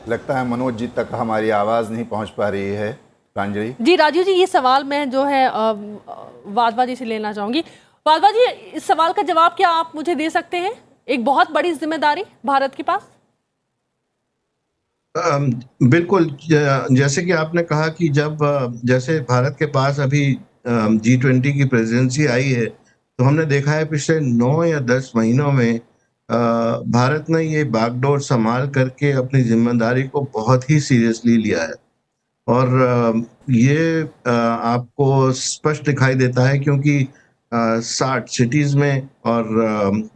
लगता है मनोज जी तक हमारी आवाज़ नहीं पहुंच पा रही है। प्रांजलि जी, राजीव जी, ये सवाल मैं जो है वाधवा जी से लेना चाहूंगी। वाधवा जी, इस सवाल का जवाब क्या आप मुझे दे सकते हैं? एक बहुत बड़ी जिम्मेदारी भारत के पास। बिल्कुल, जैसे कि आपने कहा कि जब जैसे भारत के पास अभी G20 की प्रेसिडेंसी आई है, तो हमने देखा है पिछले 9 या 10 महीनों में भारत ने ये बागडोर संभाल करके अपनी जिम्मेदारी को बहुत ही सीरियसली लिया है। और ये आपको स्पष्ट दिखाई देता है क्योंकि 60 सिटीज में और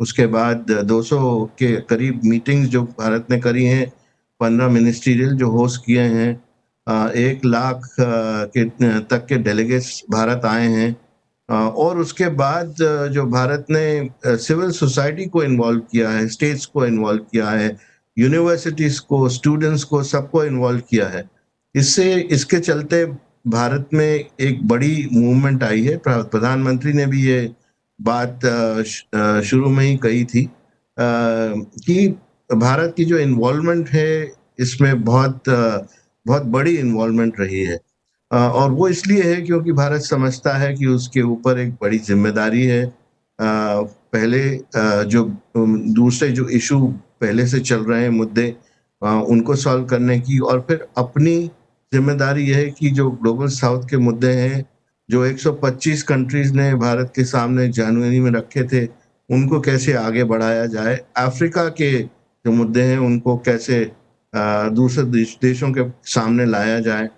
उसके बाद 200 के करीब मीटिंग्स जो भारत ने करी हैं, 15 मिनिस्ट्रियल जो होस्ट किए हैं, 1 लाख के तक के डेलीगेट्स भारत आए हैं। और उसके बाद जो भारत ने सिविल सोसाइटी को इन्वॉल्व किया है, स्टेट्स को इन्वॉल्व किया है, यूनिवर्सिटीज को, स्टूडेंट्स को, सबको इन्वॉल्व किया है। इसके चलते भारत में एक बड़ी मूवमेंट आई है। प्रधानमंत्री ने भी ये बात शुरू में ही कही थी कि भारत की जो इन्वॉल्वमेंट है इसमें बहुत बड़ी इन्वॉल्वमेंट रही है। और वो इसलिए है क्योंकि भारत समझता है कि उसके ऊपर एक बड़ी जिम्मेदारी है। पहले जो दूसरे जो इशू पहले से चल रहे हैं मुद्दे, उनको सॉल्व करने की, और फिर अपनी जिम्मेदारी यह है कि जो ग्लोबल साउथ के मुद्दे हैं, जो 125 कंट्रीज ने भारत के सामने जनवरी में रखे थे, उनको कैसे आगे बढ़ाया जाए। अफ्रीका के जो मुद्दे हैं उनको कैसे दूसरे देशों के सामने लाया जाए,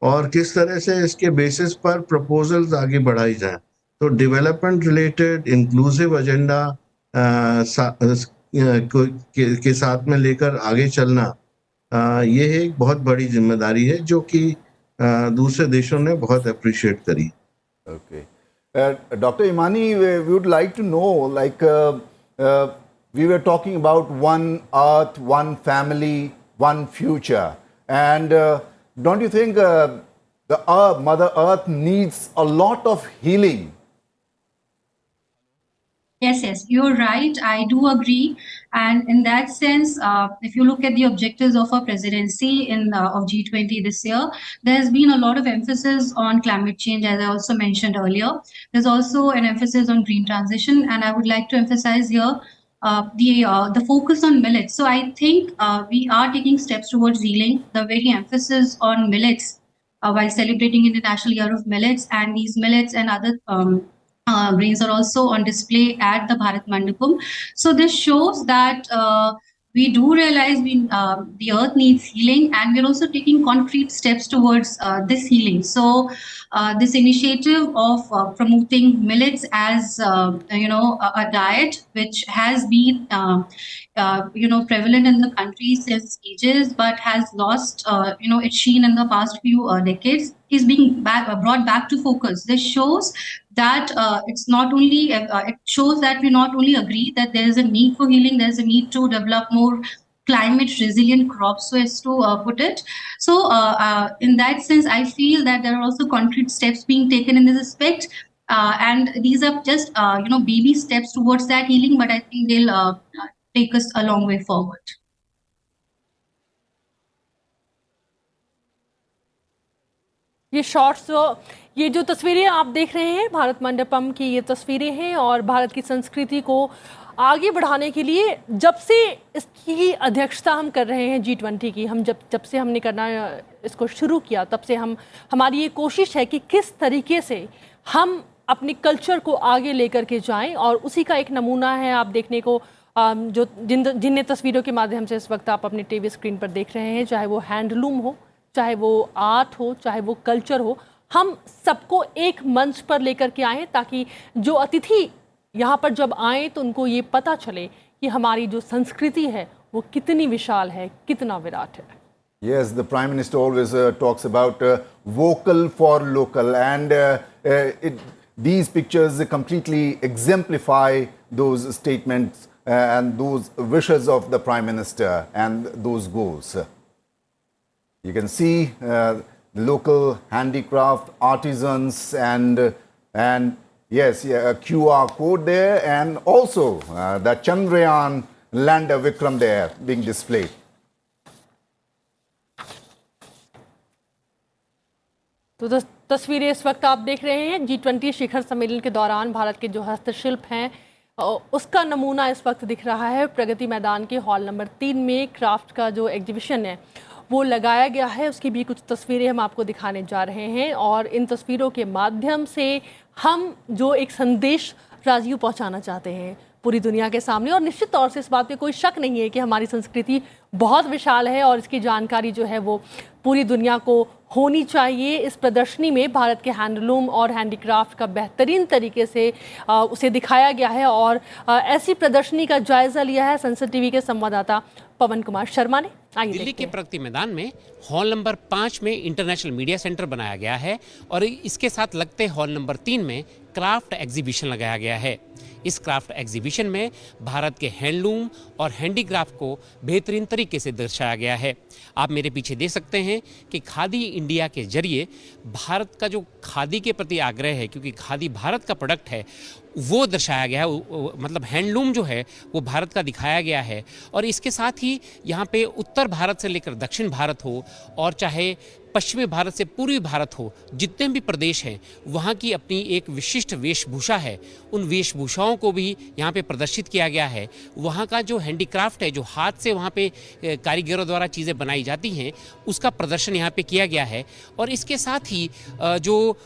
और किस तरह से इसके बेसिस पर प्रपोजल्स आगे बढ़ाई जाए। तो डेवलपमेंट रिलेटेड इंक्लूसिव एजेंडा के साथ में लेकर आगे चलना, ये एक बहुत बड़ी जिम्मेदारी है जो कि दूसरे देशों ने बहुत अप्रिशिएट करी। Okay. Dr. Imani, we would like to know, we were talking about one earth, one family, one future. And don't you think the Mother Earth needs a lot of healing? Yes, you're right. I do agree. And in that sense, if you look at the objectives of our presidency of G20 this year, there's been a lot of emphasis on climate change, as I also mentioned earlier. There's also an emphasis on green transition, and I would like to emphasize here the focus on millets. So I think we are taking steps towards healing. The very emphasis on millets while celebrating International Year of Millets, and these millets and other grains are also on display at the Bharat Mandapam. So this shows that we do realize the earth needs healing, and we're also taking concrete steps towards this healing. So this initiative of promoting millets as a diet which has been prevalent in the country since ages, but has lost its sheen in the past few decades, is being brought back to focus. This shows that it's not only it shows that we not only agree that there is a need for healing, there is a need to develop more climate resilient crops, so as to put it. So in that sense, I feel that there are also concrete steps being taken in this aspect, and these are just baby steps towards that healing, but I think they'll take us a long way forward. ये shorts, ये जो तस्वीरें आप देख रहे हैं भारत मंडपम की, ये तस्वीरें हैं, और भारत की संस्कृति को आगे बढ़ाने के लिए जब से इसकी अध्यक्षता हम कर रहे हैं G20 की, हम जब से हमने करना इसको शुरू किया, तब से हमारी ये कोशिश है कि किस तरीके से हम अपने कल्चर को आगे लेकर के जाएं, और उसी का एक नमूना है आप देखने को जो जिन तस्वीरों के माध्यम से इस वक्त आप अपने टीवी स्क्रीन पर देख रहे हैं, चाहे वो हैंडलूम हो, चाहे वो आर्ट हो, चाहे वो कल्चर हो, हम सबको एक मंच पर लेकर के आए ताकि जो अतिथि यहाँ पर जब आए तो उनको ये पता चले कि हमारी जो संस्कृति है वो कितनी विशाल है, कितना विराट है। Yes, the Prime Minister always talks about vocal for local, and these pictures completely exemplify those statements and those wishes of the Prime Minister and those goals. You can see the local handicraft artisans, and yes, a QR code there, and also the Chandrayaan lander Vikram there being displayed. तो तस्वीरें इस वक्त आप देख रहे हैं G20 शिखर सम्मेलन के दौरान भारत के जो हस्तशिल्प हैं उसका नमूना इस वक्त दिख रहा है। प्रगति मैदान के हॉल नंबर 3 में क्राफ्ट का जो एग्जीबिशन है वो लगाया गया है, उसकी भी कुछ तस्वीरें हम आपको दिखाने जा रहे हैं और इन तस्वीरों के माध्यम से हम जो एक संदेश राजीव पहुंचाना चाहते हैं पूरी दुनिया के सामने। और निश्चित तौर से इस बात पे कोई शक नहीं है कि हमारी संस्कृति बहुत विशाल है और इसकी जानकारी जो है वो पूरी दुनिया को होनी चाहिए। इस प्रदर्शनी में भारत के हैंडलूम और हैंडीक्राफ्ट का बेहतरीन तरीके से उसे दिखाया गया है और ऐसी प्रदर्शनी का जायजा लिया है संसद टीवी के संवाददाता पवन कुमार शर्मा ने। दिल्ली के प्रगति मैदान में हॉल नंबर 5 में इंटरनेशनल मीडिया सेंटर बनाया गया है और इसके साथ लगते हॉल नंबर 3 में क्राफ्ट एग्जीबिशन लगाया गया है। इस क्राफ्ट एग्जीबिशन में भारत के हैंडलूम और हैंडीक्राफ्ट को बेहतरीन तरीके से दर्शाया गया है। आप मेरे पीछे देख सकते हैं कि खादी इंडिया के जरिए भारत का जो खादी के प्रति आग्रह है, क्योंकि खादी भारत का प्रोडक्ट है, वो दर्शाया गया है। मतलब हैंडलूम जो है वो भारत का दिखाया गया है और इसके साथ ही यहाँ पे उत्तर भारत से लेकर दक्षिण भारत हो और चाहे पश्चिमी भारत से पूर्वी भारत हो, जितने भी प्रदेश हैं वहाँ की अपनी एक विशिष्ट वेशभूषा है। उन वेशभूषाओं को भी यहाँ पे प्रदर्शित किया गया है। वहाँ का जो हैंडीक्राफ्ट है, जो हाथ से वहाँ पे कारीगरों द्वारा चीज़ें बनाई जाती हैं, उसका प्रदर्शन यहाँ पे किया गया है और इसके साथ ही जो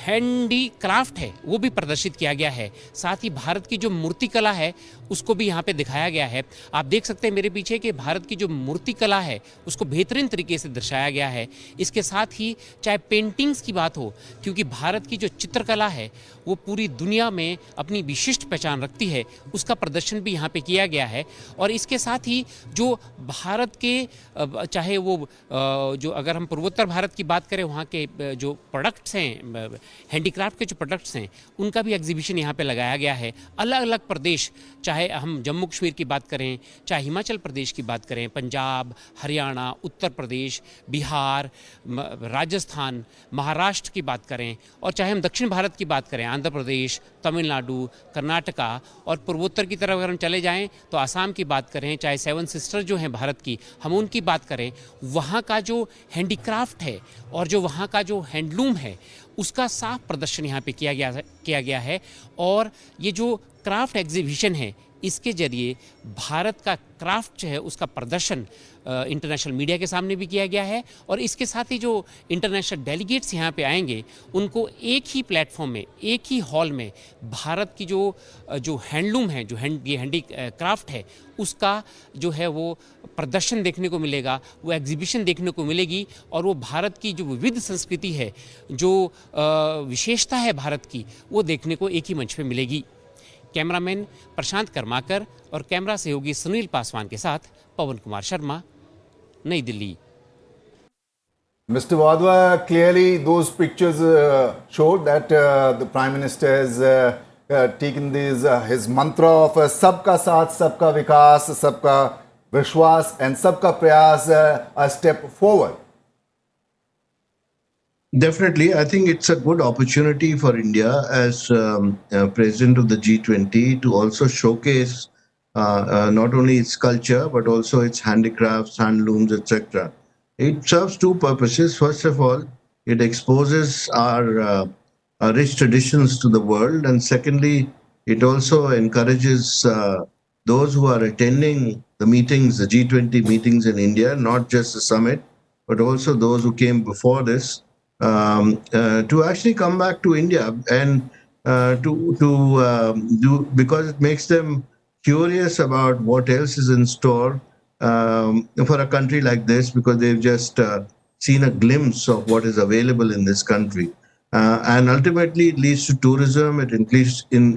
हैंडीक्राफ्ट है वो भी प्रदर्शित किया गया है। साथ ही भारत की जो मूर्ति कला है उसको भी यहाँ पे दिखाया गया है। आप देख सकते हैं मेरे पीछे कि भारत की जो मूर्ति कला है उसको बेहतरीन तरीके से दर्शाया गया है। इसके साथ ही चाहे पेंटिंग्स की बात हो, क्योंकि भारत की जो चित्रकला है वो पूरी दुनिया में अपनी विशिष्ट पहचान रखती है, उसका प्रदर्शन भी यहाँ पे किया गया है। और इसके साथ ही जो भारत के चाहे वो जो अगर हम पूर्वोत्तर भारत की बात करें, वहाँ के जो प्रोडक्ट्स हैं, हैंडीक्राफ्ट के जो प्रोडक्ट्स हैं, उनका भी एग्जीबिशन यहाँ पे लगाया गया है। अलग अलग प्रदेश, चाहे हम जम्मू कश्मीर की बात करें, चाहे हिमाचल प्रदेश की बात करें, पंजाब, हरियाणा, उत्तर प्रदेश, बिहार, राजस्थान, महाराष्ट्र की बात करें और चाहे हम दक्षिण भारत की बात करें, आंध्र प्रदेश, तमिलनाडु, कर्नाटका और पूर्वोत्तर की तरफ अगर हम चले जाएं तो आसाम की बात करें, चाहे 7 सिस्टर जो हैं भारत की, हम उनकी बात करें, वहाँ का जो हैंडीक्राफ्ट है और जो वहाँ का जो हैंडलूम है उसका साफ प्रदर्शन यहाँ पे किया गया है। और ये जो क्राफ्ट एग्जीबिशन है इसके जरिए भारत का क्राफ्ट जो है उसका प्रदर्शन इंटरनेशनल मीडिया के सामने भी किया गया है और इसके साथ ही जो इंटरनेशनल डेलीगेट्स यहाँ पे आएंगे उनको एक ही प्लेटफॉर्म में, एक ही हॉल में भारत की जो हैंडलूम है, जो हैंडी क्राफ्ट है, उसका जो है वो प्रदर्शन देखने को मिलेगा, वो एग्जीबिशन देखने को मिलेगी और वो भारत की जो विविध संस्कृति है, जो विशेषता है भारत की, वो देखने को एक ही मंच पे मिलेगी। कैमरामैन प्रशांत कर्माकर और कैमरा सहयोगी सुनील पासवान के साथ पवन कुमार शर्मा, नई Delhi. Mr. Wadhwa, clearly those pictures show that the Prime Minister has taken his mantra of सबका साथ, सबका विकास, सबका विश्वास and सबका प्रयास a step forward. Definitely, I think it's a good opportunity for India as president of the G20 to also showcase not only its culture but also its handicrafts, handlooms, etc. It serves two purposes. First of all, it exposes our rich traditions to the world, and secondly, it also encourages those who are attending the meetings, the G20 meetings in India, not just the summit, but also those who came before this, to actually come back to India and to do, because it makes them curious about what else is in store for a country like this, because they've just seen a glimpse of what is available in this country. And ultimately, it leads to tourism, it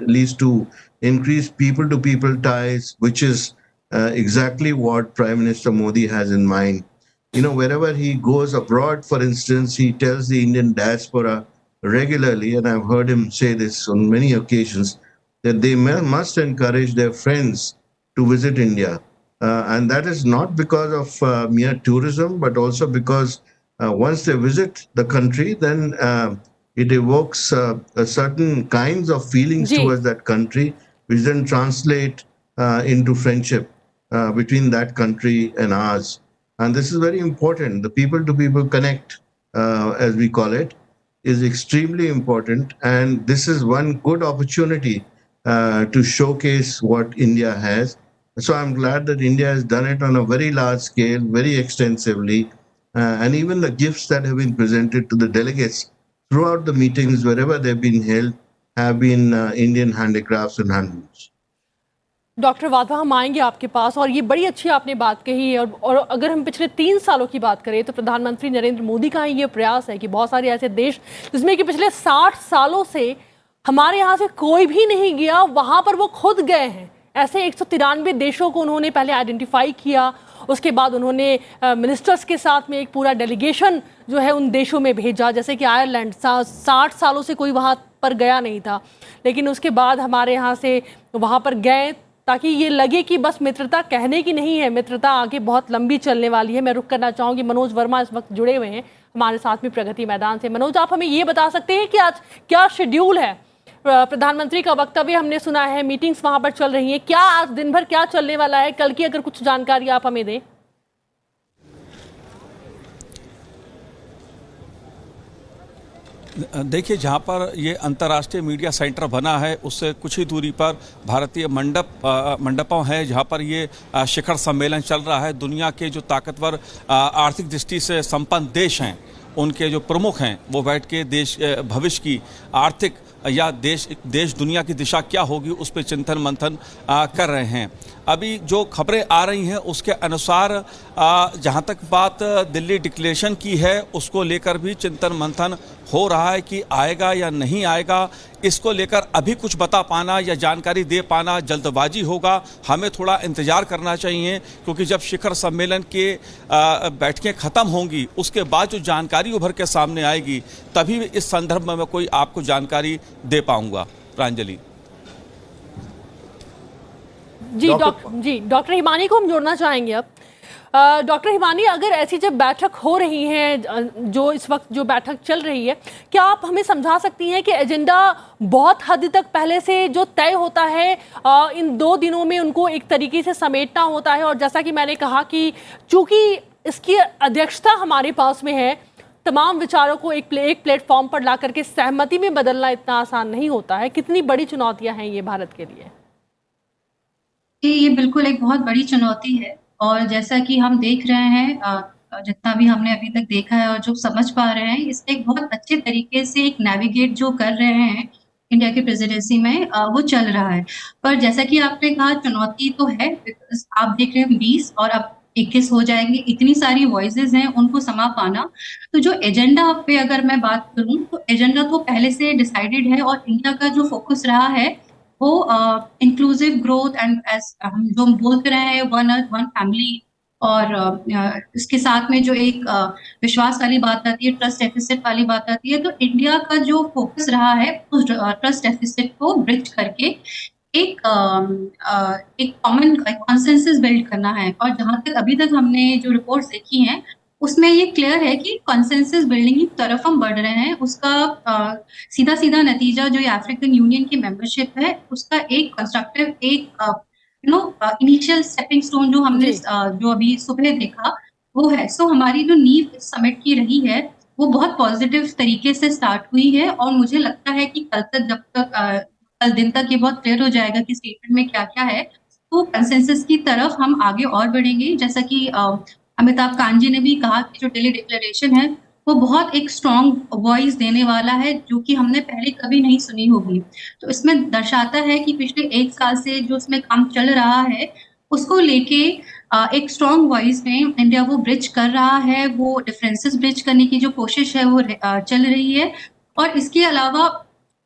leads to increased people-to-people ties, which is exactly what Prime Minister Modi has in mind. You know, wherever he goes abroad, for instance, he tells the Indian diaspora regularly, and I've heard him say this on many occasions, that they must encourage their friends to visit India. And that is not because of mere tourism, but also because once they visit the country, then it evokes certain kinds of feelings towards that country, which then translate into friendship between that country and ours. And this is very important. The people-to-people connect, as we call it, is extremely important, and this is one good opportunity to showcase what India has. So I'm glad that India has done it on a very large scale, very extensively, and even the gifts that have been presented to the delegates throughout the meetings, wherever they've been held, have been Indian handicrafts and handlooms. Doctor Wadhwa, हम आएंगे आपके पास, और ये बड़ी अच्छी आपने बात कही है। और अगर हम पिछले 3 सालों की बात करें तो प्रधानमंत्री नरेंद्र मोदी का ही ये प्रयास है कि बहुत सारे ऐसे देश जिसमें कि पिछले 60 सालों से हमारे यहाँ से कोई भी नहीं गया, वहाँ पर वो खुद गए हैं। ऐसे 193 देशों को उन्होंने पहले आइडेंटिफाई किया, उसके बाद उन्होंने मिनिस्टर्स के साथ में एक पूरा डेलीगेशन जो है उन देशों में भेजा, जैसे कि आयरलैंड 60 सालों से कोई वहाँ पर गया नहीं था, लेकिन उसके बाद हमारे यहाँ से वहाँ पर गए ताकि ये लगे कि बस मित्रता कहने की नहीं है, मित्रता आगे बहुत लंबी चलने वाली है। मैं रुक करना चाहूँगी, मनोज वर्मा इस वक्त जुड़े हुए हैं हमारे साथ में प्रगति मैदान से। मनोज, आप हमें ये बता सकते हैं कि आज क्या शेड्यूल है? प्रधानमंत्री का वक्तव्य हमने सुना है, मीटिंग्स वहां पर चल रही हैं, क्या आज दिन भर क्या चलने वाला है, कल की अगर कुछ जानकारी आप हमें दें। देखिए, जहाँ पर ये अंतर्राष्ट्रीय मीडिया सेंटर बना है उससे कुछ ही दूरी पर भारतीय मंडपम है, जहाँ पर ये शिखर सम्मेलन चल रहा है। दुनिया के जो ताकतवर आर्थिक दृष्टि से संपन्न देश हैं, उनके जो प्रमुख हैं, वो बैठ के देश भविष्य की आर्थिक या देश दुनिया की दिशा क्या होगी उस पर चिंतन मंथन कर रहे हैं। अभी जो खबरें आ रही हैं उसके अनुसार जहां तक बात दिल्ली डिक्लेरेशन की है, उसको लेकर भी चिंतन मंथन हो रहा है कि आएगा या नहीं आएगा। इसको लेकर अभी कुछ बता पाना या जानकारी दे पाना जल्दबाजी होगा। हमें थोड़ा इंतजार करना चाहिए, क्योंकि जब शिखर सम्मेलन के बैठकें ख़त्म होंगी उसके बाद जो जानकारी उभर के सामने आएगी तभी इस संदर्भ में मैं कोई आपको जानकारी दे पाऊंगा। प्रांजलि जी, डॉक्टर हिमानी को हम जोड़ना चाहेंगे अब। डॉक्टर हिमानी, अगर ऐसी जब बैठक हो रही है, जो इस वक्त जो बैठक चल रही है, क्या आप हमें समझा सकती हैं कि एजेंडा बहुत हद तक पहले से जो तय होता है, इन 2 दिनों में उनको एक तरीके से समेटना होता है, और जैसा कि मैंने कहा कि चूंकि इसकी अध्यक्षता हमारे पास में है, तमाम विचारों को एक प्लेटफॉर्म पर ला करके सहमति में बदलना इतना आसान नहीं होता है। कितनी बड़ी चुनौतियां हैं ये भारत के लिए? ये बिल्कुल एक बहुत बड़ी चुनौती है, और जैसा कि हम देख रहे हैं, जितना भी हमने अभी तक देखा है और जो समझ पा रहे हैं, इससे एक बहुत अच्छे तरीके से एक नेविगेट जो कर रहे हैं इंडिया की प्रेसिडेंसी में, वो चल रहा है। पर जैसा कि आपने कहा, चुनौती तो है, बिकॉज आप देख रहे हैं 20 और अब 21 हो जाएंगे, इतनी सारी वॉइसेस हैं, उनको समा पाना। तो जो एजेंडा पे अगर मैं बात करूं तो एजेंडा तो पहले से डिसाइडेड है, और इंडिया का जो फोकस रहा है वो इंक्लूसिव ग्रोथ एंड हम जो बोल रहे हैं वन अर्थ वन फैमिली, और इसके साथ में जो एक विश्वास वाली बात आती है, ट्रस्ट डेफिसिट वाली बात आती है, तो इंडिया का जो फोकस रहा है उस ट्रस्ट डेफिसिट को ब्रिज करके एक कॉमन कॉन्सेंसस बिल्ड करना है। और जहां तक अभी तक हमने जो रिपोर्ट्स देखी हैं उसमें ये क्लियर है कि कॉन्सेंसस बिल्डिंग की तरफ हम बढ़ रहे हैं। उसका सीधा सीधा नतीजा जो अफ्रीकन यूनियन की मेंबरशिप है, उसका एक कंस्ट्रक्टिव, एक इनिशियल स्टेपिंग स्टोन जो हमने जो अभी सुबह देखा वो है। सो हमारी जो नींव इस समिट की रही है वो बहुत पॉजिटिव तरीके से स्टार्ट हुई है, और मुझे लगता है कि कल तक, जब तक कल दिन तक ये बहुत क्लियर हो जाएगा कि स्टेटमेंट में क्या क्या है, तो कंसेंसस की तरफ हम आगे और बढ़ेंगे। जैसा कि अमिताभ कांत जी ने भी कहा कि जो दिल्ली डिक्लेरेशन है वो बहुत एक स्ट्रॉन्ग वॉइस देने वाला है, जो कि हमने पहले कभी नहीं सुनी होगी। तो इसमें दर्शाता है कि पिछले 1 साल से जो इसमें काम चल रहा है उसको लेके एक स्ट्रॉन्ग वॉइस में इंडिया वो ब्रिज कर रहा है, वो डिफरेंसेस ब्रिज करने की जो कोशिश है वो चल रही है। और इसके अलावा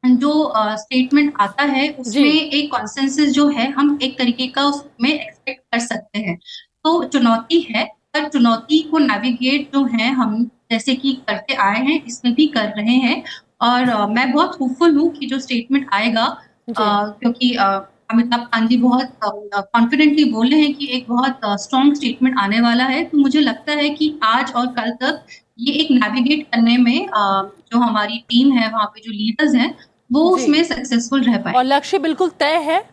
जो स्टेटमेंट आता है उसमें एक कॉन्सेंसस जो है हम एक तरीके का उसमें एक्सपेक्ट कर सकते हैं। तो चुनौती है, पर चुनौती को नेविगेट जो है हम जैसे कि करते आए हैं इसमें भी कर रहे हैं। और मैं बहुत होपफुल हूँ कि जो स्टेटमेंट आएगा, क्योंकि अमिताभ कांत जी बहुत कॉन्फिडेंटली बोल रहे हैं कि एक बहुत स्ट्रॉन्ग स्टेटमेंट आने वाला है। तो मुझे लगता है कि आज और कल तक ये एक नेविगेट करने में जो हमारी टीम है, वहाँ पे जो लीडर्स हैं, वो उसमें सक्सेसफुल रह पाए। और लक्ष्य बिल्कुल तय है,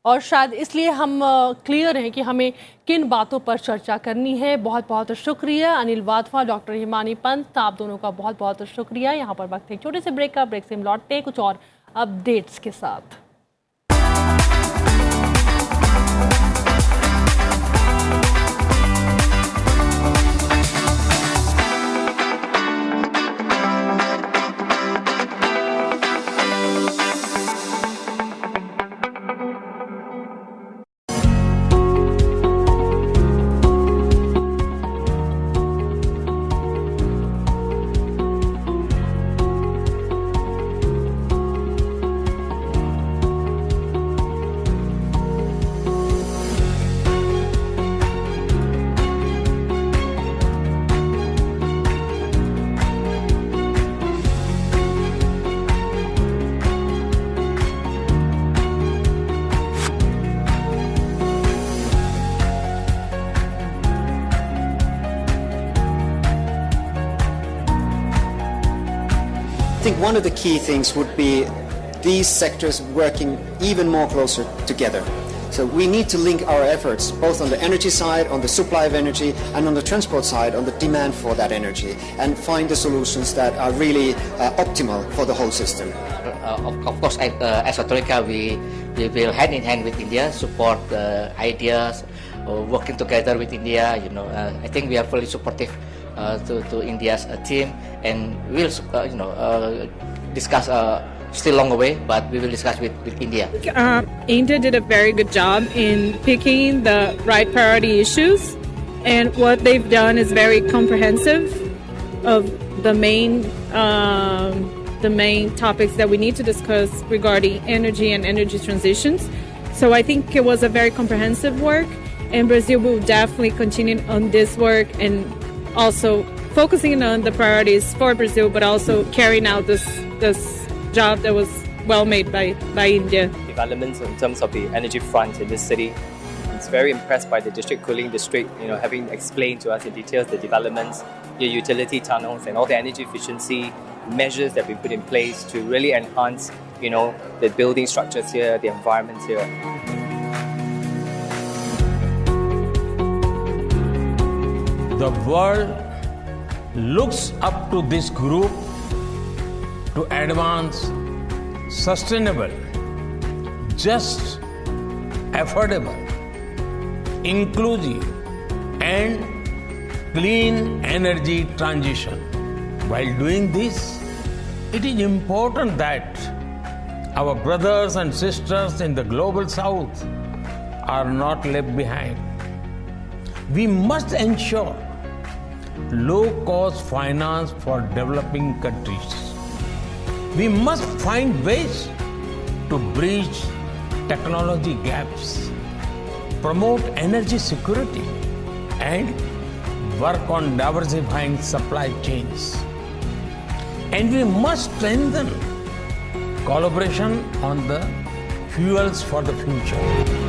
और शायद इसलिए हम क्लियर हैं कि हमें किन बातों पर चर्चा करनी है। बहुत बहुत शुक्रिया अनिल वाधवा, डॉक्टर हिमानी पंत, आप दोनों का बहुत बहुत शुक्रिया। यहाँ पर वक्त है एक छोटे से ब्रेक का, ब्रेक से हम लौटते हैं कुछ और अपडेट्स के साथ। I think one of the key things would be these sectors working even more closer together. So we need to link our efforts both on the energy side, on the supply of energy, and on the transport side, on the demand for that energy, and find the solutions that are really optimal for the whole system. Of course, as Autorica, we will hand in hand with India, support ideas, working together with India. I think we are fully supportive to India's team, and we'll discuss still long away, but we will discuss with India. India did a very good job in picking the right priority issues, and what they've done is very comprehensive of the main topics that we need to discuss regarding energy and energy transitions. So I think it was a very comprehensive work, and Brazil will definitely continue on this work and also focusing on the priorities for Brazil, but also carrying out this job that was well made by India. Developments in terms of the energy front in this city. It's very impressed by the district cooling district, having explained to us in details the developments, the utility tunnels, and all the energy efficiency measures that we put in place to really enhance, the building structures here, the environments here. The world looks up to this group to advance sustainable, just, affordable, inclusive, and clean energy transition. While doing this, it is important that our brothers and sisters in the global south are not left behind. We must ensure low-cost finance for developing countries. We must find ways to bridge technology gaps, promote energy security, and work on diversifying supply chains. And we must strengthen collaboration on the fuels for the future.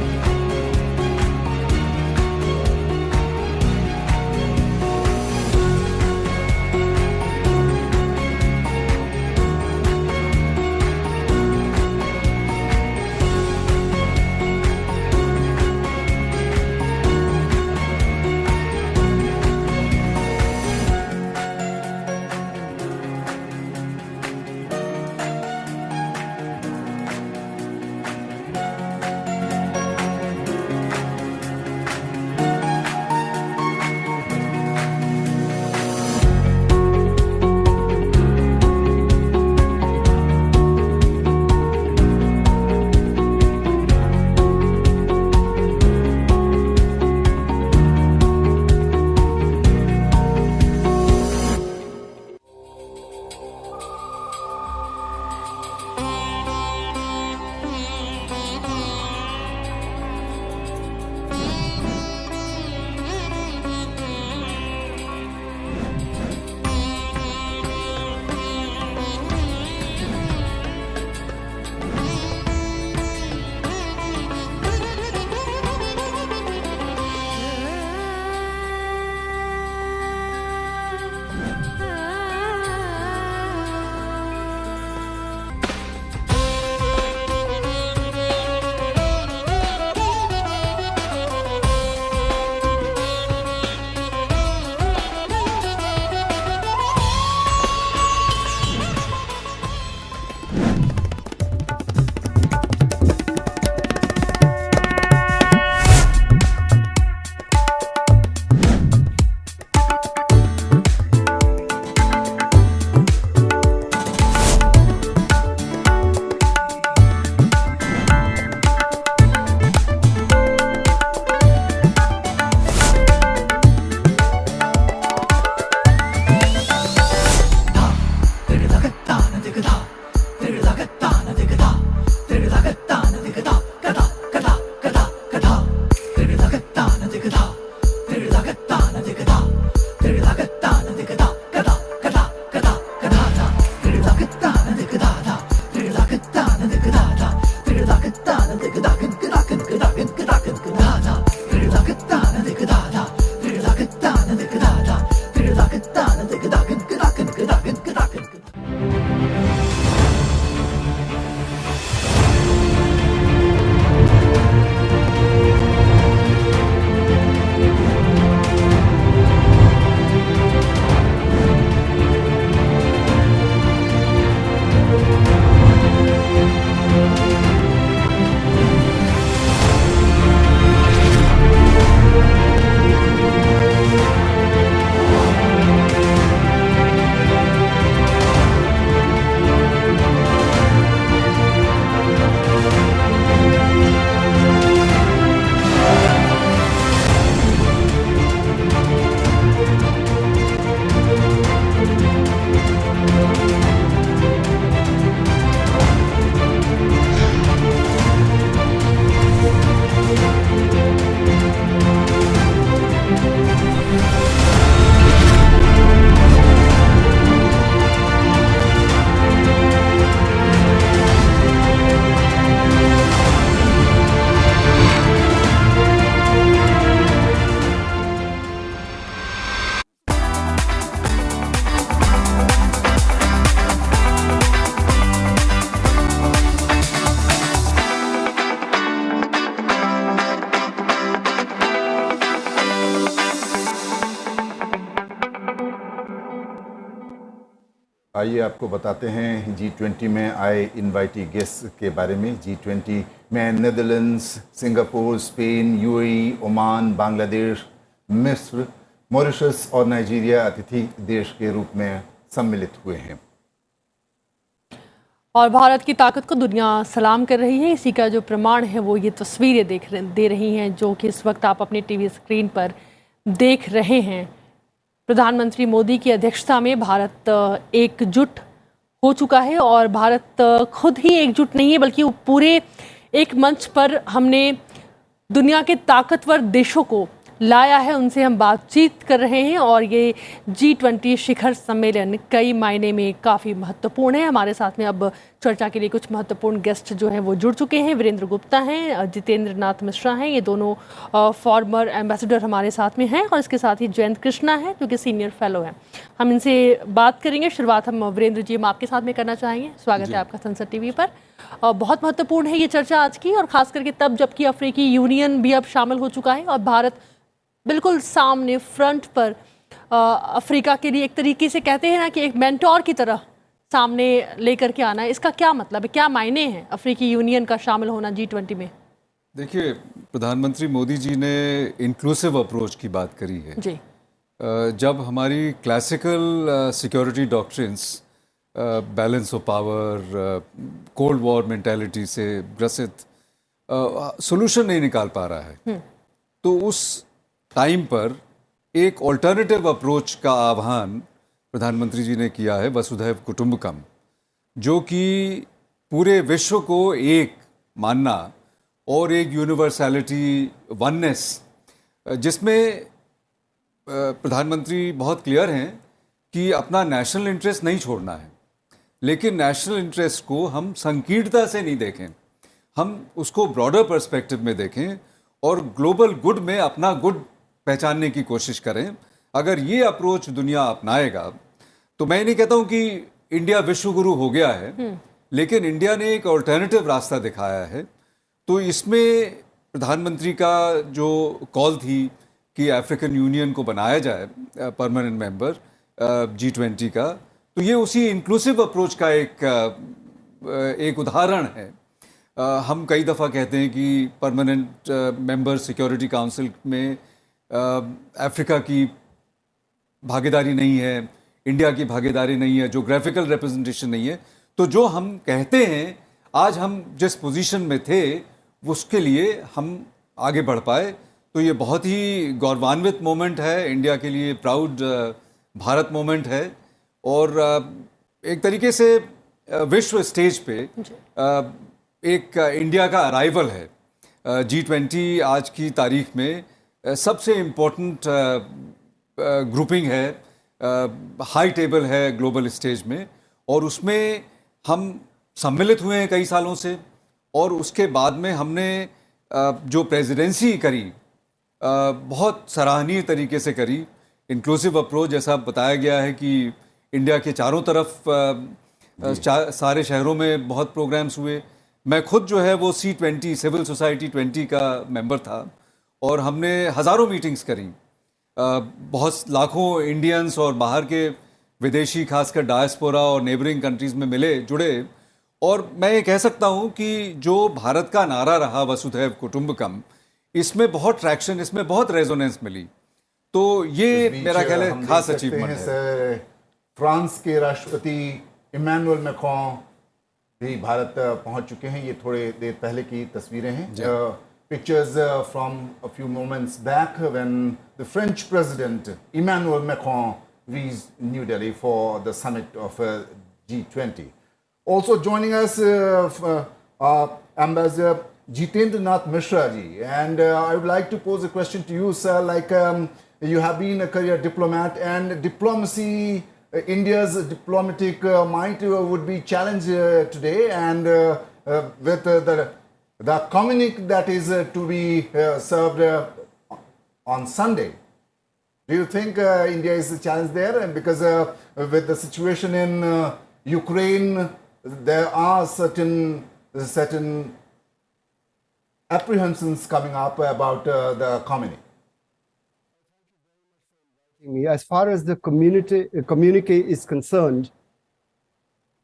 आइए आपको बताते हैं G20 में आए invitee guest के बारे में। G20 में Netherlands, Singapore, Spain, UAE, Oman, Bangladesh, मिस्र, मॉरिशस और नाइजीरिया अतिथि देश के रूप में सम्मिलित हुए हैं। और भारत की ताकत को दुनिया सलाम कर रही है। इसी का जो प्रमाण है वो ये तस्वीरें दे रही हैं जो कि इस वक्त आप अपने टीवी स्क्रीन पर देख रहे हैं। प्रधानमंत्री मोदी की अध्यक्षता में भारत एकजुट हो चुका है और भारत खुद ही एकजुट नहीं है बल्कि पूरे एक मंच पर हमने दुनिया के ताकतवर देशों को लाया है, उनसे हम बातचीत कर रहे हैं और ये G20 शिखर सम्मेलन कई मायने में काफ़ी महत्वपूर्ण है। हमारे साथ में अब चर्चा के लिए कुछ महत्वपूर्ण गेस्ट जो हैं वो जुड़ चुके हैं। वीरेंद्र गुप्ता हैं, जितेंद्र नाथ मिश्रा हैं, ये दोनों फॉर्मर एम्बेसडर हमारे साथ में हैं और इसके साथ ही जयंत कृष्णा है जो कि सीनियर फेलो हैं। हम इनसे बात करेंगे। शुरुआत हम वीरेंद्र जी हम आपके साथ में करना चाहेंगे। स्वागत है आपका संसद टीवी पर। बहुत महत्वपूर्ण है ये चर्चा आज की और खास करके तब जबकि अफ्रीकी यूनियन भी अब शामिल हो चुका है और भारत बिल्कुल सामने फ्रंट पर अफ्रीका के लिए एक तरीके से कहते हैं ना कि एक मेंटोर की तरह सामने लेकर के आना है। इसका क्या मतलब है, क्या मायने हैं अफ्रीकी यूनियन का शामिल होना G20 में? देखिए, प्रधानमंत्री मोदी जी ने इंक्लूसिव अप्रोच की बात करी है जी। जब हमारी classical security doctrines balance of power, cold war mentality से ग्रसित सोल्यूशन नहीं निकाल पा रहा है, तो उस टाइम पर एक ऑल्टरनेटिव अप्रोच का आह्वान प्रधानमंत्री जी ने किया है, वसुधैव कुटुंबकम, जो कि पूरे विश्व को एक मानना और एक यूनिवर्सैलिटी, वननेस, जिसमें प्रधानमंत्री बहुत क्लियर हैं कि अपना नेशनल इंटरेस्ट नहीं छोड़ना है, लेकिन नेशनल इंटरेस्ट को हम संकीर्णता से नहीं देखें, हम उसको ब्रॉडर पर्सपेक्टिव में देखें और ग्लोबल गुड में अपना गुड पहचानने की कोशिश करें। अगर ये अप्रोच दुनिया अपनाएगा तो मैं नहीं कहता हूं कि इंडिया विश्वगुरु हो गया है, लेकिन इंडिया ने एक अल्टरनेटिव रास्ता दिखाया है। तो इसमें प्रधानमंत्री का जो कॉल थी कि अफ्रीकन यूनियन को बनाया जाए परमानेंट मेंबर G20 का, तो ये उसी इंक्लूसिव अप्रोच का एक उदाहरण है। हम कई दफ़ा कहते हैं कि परमानेंट मेंबर सिक्योरिटी काउंसिल में अफ्रीका की भागीदारी नहीं है, इंडिया की भागीदारी नहीं है, जोग्राफिकल रिप्रेजेंटेशन नहीं है। तो जो हम कहते हैं आज हम जिस पोजीशन में थे उसके लिए हम आगे बढ़ पाए, तो ये बहुत ही गौरवान्वित मोमेंट है इंडिया के लिए, प्राउड भारत मोमेंट है। और एक तरीके से विश्व स्टेज पे एक इंडिया का अराइवल है। G20 आज की तारीख में सबसे इम्पोर्टेंट ग्रुपिंग है, हाई टेबल है ग्लोबल स्टेज में, और उसमें हम सम्मिलित हुए हैं कई सालों से। और उसके बाद में हमने जो प्रेसिडेंसी करी बहुत सराहनीय तरीके से करी। इंक्लूसिव अप्रोच जैसा बताया गया है कि इंडिया के चारों तरफ सारे शहरों में बहुत प्रोग्राम्स हुए। मैं खुद जो है वो C20 सिविल सोसाइटी 20 का मेंबर था और हमने हज़ारों मीटिंग्स करी। बहुत लाखों इंडियंस और बाहर के विदेशी, खासकर डायस्पोरा और नेबरिंग कंट्रीज़ में मिले, जुड़े। और मैं ये कह सकता हूँ कि जो भारत का नारा रहा वसुधैव कुटुंबकम, इसमें बहुत ट्रैक्शन, इसमें बहुत रेजोनेंस मिली। तो ये मेरा ख्याल है खास अचीवमेंट है। फ्रांस के राष्ट्रपति इमैनुअल मैक्रोन भी भारत पहुंच चुके हैं। ये थोड़े देर पहले की तस्वीरें हैं। Pictures from a few moments back when the French President Emmanuel Macron reached New Delhi for the summit of G20. Also joining us, Ambassador Jitendra Nath Mishra ji, and I would like to pose a question to you, sir. Like you have been a career diplomat, and diplomacy, India's diplomatic might would be challenged today, and with the communique that is to be served on Sunday. Do you think India is challenged there? And because with the situation in Ukraine, there are certain apprehensions coming up about the communique. As far as the communique is concerned,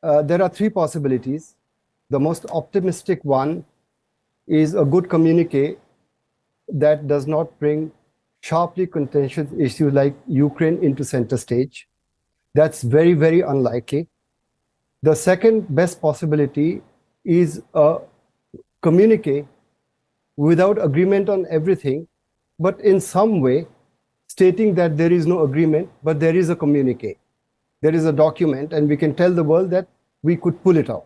there are three possibilities. The most optimistic one is a good communique that does not bring sharply contentious issues like Ukraine into center stage. That's very, very unlikely. The second best possibility is a communique without agreement on everything, but in some way stating that there is no agreement, but there is a communique. There is a document, and we can tell the world that we could pull it off.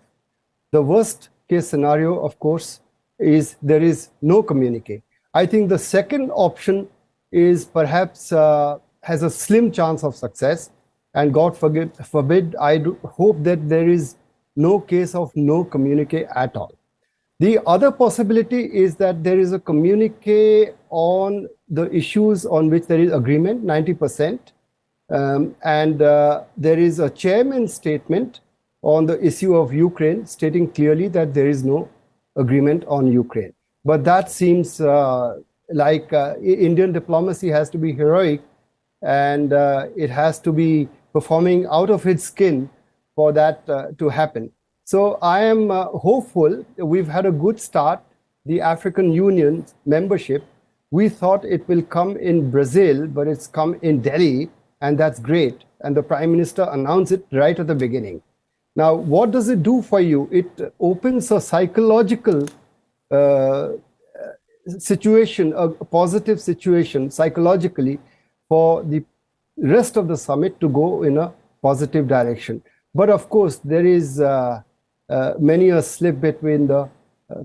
The worst case scenario, of course, is there is no communique. I think the second option is perhaps has a slim chance of success, and God forbid, I hope that there is no case of no communique at all. The other possibility is that there is a communique on the issues on which there is agreement, 90%, and there is a chairman's statement on the issue of Ukraine stating clearly that there is no agreement on Ukraine. But that seems like Indian diplomacy has to be heroic, and it has to be performing out of its skin for that to happen. So I am hopeful. We've had a good start. The African Union membership, we thought it will come in Brazil, but it's come in Delhi, and that's great. And the Prime Minister announced it right at the beginning. Now, what does it do for you? It opens a psychological situation, a positive situation psychologically for the rest of the summit to go in a positive direction. But of course, there is many a slip between the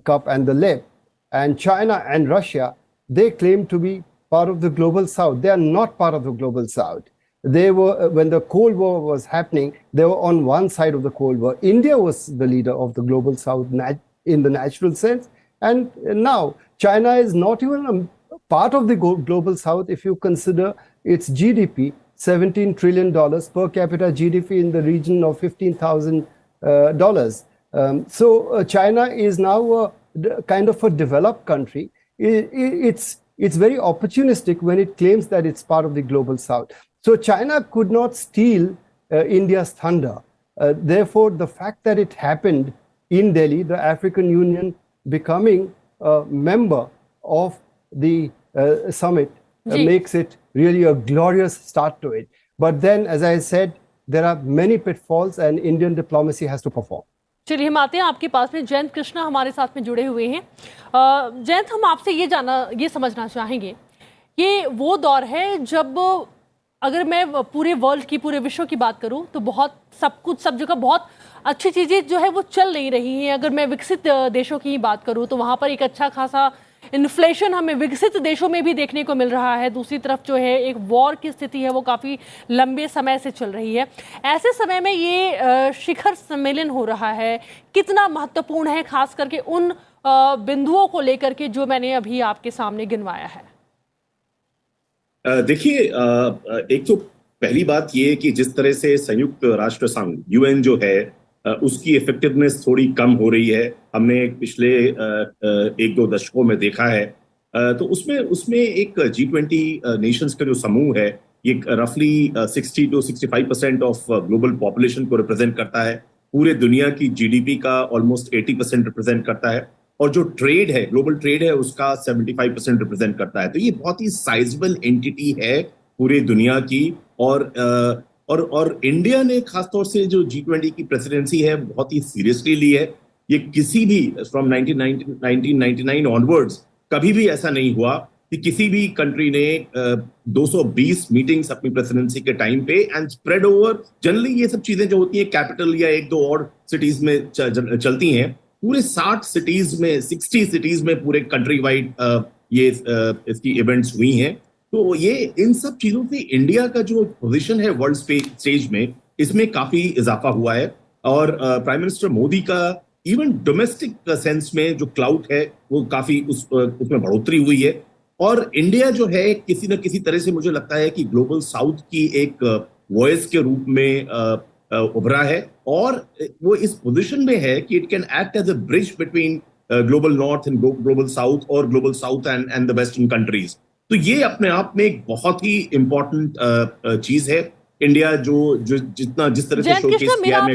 cup and the lip. And China and Russia, they claim to be part of the global south. They are not part of the global south. They were, when the Cold War was happening, they were on one side of the Cold War. India was the leader of the global south in the natural sense. And now China is not even a part of the global south if you consider its GDP, $17 trillion per capita GDP in the region of $15,000. So China is now a kind of a developed country. It's very opportunistic when it claims that it's part of the global south. So China could not steal India's thunder. Therefore, the fact that it happened in Delhi, the African Union becoming a member of the summit makes it really a glorious start to it. But then, as I said, there are many pitfalls and Indian diplomacy has to perform. चलिए हम आते हैं आपके पास में। जयंत कृष्णा हमारे साथ में जुड़े हुए हैं। जयंत, हम आपसे ये समझना चाहेंगे, ये वो दौर है जब अगर मैं पूरे वर्ल्ड की, पूरे विश्व की बात करूं तो बहुत सब जगह बहुत अच्छी चीज़ें जो है वो चल नहीं रही हैं। अगर मैं विकसित देशों की ही बात करूं तो वहाँ पर एक अच्छा खासा इन्फ्लेशन हमें विकसित देशों में भी देखने को मिल रहा है। दूसरी तरफ जो है एक वॉर की स्थिति है वो काफ़ी लंबे समय से चल रही है। ऐसे समय में ये शिखर सम्मेलन हो रहा है, कितना महत्वपूर्ण है, खास करके उन बिंदुओं को लेकर के जो मैंने अभी आपके सामने गिनवाया है? देखिए, एक तो पहली बात ये कि जिस तरह से संयुक्त राष्ट्र संघ यूएन जो है उसकी इफेक्टिवनेस थोड़ी कम हो रही है, हमने पिछले एक दो दशकों में देखा है। तो उसमें एक G20 नेशंस का जो समूह है ये रफली 60 to 65% ऑफ ग्लोबल पॉपुलेशन को रिप्रेजेंट करता है। पूरे दुनिया की जीडीपी का ऑलमोस्ट 80% रिप्रेजेंट करता है, और जो ट्रेड है, ग्लोबल ट्रेड है, उसका 75% रिप्रेजेंट करता है। तो ये बहुत ही साइजेबल एंटिटी है पूरी दुनिया की। और इंडिया ने खासतौर से जो G20 की प्रेसिडेंसी है बहुत ही सीरियसली ली है। ये किसी भी फ्रॉम 1999 ऑनवर्ड्स कभी भी ऐसा नहीं हुआ कि किसी भी कंट्री ने 220 मीटिंग्स अपनी प्रेसिडेंसी के टाइम पे एंड स्प्रेड ओवर। जनरली ये सब चीजें जो होती हैं कैपिटल या एक दो और सिटीज में चलती हैं। पूरे 60 सिटीज में, 60 सिटीज में पूरे कंट्री वाइड ये इसकी इवेंट्स हुई हैं। तो ये इन सब चीजों से इंडिया का जो पोजीशन है वर्ल्ड स्टेज में, इसमें काफी इजाफा हुआ है। और प्राइम मिनिस्टर मोदी का इवन डोमेस्टिक सेंस में जो क्लाउट है वो काफी उसमें बढ़ोतरी हुई है। और इंडिया जो है किसी न किसी तरह से मुझे लगता है कि ग्लोबल साउथ की एक वॉइस के रूप में उभरा है, और वो इस पोजीशन में है कि it can act as a bridge between global north and global south, और global south and the western countries. तो ये अपने आप में एक बहुत ही इंपॉर्टेंट चीज है। इंडिया जिस तरह से जयंत कृष्णा, शोकेस किया है।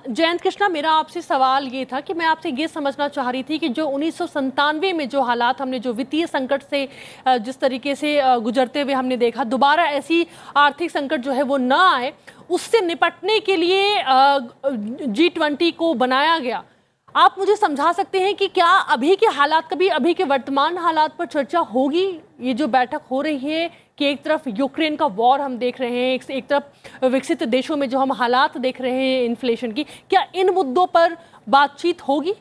जयंत कृष्णा, मेरा आपसे सवाल ये था कि मैं आपसे ये समझना चाह रही थी कि जो 1997 में जो हालात हमने, जो वित्तीय संकट से जिस तरीके से गुजरते हुए हमने देखा, दोबारा ऐसी आर्थिक संकट जो है वो ना आए, उससे निपटने के लिए G20 को बनाया गया। आप मुझे समझा सकते हैं कि क्या अभी के हालात, कभी अभी के वर्तमान हालात पर चर्चा होगी? ये जो बैठक हो रही है कि एक तरफ यूक्रेन का वॉर हम देख रहे हैं, एक तरफ विकसित देशों में जो हम हालात देख रहे हैं इन्फ्लेशन की, क्या इन मुद्दों पर बातचीत होगी?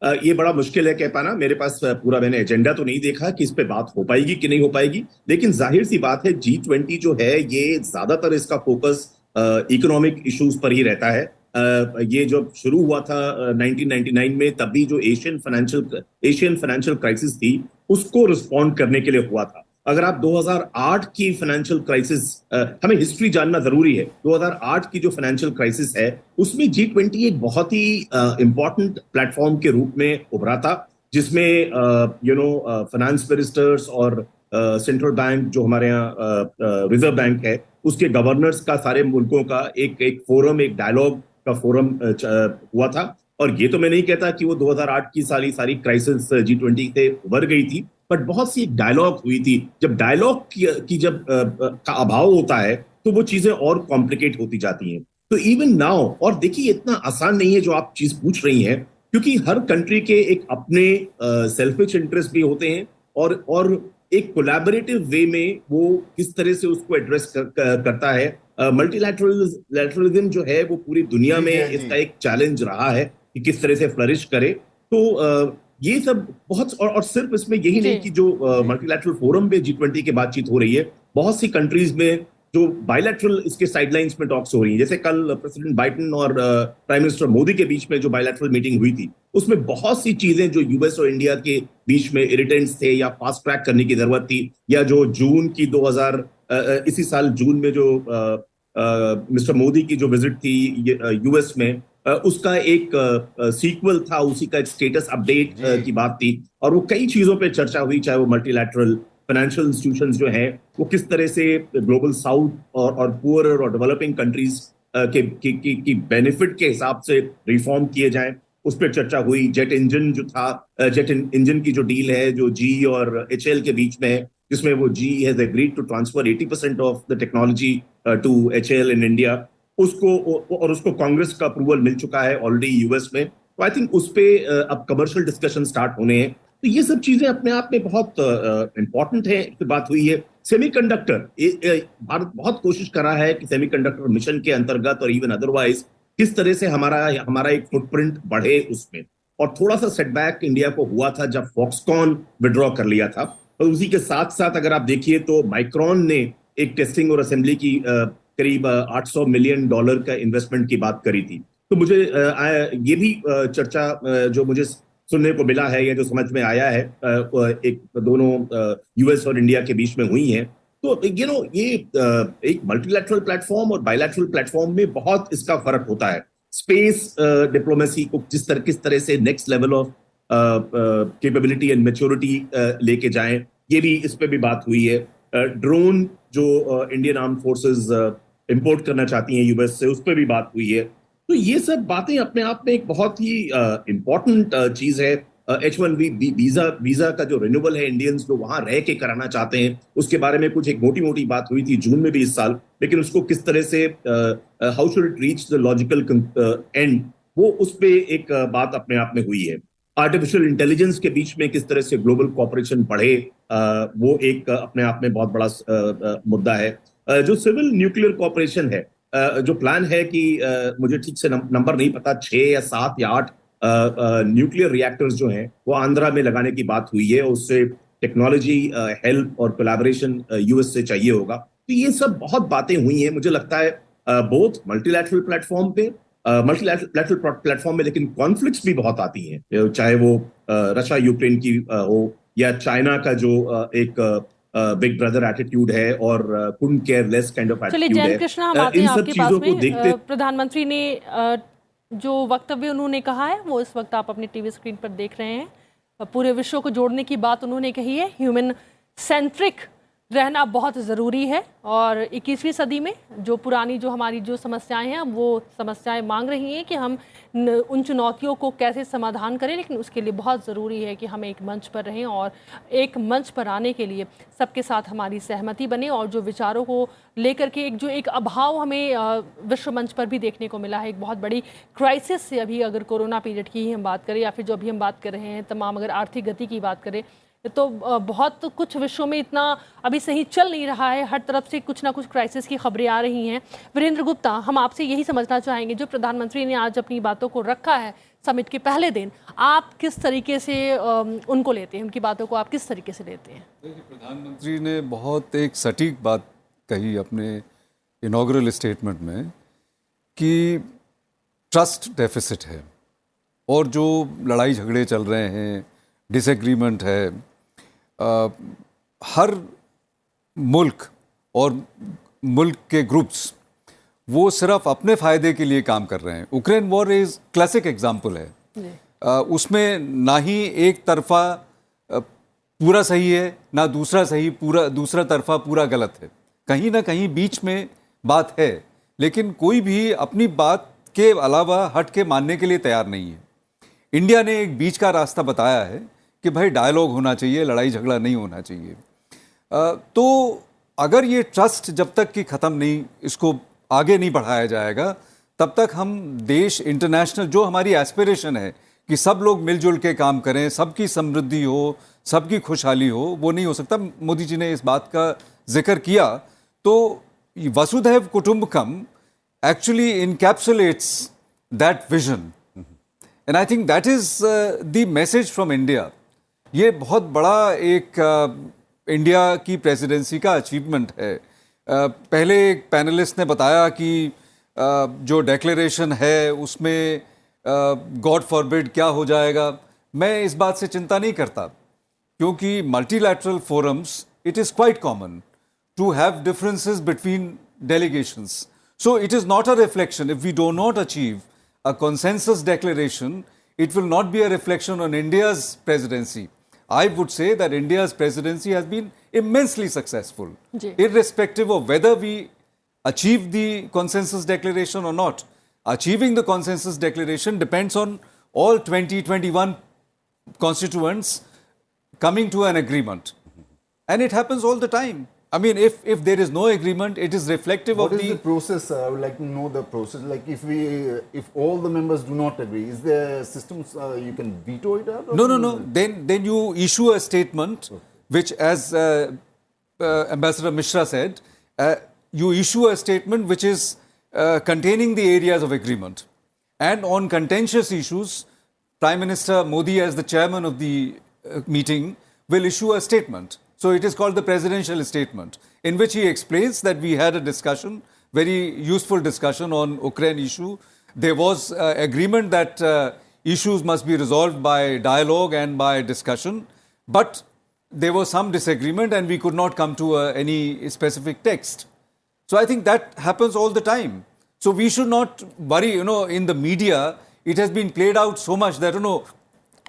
ये बड़ा मुश्किल है कह पाना। मेरे पास पूरा मैंने एजेंडा तो नहीं देखा कि इस पे बात हो पाएगी कि नहीं हो पाएगी, लेकिन जाहिर सी बात है G20 जो है ये ज्यादातर इसका फोकस इकोनॉमिक इश्यूज पर ही रहता है। ये जब शुरू हुआ था 1999 में, तभी जो एशियन फाइनेंशियल क्राइसिस थी उसको रिस्पॉन्ड करने के लिए हुआ था। अगर आप 2008 की फाइनेंशियल क्राइसिस, हमें हिस्ट्री जानना जरूरी है, 2008 की जो फाइनेंशियल क्राइसिस है उसमें G20 एक बहुत ही इंपॉर्टेंट प्लेटफॉर्म के रूप में उभरा था, जिसमें फाइनेंस मिनिस्टर्स और सेंट्रल बैंक जो हमारे यहाँ रिजर्व बैंक है उसके गवर्नर्स का, सारे मुल्कों का एक फोरम, एक डायलॉग का फोरम हुआ था। और ये तो मैं नहीं कहता कि वो 2008 की सारी क्राइसिस G20 से उभर गई थी, बट बहुत सी डायलॉग हुई थी। जब डायलॉग की का अभाव होता है तो वो चीजें और कॉम्प्लिकेट होती जाती हैं। तो इवन नाउ, और देखिए इतना आसान नहीं है जो आप चीज पूछ रही हैं, क्योंकि हर कंट्री के एक अपने सेल्फिश इंटरेस्ट भी होते हैं और एक कोलैबोरेटिव वे में वो किस तरह से उसको एड्रेस करता है। मल्टीलैटरलिज्म जो है वो पूरी दुनिया में इसका एक चैलेंज रहा है कि किस तरह से फ्लरिश करे। तो ये सब बहुत, और सिर्फ इसमें यही नहीं कि जो मल्टीलैटरल फोरम पे G20 की बातचीत हो रही है, बहुत सी कंट्रीज में जो बायलैटरल इसके साइडलाइंस में टॉक्स हो रही है। जैसे कल प्रेसिडेंट बाइडेन और प्राइम मिनिस्टर मोदी के बीच में जो बायलैटरल मीटिंग हुई थी, उसमें बहुत सी चीजें जो यूएस और इंडिया के बीच में इरिटेंट्स थे या फास्ट ट्रैक करने की जरूरत थी, या जो जून की इसी साल जून में जो मिस्टर मोदी की जो विजिट थी यूएस में, उसका एक सीक्वल था, उसी का एक स्टेटस अपडेट की बात थी। और वो कई चीजों पे चर्चा हुई, चाहे वो मल्टीलैटरल फाइनेंशियल इंस्टीट्यूशंस जो हैं वो किस तरह से ग्लोबल साउथ और पुअर और डेवलपिंग कंट्रीज की बेनिफिट के हिसाब से रिफॉर्म किए जाएं, उस पर चर्चा हुई। जेट इंजन की जो डील है जो जी और HAL के बीच में है, जिसमें वो GE has agreed to transfer 80% of the technology to HAL in India, उसको कांग्रेस का अप्रूवल मिल चुका है ऑलरेडी यूएस में। तो आई थिंक उस पे अब कमर्शियल डिस्कशन स्टार्ट होने हैं। तो ये सब चीजें अपने आप में बहुत इंपॉर्टेंट है। बात हुई है सेमीकंडक्टर, भारत बहुत कोशिश कर रहा है कि सेमीकंडक्टर मिशन के अंतर्गत और इवन अदरवाइज किस तरह से हमारा एक फुटप्रिंट बढ़े उसमें। और थोड़ा सा सेटबैक इंडिया को हुआ था जब फॉक्सकॉन विड्रॉ कर लिया था। और उसी के साथ साथ अगर आप देखिए तो माइक्रॉन ने एक टेस्टिंग और असेंबली की करीब $800 मिलियन का इन्वेस्टमेंट की बात करी थी। तो मुझे ये भी चर्चा जो मुझे सुनने को मिला है या जो समझ में आया है, दोनों यूएस और इंडिया के बीच में हुई है। तो ये एक मल्टीलैटरल प्लेटफॉर्म और बायलैटरल प्लेटफॉर्म में बहुत इसका फर्क होता है। स्पेस डिप्लोमेसी को किस तरह से next level of capability and maturity लेके जाएं, ये भी इस पे भी बात हुई है। ड्रोन जो इंडियन आर्म फोर्सेस इंपोर्ट करना चाहती हैं यूएस से, उस पर भी बात हुई है। तो ये सब बातें अपने आप में एक बहुत ही इम्पोर्टेंट चीज है। H1B वीजा का जो रिन्यूअल है, इंडियंस जो वहां रह के कराना चाहते हैं, उसके बारे में कुछ एक मोटी बात हुई थी जून में भी इस साल, लेकिन उसको किस तरह से how should it reach the logical and, वो उस पे एक बात अपने आप में हुई है। आर्टिफिशियल इंटेलिजेंस के बीच में किस तरह से ग्लोबल कोऑपरेशन बढ़े, वो एक अपने आप में बहुत बड़ा मुद्दा है। जो सिविल न्यूक्लियर कोऑपरेशन है, जो प्लान है कि मुझे ठीक से नंबर नहीं पता, 6 या 7 या 8 न्यूक्लियर रिएक्टर्स जो हैं वो आंध्रा में लगाने की बात हुई है। उससे टेक्नोलॉजी हेल्प और कोलैबोरेशन यूएस से चाहिए होगा। तो ये सब बहुत बातें हुई हैं, मुझे लगता है बोथ मल्टीलैटरल प्लेटफॉर्म में, लेकिन कॉन्फ्लिक्ट्स भी बहुत आती हैं, चाहे वो रशिया यूक्रेन की हो या चाइना का जो एक बिग ब्रदर एटीट्यूड है और couldn't care less kind of attitude है। चलिए जयंत कृष्णा, हम आते हैं आपके पास में। प्रधानमंत्री ने जो वक्तव्य उन्होंने कहा है वो इस वक्त आप अपनी टीवी स्क्रीन पर देख रहे हैं। पूरे विश्व को जोड़ने की बात उन्होंने कही है। ह्यूमन सेंट्रिक रहना बहुत ज़रूरी है। और 21वीं सदी में जो पुरानी जो हमारी जो समस्याएं हैं वो समस्याएं मांग रही हैं कि हम उन चुनौतियों को कैसे समाधान करें, लेकिन उसके लिए बहुत ज़रूरी है कि हम एक मंच पर रहें और एक मंच पर आने के लिए सबके साथ हमारी सहमति बने। और जो विचारों को लेकर के एक अभाव हमें विश्व मंच पर भी देखने को मिला है, एक बहुत बड़ी क्राइसिस से, अभी अगर कोरोना पीरियड की ही हम बात करें या फिर जो अभी हम बात कर रहे हैं तमाम अगर आर्थिक गति की बात करें, तो बहुत कुछ विश्व में इतना अभी सही चल नहीं रहा है, हर तरफ से कुछ ना कुछ क्राइसिस की खबरें आ रही हैं। वीरेंद्र गुप्ता, हम आपसे यही समझना चाहेंगे, जो प्रधानमंत्री ने आज अपनी बातों को रखा है समिट के पहले दिन, आप किस तरीके से उनको लेते हैं, उनकी बातों को आप किस तरीके से लेते हैं? देखिए, प्रधानमंत्री ने बहुत एक सटीक बात कही अपने इनॉग्रल स्टेटमेंट में कि ट्रस्ट डेफिसिट है और जो लड़ाई झगड़े चल रहे हैं, डिसएग्रीमेंट है, हर मुल्क और मुल्क के ग्रुप्स वो सिर्फ अपने फ़ायदे के लिए काम कर रहे हैं। Ukraine war is classic example है। उसमें ना ही एक तरफा पूरा सही है, ना दूसरा सही, दूसरा तरफा पूरा गलत है। कहीं ना कहीं बीच में बात है, लेकिन कोई भी अपनी बात के अलावा हट के मानने के लिए तैयार नहीं है। इंडिया ने एक बीच का रास्ता बताया है कि भाई डायलॉग होना चाहिए, लड़ाई झगड़ा नहीं होना चाहिए। तो अगर ये ट्रस्ट जब तक कि ख़त्म नहीं, इसको आगे नहीं बढ़ाया जाएगा, तब तक हम देश इंटरनेशनल जो हमारी एस्पिरेशन है कि सब लोग मिलजुल के काम करें, सबकी समृद्धि हो, सबकी खुशहाली हो, वो नहीं हो सकता। मोदी जी ने इस बात का जिक्र किया। तो वसुधैव कुटुंबकम actually encapsulates that vision, and I think that is the message from India. ये बहुत बड़ा एक इंडिया की प्रेसिडेंसी का अचीवमेंट है। पहले एक पैनलिस्ट ने बताया कि जो डेक्लेरेशन है उसमें गॉड फॉरबिड क्या हो जाएगा। मैं इस बात से चिंता नहीं करता, क्योंकि multilateral forums it is quite common to have differences between delegations. So it is not a reflection. If we do not achieve a consensus declaration, it will not be a reflection on India's presidency. I would say that India's presidency has been immensely successful, irrespective of whether we achieve the consensus declaration or not. Achieving the consensus declaration depends on all 21 constituents coming to an agreement. And it happens all the time. I mean, if there is no agreement, it is reflective of the... What is the process? I would like to know the process. Like if all the members do not agree, is there systems you can veto it out? No. Then you issue a statement, which, as Ambassador Mishra said, you issue a statement which is containing the areas of agreement. And on contentious issues, Prime Minister Modi, as the chairman of the meeting, will issue a statement. So it is called the presidential statement, in which he explains that we had a discussion, very useful discussion on Ukraine issue. There was agreement that issues must be resolved by dialogue and by discussion, but there was some disagreement and we could not come to any specific text. So I think that happens all the time. So we should not worry, in the media, it has been played out so much that,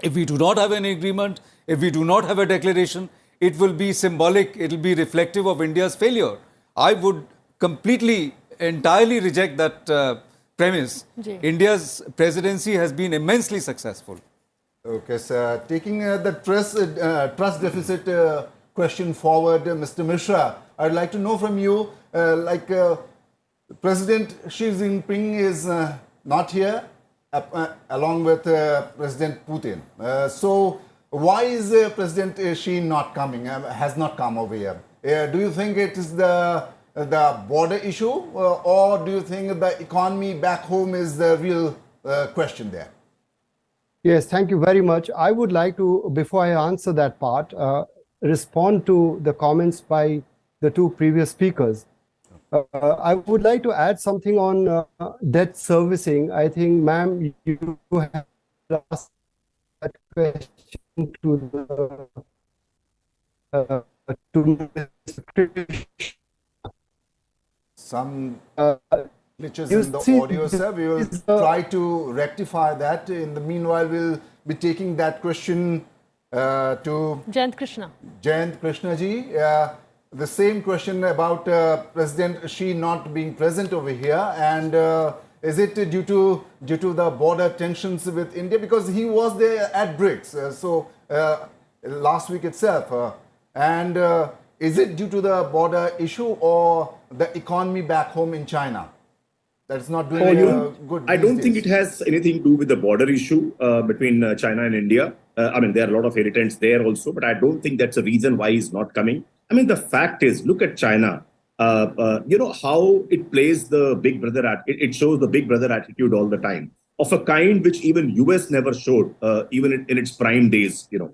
if we do not have an agreement, if we do not have a declaration, it will be symbolic, it will be reflective of India's failure. I would completely, entirely reject that premise. India's presidency has been immensely successful. Okay, sir. Taking the trust deficit question forward, Mr. Mishra, I'd like to know from you, President Xi Jinping is not here, along with President Putin. So why is President Xi not coming, has not come over here? Do you think it is the border issue, or do you think the economy back home is the real question there? Yes, thank you very much. I would like to, before I answer that part, respond to the comments by the two previous speakers. I would like to add something on debt servicing. I think, ma'am, you have asked that question to some glitches in the audio, sir. We will try to rectify that. In the meanwhile, we'll be taking that question to Jayant Krishna. Jayant Krishna ji. the same question about President Xi not being present over here, and is it due to the border tensions with India? Because he was there at BRICS, last week itself, and is it due to the border issue or the economy back home in China that's not doing good? I don't think it has anything to do with the border issue between China and India. I mean, there are a lot of irritants there also, but I don't think that's a reason why he's not coming. I mean, the fact is, look at China. You know how it plays the big brother. It shows the big brother attitude all the time, of a kind which even US never showed, even in its prime days. You know,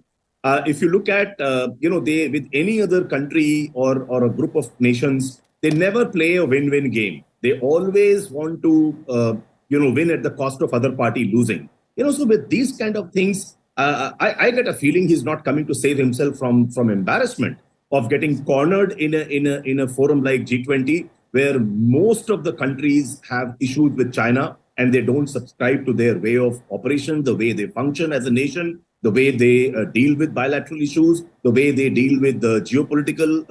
if you look at they with any other country or a group of nations, they never play a win-win game. They always want to win at the cost of other party losing. You know, so with these kind of things, I get a feeling he's not coming to save himself from embarrassment of getting cornered in a forum like G20, where most of the countries have issues with China and they don't subscribe to their way of operation, the way they function as a nation, the way they deal with bilateral issues, the way they deal with the geopolitical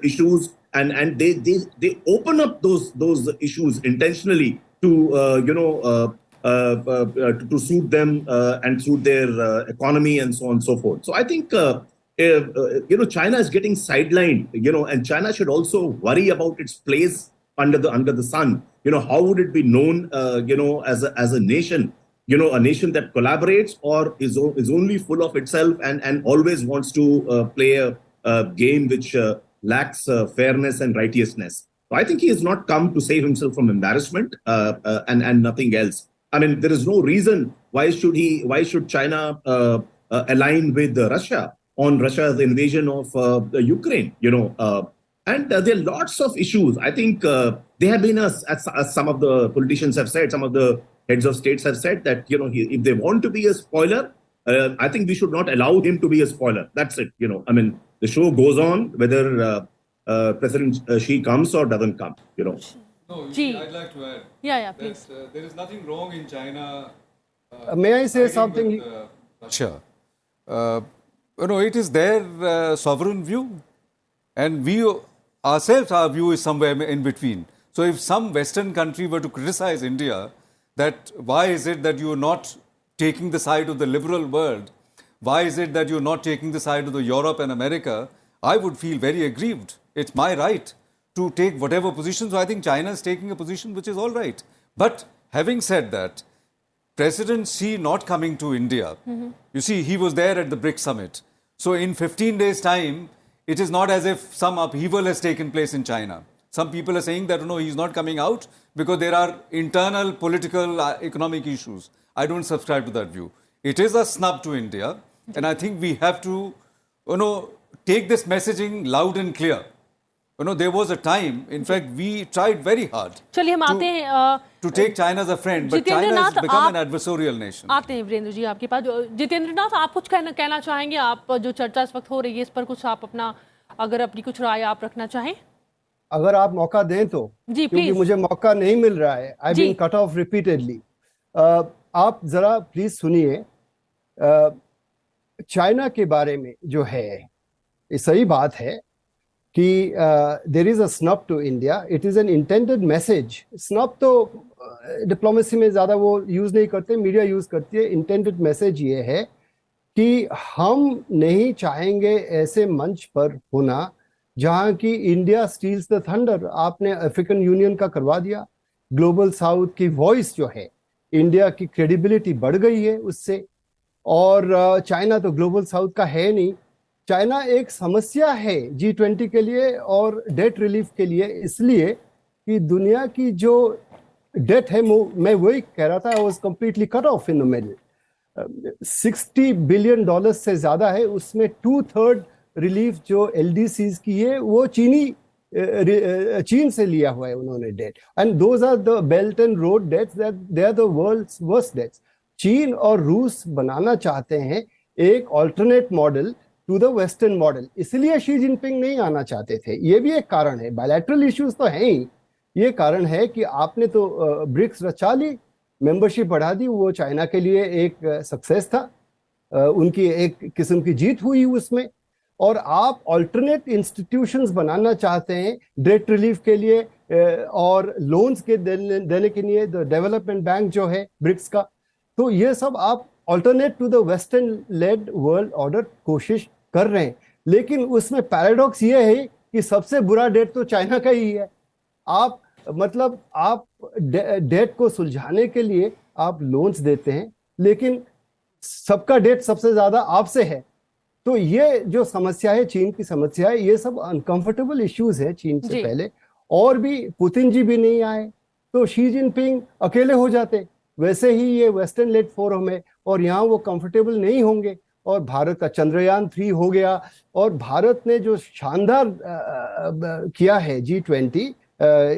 issues, and they open up those issues intentionally to suit them and suit their economy and so on and so forth. So I think China is getting sidelined, and China should also worry about its place under the sun. How would it be known, as a nation, a nation that collaborates or is only full of itself and always wants to play a game which lacks fairness and righteousness. So I think he has not come to save himself from embarrassment and nothing else. I mean, there is no reason why should China align with Russia on Russia's invasion of Ukraine, and there are lots of issues. I think they have been, as some of the politicians have said, some of the heads of states have said that, if they want to be a spoiler, I think we should not allow him to be a spoiler. That's it. I mean, the show goes on whether President Xi comes or doesn't come, No, I'd like to add. Yeah, please. That, there is nothing wrong in China. May I say something? With, Russia. It is their sovereign view, and we ourselves, our view is somewhere in between. So if some Western country were to criticize India, that why is it that you are not taking the side of the liberal world? Why is it that you're not taking the side of the Europe and America? I would feel very aggrieved. It's my right to take whatever position. So I think China is taking a position which is all right. But having said that, President Xi not coming to India, you see, he was there at the BRICS summit. So in 15 days' time, it is not as if some upheaval has taken place in China. Some people are saying that, no, he's not coming out because there are internal political, economic issues. I don't subscribe to that view. It is a snub to India. And I think we have to, take this messaging loud and clear. There was a time, in fact, we tried very hard to take China as a friend, but China has become an adversarial nation. आते हैं वीरेंद्र जी आपके पास। जितेंद्र नाथ, आप कुछ कहना चाहेंगे? आप जो चर्चा इस वक्त हो रही है, इस पर कुछ आप अपनी कुछ राय आप रखना चाहें? अगर आप मौका दें तो, क्योंकि मुझे मौका नहीं मिल रहा है। I been cut off repeatedly. आप जरा प्लीज सुनिए। चाइना के बारे में जो है, ये सही बात है कि there is a snub to India. It is an intended message. Snub तो डिप्लोमेसी में ज्यादा वो यूज नहीं करते, मीडिया यूज करती है। इंटेंडेड मैसेज ये है कि हम नहीं चाहेंगे ऐसे मंच पर होना जहां की इंडिया स्टील्स द थंडर। आपने अफ्रीकन यूनियन का करवा दिया। ग्लोबल साउथ की वॉइस जो है, इंडिया की क्रेडिबिलिटी बढ़ गई है उससे। और चाइना तो ग्लोबल साउथ का है नहीं। चाइना एक समस्या है G20 के लिए और डेट रिलीफ के लिए, इसलिए कि दुनिया की जो डेट है, मैं वही कह रहा था, was completely cut off in the middle. $60 billion से ज्यादा है, उसमें 2/3 रिलीफ जो LDCs की है वो चीन से लिया हुआ है उन्होंने debt. And those are the belt and road debts, that they are the world's worst debts. चीन और रूस बनाना चाहते हैं एक alternate model to the western model, इसलिए शी जिनपिंग नहीं आना चाहते थे। ये भी एक कारण है। बायलैटरल इश्यूज तो हैं ही, ये कारण है कि आपने तो ब्रिक्स रचा ली, मेंबरशिप बढ़ा दी, वो चाइना के लिए एक सक्सेस था, उनकी एक किस्म की जीत हुई उसमें। और आप अल्टरनेट इंस्टीट्यूशंस बनाना चाहते हैं डेट रिलीफ के लिए और लोन्स के देने के लिए डेवलपमेंट बैंक जो है ब्रिक्स का, तो ये सब आप alternate to the western led world order कोशिश कर रहे हैं। लेकिन उसमें पैराडॉक्स ये है कि सबसे बुरा डेट तो चाइना का ही है। आप मतलब आप डेट को सुलझाने के लिए आप लोन्स देते हैं, लेकिन सबका डेट सबसे ज्यादा आपसे है। तो ये जो समस्या है, चीन की समस्या है, ये सब अनकंफर्टेबल इश्यूज है चीन से पहले। और भी पुतिन जी भी नहीं आए तो शी जिनपिंग अकेले हो जाते। वैसे ही ये वेस्टर्न लेड फोरम है और यहाँ वो कंफर्टेबल नहीं होंगे। और भारत का चंद्रयान 3 हो गया और भारत ने जो शानदार किया है G20,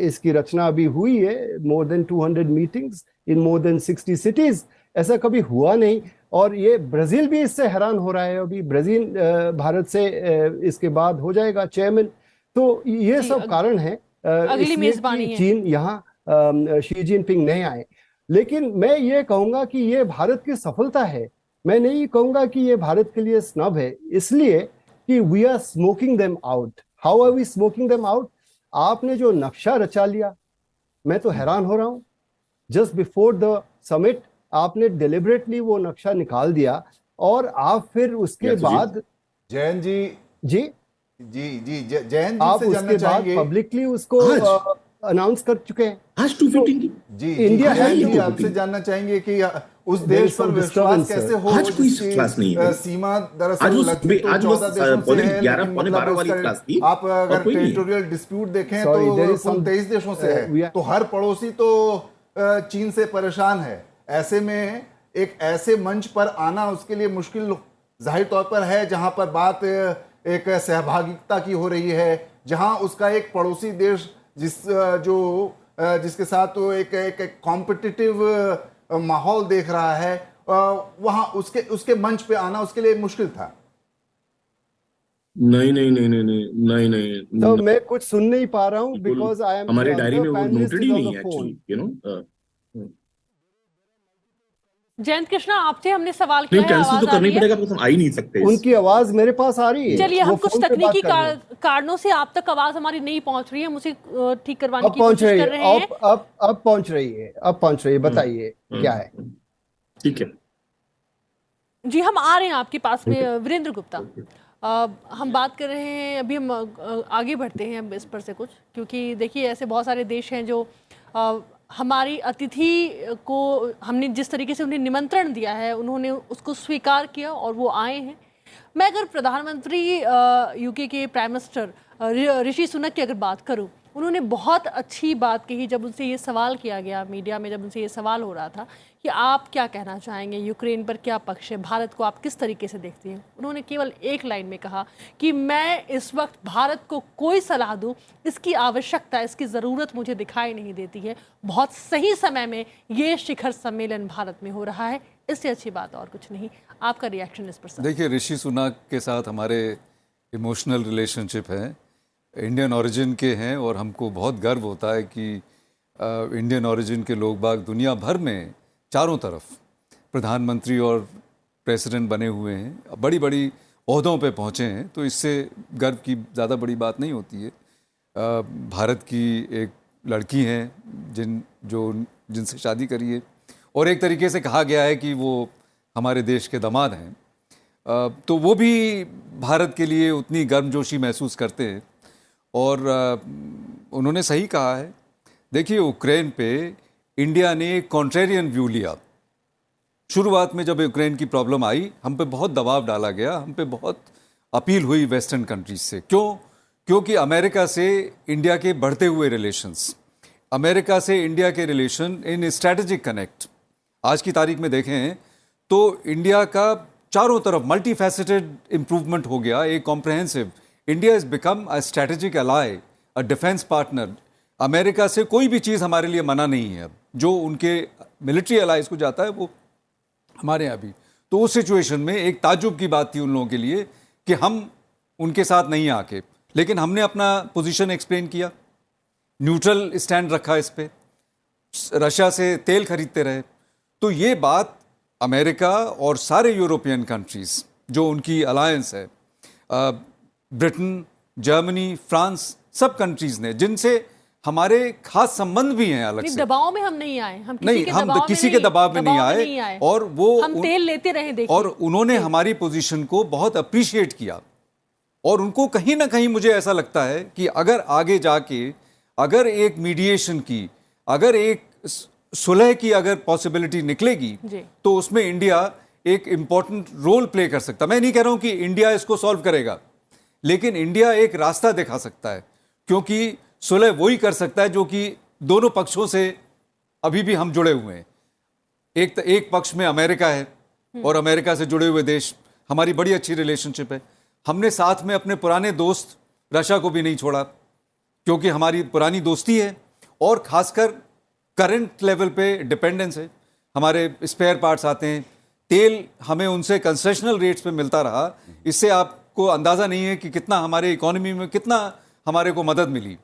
इसकी रचना अभी हुई है, मोर देन 200 मीटिंग्स इन मोर देन 60 सिटीज, ऐसा कभी हुआ नहीं। और ये ब्राजील भी इससे हैरान हो रहा है। अभी ब्राजील भारत से इसके बाद हो जाएगा चेयरमैन। तो ये सब कारण है अगली मेजबानी है चीन यहाँ शी जिनपिंग नहीं आए। लेकिन मैं ये कहूंगा कि ये भारत की सफलता है, मैं नहीं कहूंगा कि ये भारत के लिए स्नब है, इसलिए कि we are smoking them out. How are we smoking them out? आपने जो नक्शा रचा लिया, मैं तो हैरान हो रहा हूं। जस्ट बिफोर द समिट आपने डिलिबरेटली वो नक्शा निकाल दिया और आप फिर उसके बाद जयंत जी जी जयंत जी आप से उसके बाद पब्लिकली उसको अनाउंस कर चुके हैं आज 215 जी इंडिया जी आपसे जानना चाहेंगे कि उस देश पर विश्वास कैसे हो आज कोई क्लास नहीं है। सीमा दरअसल आज वो 11-12 वाली क्लास थी। आप अगर टेरिटोरियल डिस्प्यूट देखें तो 23 देशों से है, तो हर पड़ोसी तो चीन से परेशान है। ऐसे में एक ऐसे मंच पर आना उसके लिए मुश्किल जाहिर तौर पर है, जहां पर बात एक सहभागिता की हो रही है, जहां उसका एक पड़ोसी देश जिसके साथ तो एक कॉम्पिटिटिव माहौल देख रहा है, वहां उसके मंच पे आना उसके लिए मुश्किल था। नहीं तो मैं कुछ सुन नहीं पा रहा हूं बिकॉज आई एम हमारे डायरी में वो नोटेड ही नहीं है actually, you know. Jayant Krishna, आपसे हमने सवाल किया है, कैंसिल तो करना ही पड़ेगा, हम आ ही नहीं सकते। उनकी आवाज मेरे पास आ रही है। चलिए, हम कुछ तकनीकी कारणों से आप तक आवाज हमारी नहीं पहुंच रही है, मुझे ठीक करवाने की कोशिश कर रहे हैं। अब पहुंच रही है, बताइए क्या है। ठीक है जी, हम आ रहे हैं आपके पास में। वीरेंद्र गुप्ता, हम बात कर रहे हैं, अभी हम आगे बढ़ते हैं इस पर से कुछ, क्योंकि देखिए ऐसे बहुत सारे देश हैं जो हमारी अतिथि को हमने जिस तरीके से उन्हें निमंत्रण दिया है, उन्होंने उसको स्वीकार किया और वो आए हैं। मैं अगर प्रधानमंत्री यूके के प्राइम मिनिस्टर ऋषि सुनक की अगर बात करूं, उन्होंने बहुत अच्छी बात कही जब उनसे ये सवाल किया गया मीडिया में, जब उनसे ये सवाल हो रहा था कि आप क्या कहना चाहेंगे, यूक्रेन पर क्या पक्ष है, भारत को आप किस तरीके से देखती हैं। उन्होंने केवल एक लाइन में कहा कि मैं इस वक्त भारत को कोई सलाह दूं, इसकी आवश्यकता, इसकी ज़रूरत मुझे दिखाई नहीं देती है। बहुत सही समय में ये शिखर सम्मेलन भारत में हो रहा है, इससे अच्छी बात और कुछ नहीं। आपका रिएक्शन इस पर? देखिए, ऋषि सुनक के साथ हमारे इमोशनल रिलेशनशिप है, इंडियन ओरिजिन के हैं, और हमको बहुत गर्व होता है कि इंडियन ओरिजिन के लोग बाग दुनिया भर में चारों तरफ प्रधानमंत्री और प्रेसिडेंट बने हुए हैं, बड़ी बड़ी ओहदों पे पहुँचे हैं। तो इससे गर्व की ज़्यादा बड़ी बात नहीं होती है। भारत की एक लड़की हैं जिनसे शादी करी है, और एक तरीके से कहा गया है कि वो हमारे देश के दामाद हैं, तो वो भी भारत के लिए उतनी गर्मजोशी महसूस करते हैं। और उन्होंने सही कहा है। देखिए, यूक्रेन पे इंडिया ने एक कॉन्ट्रेरियन व्यू लिया। शुरुआत में जब यूक्रेन की प्रॉब्लम आई, हम पे बहुत दबाव डाला गया, हम पे बहुत अपील हुई वेस्टर्न कंट्रीज से। क्योंकि अमेरिका से इंडिया के बढ़ते हुए रिलेशंस, अमेरिका से इंडिया के रिलेशन इन स्ट्रैटेजिक कनेक्ट, आज की तारीख में देखें तो इंडिया का चारों तरफ मल्टी फैसेटेड इम्प्रूवमेंट हो गया, एक comprehensive. India is become a strategic ally, a defence partner. America से कोई भी चीज़ हमारे लिए मना नहीं है, जो उनके मिलिट्री अलाइज को जाता है वो हमारे यहाँ भी। तो उस सिचुएशन में एक ताज्जुब की बात थी उन लोगों के लिए कि हम उनके साथ नहीं आके, लेकिन हमने अपना पोजीशन एक्सप्लेन किया, न्यूट्रल स्टैंड रखा इस पे, रशिया से तेल खरीदते रहे। तो ये बात अमेरिका और सारे यूरोपियन कंट्रीज़ जो उनकी अलायंस है, ब्रिटेन, जर्मनी, फ्रांस, सब कंट्रीज ने, जिनसे हमारे खास संबंध भी हैं अलग से। दबाव में हम नहीं आए, हम किसी के दबाव में नहीं आए और वो हम तेल लेते रहे, देखिए। और उन्होंने हमारी पोजीशन को बहुत अप्रिशिएट किया और उनको कहीं ना कहीं मुझे ऐसा लगता है कि अगर आगे जाके अगर एक मीडिएशन की, अगर एक सुलह की अगर पॉसिबिलिटी निकलेगी तो उसमें इंडिया एक इंपॉर्टेंट रोल प्ले कर सकता है। मैं नहीं कह रहा हूं कि इंडिया इसको सॉल्व करेगा, लेकिन इंडिया एक रास्ता दिखा सकता है, क्योंकि सुलह वही कर सकता है जो कि दोनों पक्षों से अभी भी हम जुड़े हुए हैं। एक पक्ष में अमेरिका है और अमेरिका से जुड़े हुए देश, हमारी बड़ी अच्छी रिलेशनशिप है। हमने साथ में अपने पुराने दोस्त रशिया को भी नहीं छोड़ा, क्योंकि हमारी पुरानी दोस्ती है और खासकर करंट लेवल पे डिपेंडेंस है। हमारे स्पेयर पार्ट्स आते हैं, तेल हमें उनसे कंसेशनल रेट्स पे मिलता रहा। इससे आपको अंदाज़ा नहीं है कि कितना हमारे इकोनॉमी में कितना हमारे को मदद मिली।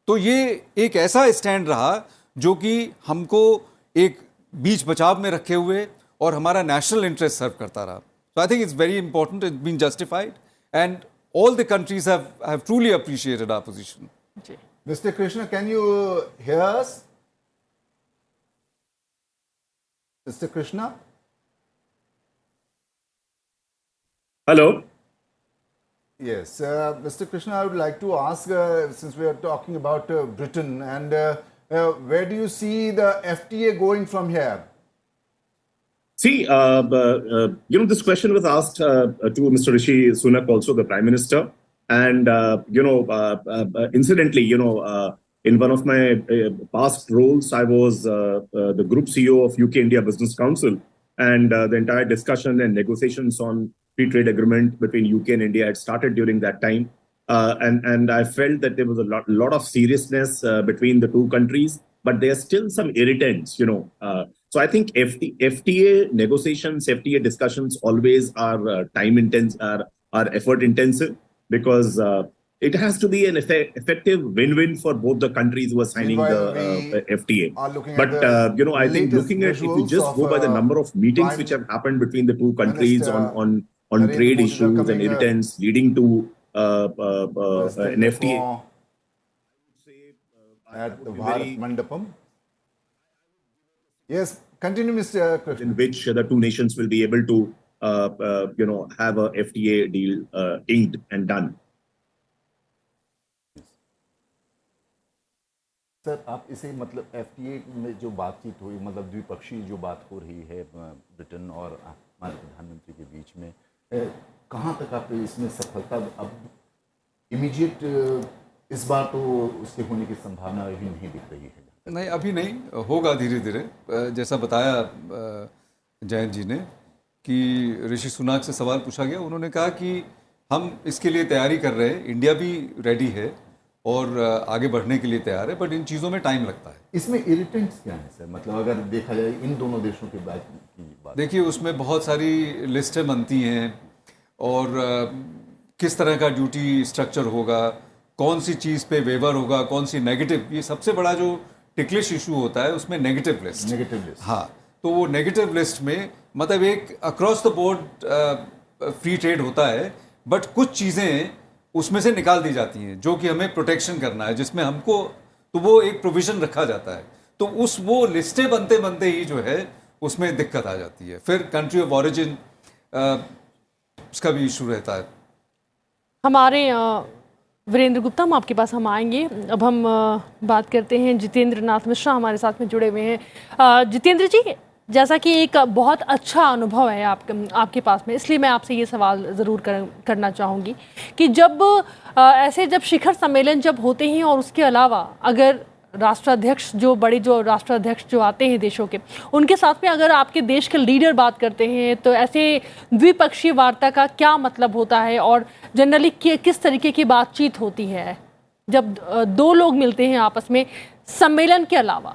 तो ये एक ऐसा स्टैंड रहा जो कि हमको एक बीच बचाव में रखे हुए और हमारा नेशनल इंटरेस्ट सर्व करता रहा। So I think it's very important, it's been justified and all the countries have truly appreciated our position. Mr. Krishna, can you hear us? Mr. Krishna? Hello. Yes, Mr. Krishna, I would like to ask, since we are talking about Britain, and where do you see the FTA going from here? See, this question was asked to Mr. Rishi Sunak, also the Prime Minister. And, incidentally, in one of my past roles, I was the Group CEO of UK-India Business Council. And the entire discussion and negotiations on free trade agreement between UK and India had started during that time. And I felt that there was a lot of seriousness between the two countries, but there are still some irritants, So I think FTA negotiations, FTA discussions always are time intense, are effort intensive, because it has to be an effective win-win for both the countries who are signing the FTA. But I think looking at, if you just go by the number of meetings which have happened between the two countries on trade issues and irritants leading to an FTA. At the Bharat Mandapam. Yes, continue, Mr. Krishna. In which the two nations will be able to, have a FTA deal inked and done. Sir, आप इसे मतलब FTA में जो बातचीत हुई, मतलब द्विपक्षीय जो बात हो रही है ब्रिटेन और हमारे प्रधानमंत्री के बीच में, कहाँ तक आप इसमें सफलता अब इमीडिएट इस बार तो उसके होने की संभावना अभी नहीं दिख रही है? नहीं, अभी नहीं, होगा धीरे धीरे। जैसा बताया जयंत जी ने कि ऋषि सुनाक से सवाल पूछा गया, उन्होंने कहा कि हम इसके लिए तैयारी कर रहे हैं, इंडिया भी रेडी है और आगे बढ़ने के लिए तैयार है, बट इन चीज़ों में टाइम लगता है। इसमें इरिटेंट्स क्या हैं सर, मतलब अगर देखा जाए इन दोनों देशों के बात की देखिए, उसमें बहुत सारी लिस्टें बनती हैं और किस तरह का ड्यूटी स्ट्रक्चर होगा, कौन सी चीज़ पे वेवर होगा, कौन सी नेगेटिव, ये सबसे बड़ा जो टिकलिश इशू होता है उसमें नेगेटिव लिस्ट। हाँ, तो वो नेगेटिव लिस्ट में मतलब एक across the board free trade होता है, बट कुछ चीज़ें उसमें से निकाल दी जाती हैं जो कि हमें प्रोटेक्शन करना है, जिसमें हमको, तो वो एक प्रोविजन रखा जाता है। तो वो लिस्टें बनते बनते ही जो है उसमें दिक्कत आ जाती है। फिर कंट्री ऑफ ओरिजिन उसका भी इशू रहता है। हमारे वीरेंद्र गुप्ता, हम आपके पास हम आएंगे। अब हम बात करते हैं जितेंद्र नाथ मिश्रा हमारे साथ में जुड़े हुए हैं। जितेंद्र जी, जैसा कि एक बहुत अच्छा अनुभव है आपके पास में, इसलिए मैं आपसे ये सवाल ज़रूर करना चाहूँगी कि जब शिखर सम्मेलन जब होते हैं और उसके अलावा अगर राष्ट्राध्यक्ष जो राष्ट्राध्यक्ष जो आते हैं देशों के, उनके साथ में अगर आपके देश के लीडर बात करते हैं तो ऐसे द्विपक्षीय वार्ता का क्या मतलब होता है और जनरली किस तरीके की बातचीत होती है जब दो लोग मिलते हैं आपस में सम्मेलन के अलावा?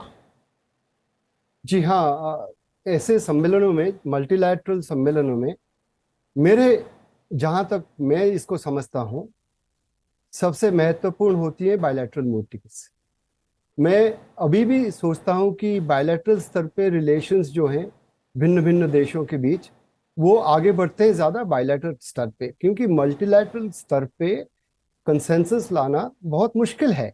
जी हाँ, ऐसे सम्मेलनों में, मल्टीलैटरल सम्मेलनों में, मेरे जहाँ तक मैं इसको समझता हूँ, सबसे महत्वपूर्ण होती है बायलैटरल मीटिंग्स। मैं अभी भी सोचता हूं कि बायलैटरल स्तर पे रिलेशंस जो हैं भिन्न भिन्न देशों के बीच, वो आगे बढ़ते हैं ज़्यादा बायलैटरल स्तर पे, क्योंकि मल्टीलैटरल स्तर पे कंसेंसस लाना बहुत मुश्किल है।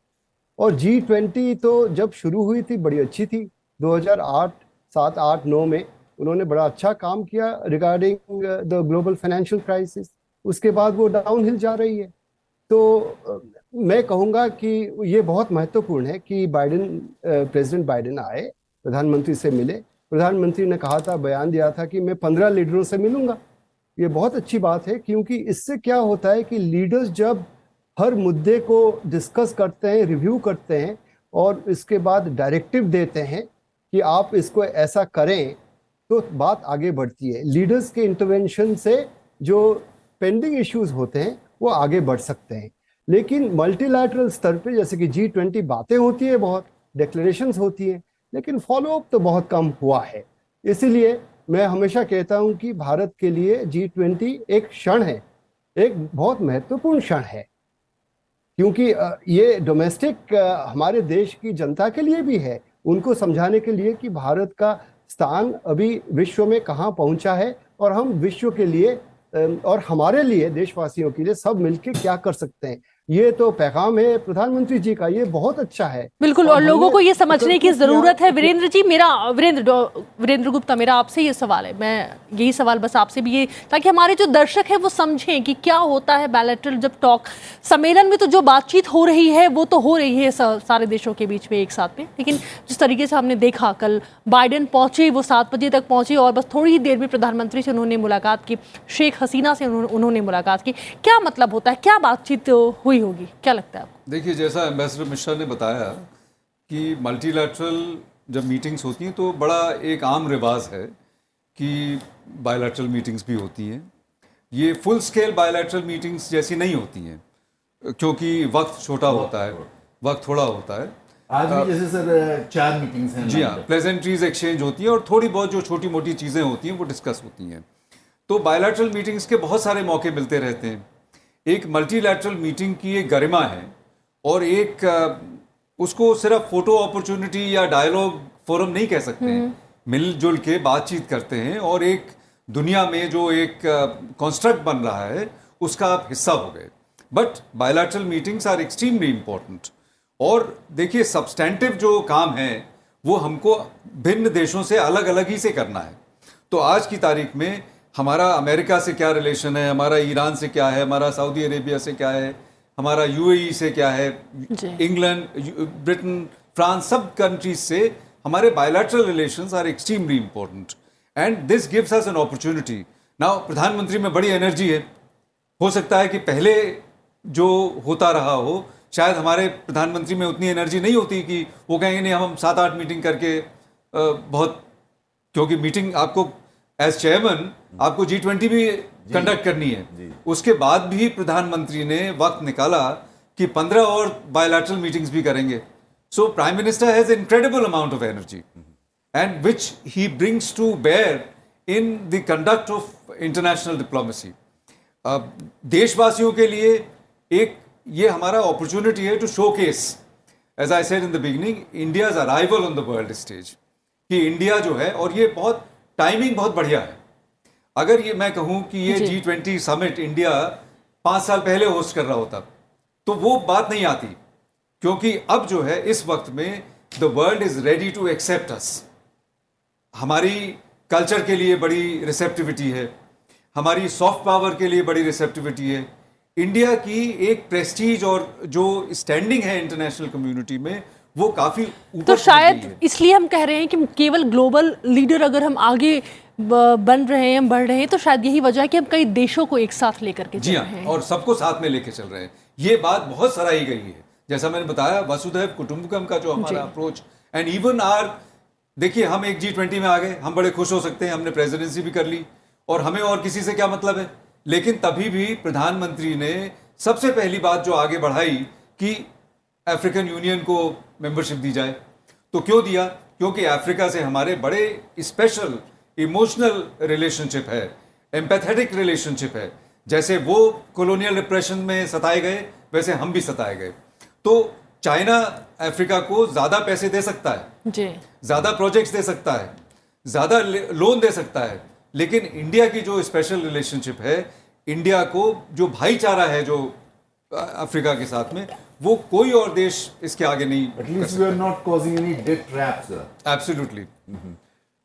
और G20 तो जब शुरू हुई थी बड़ी अच्छी थी, 2008, 7, 8, 9 में उन्होंने बड़ा अच्छा काम किया regarding the global financial crisis. उसके बाद वो डाउनहिल जा रही है। तो मैं कहूँगा कि ये बहुत महत्वपूर्ण है कि प्रेसिडेंट बाइडेन आए, प्रधानमंत्री से मिले। प्रधानमंत्री ने कहा था, बयान दिया था कि मैं 15 लीडरों से मिलूंगा। ये बहुत अच्छी बात है, क्योंकि इससे क्या होता है कि लीडर्स जब हर मुद्दे को डिस्कस करते हैं, रिव्यू करते हैं और इसके बाद डायरेक्टिव देते हैं कि आप इसको ऐसा करें, तो बात आगे बढ़ती है। लीडर्स के इंटरवेंशन से जो पेंडिंग इश्यूज होते हैं वो आगे बढ़ सकते हैं। लेकिन मल्टीलैटरल स्तर पे जैसे कि G20 बातें होती है, बहुत डिक्लेरेशंस होती हैं, लेकिन फॉलोअप तो बहुत कम हुआ है। इसीलिए मैं हमेशा कहता हूं कि भारत के लिए G20 एक क्षण है, एक बहुत महत्वपूर्ण क्षण है, क्योंकि ये डोमेस्टिक हमारे देश की जनता के लिए भी है, उनको समझाने के लिए कि भारत का स्थान अभी विश्व में कहाँ पहुंचा है और हम विश्व के लिए और हमारे लिए, देशवासियों के लिए सब मिलकर क्या कर सकते हैं। ये तो पैगाम है प्रधानमंत्री जी का, ये बहुत अच्छा है। बिल्कुल, और लोगों को ये समझने की जरूरत है। वीरेंद्र जी, वीरेंद्र गुप्ता, मेरा आपसे ये सवाल है, मैं यही सवाल बस आपसे भी, ये ताकि हमारे जो दर्शक है वो समझें कि क्या होता है बायलैटरल जब टॉक सम्मेलन में। तो जो बातचीत हो रही है वो तो हो रही है सारे देशों के बीच में एक साथ में, लेकिन जिस तरीके से हमने देखा कल बाइडेन पहुंचे, वो 7 बजे तक पहुंचे और बस थोड़ी ही देर में प्रधानमंत्री से उन्होंने मुलाकात की, शेख हसीना से उन्होंने मुलाकात की। क्या मतलब होता है, क्या बातचीत हुई होगी, क्या लगता है आपको? देखिए, जैसा एम्बेसडर मिश्रा ने बताया कि मल्टीलैटरल जब मीटिंग्स होती हैं तो बड़ा एक आम रिवाज है कि बायलैटरल मीटिंग्स भी होती हैं। ये फुल स्केल बायलैटरल मीटिंग्स जैसी नहीं होती हैं, क्योंकि वक्त छोटा होता है, वक्त थोड़ा होता है। आज भी जैसे सर 4 मीटिंग्स हैं। जी हाँ, प्लेजेंट्रीज एक्सचेंज होती हैं और थोड़ी बहुत जो छोटी मोटी चीज़ें होती हैं वो डिस्कस होती हैं। तो बायलैटरल मीटिंग्स के बहुत सारे मौके मिलते रहते हैं। एक मल्टीलैटरल मीटिंग की एक गरिमा है और एक उसको सिर्फ फोटो अपॉर्चुनिटी या डायलॉग फोरम नहीं कह सकते हैं। मिलजुल के बातचीत करते हैं और एक दुनिया में जो एक कॉन्स्ट्रक्ट बन रहा है उसका आप हिस्सा हो गए। But bilateral meetings are extremely important. और देखिए, सब्सटेंटिव जो काम है वो हमको भिन्न देशों से अलग अलग ही से करना है। तो आज की तारीख में हमारा अमेरिका से क्या रिलेशन है, हमारा ईरान से क्या है, हमारा सऊदी अरेबिया से क्या है, हमारा UAE से क्या है, इंग्लैंड, ब्रिटेन, फ्रांस, सब कंट्रीज से हमारे bilateral relations are extremely important and this gives us an opportunity. Now प्रधानमंत्री में बड़ी एनर्जी है, हो सकता है कि पहले जो होता रहा हो शायद हमारे प्रधानमंत्री में उतनी एनर्जी नहीं होती कि वो कहेंगे नहीं हम 7-8 मीटिंग करके बहुत, क्योंकि मीटिंग आपको एज चेयरमैन आपको G20 भी कंडक्ट करनी है। उसके बाद भी प्रधानमंत्री ने वक्त निकाला कि 15 और बायलैटरल मीटिंग्स भी करेंगे। So prime minister has incredible amount of energy and which he brings to bear in the conduct of international diplomacy. देशवासियों के लिए एक ये हमारा अपॉर्चुनिटी है to showcase, as I said in the beginning, India's arrival on the world stage, कि India जो है, और ये बहुत टाइमिंग बहुत बढ़िया है। अगर ये मैं कहूं कि ये G20 समिट इंडिया 5 साल पहले होस्ट कर रहा होता तो वो बात नहीं आती, क्योंकि अब जो है इस वक्त में the world is ready to accept us. हमारी कल्चर के लिए बड़ी रिसेप्टिविटी है, हमारी सॉफ्ट पावर के लिए बड़ी रिसेप्टिविटी है। इंडिया की एक प्रेस्टीज और जो स्टैंडिंग है इंटरनेशनल कम्युनिटी में वो काफी ऊपर। तो शायद इसलिए हम कह रहे हैं कि केवल ग्लोबल लीडर अगर हम आगे बन रहे हैं, बढ़ रहे हैं, तो शायद यही वजह है कि हम कई देशों को एक साथ लेकर के चल रहे हैं। और सबको साथ में लेके चल रहे हैं। ये बात बहुत सराही गई है, जैसा मैंने बताया वसुधैव कुटुंबकम का जो हमारा अप्रोच एंड इवन आर, देखिए हम एक G20 में आ गए, हम बड़े खुश हो सकते हैं, हमने प्रेसिडेंसी भी कर ली और हमें और किसी से क्या मतलब है। लेकिन तभी भी प्रधानमंत्री ने सबसे पहली बात जो आगे बढ़ाई कि अफ्रीकन यूनियन को मेंबरशिप दी जाए। तो क्यों दिया? क्योंकि अफ्रीका से हमारे बड़े स्पेशल इमोशनल रिलेशनशिप है, एम्पैथेटिक रिलेशनशिप है। जैसे वो कॉलोनियल रिप्रेशन में सताए गए वैसे हम भी सताए गए। तो चाइना अफ्रीका को ज्यादा पैसे दे सकता है, ज्यादा प्रोजेक्ट्स दे सकता है, ज्यादा लोन दे सकता है, लेकिन इंडिया की जो स्पेशल रिलेशनशिप है, इंडिया को जो भाईचारा है जो अफ्रीका के साथ में, वो कोई और देश इसके आगे नहीं। At least we are not causing any debt traps, sir. Absolutely.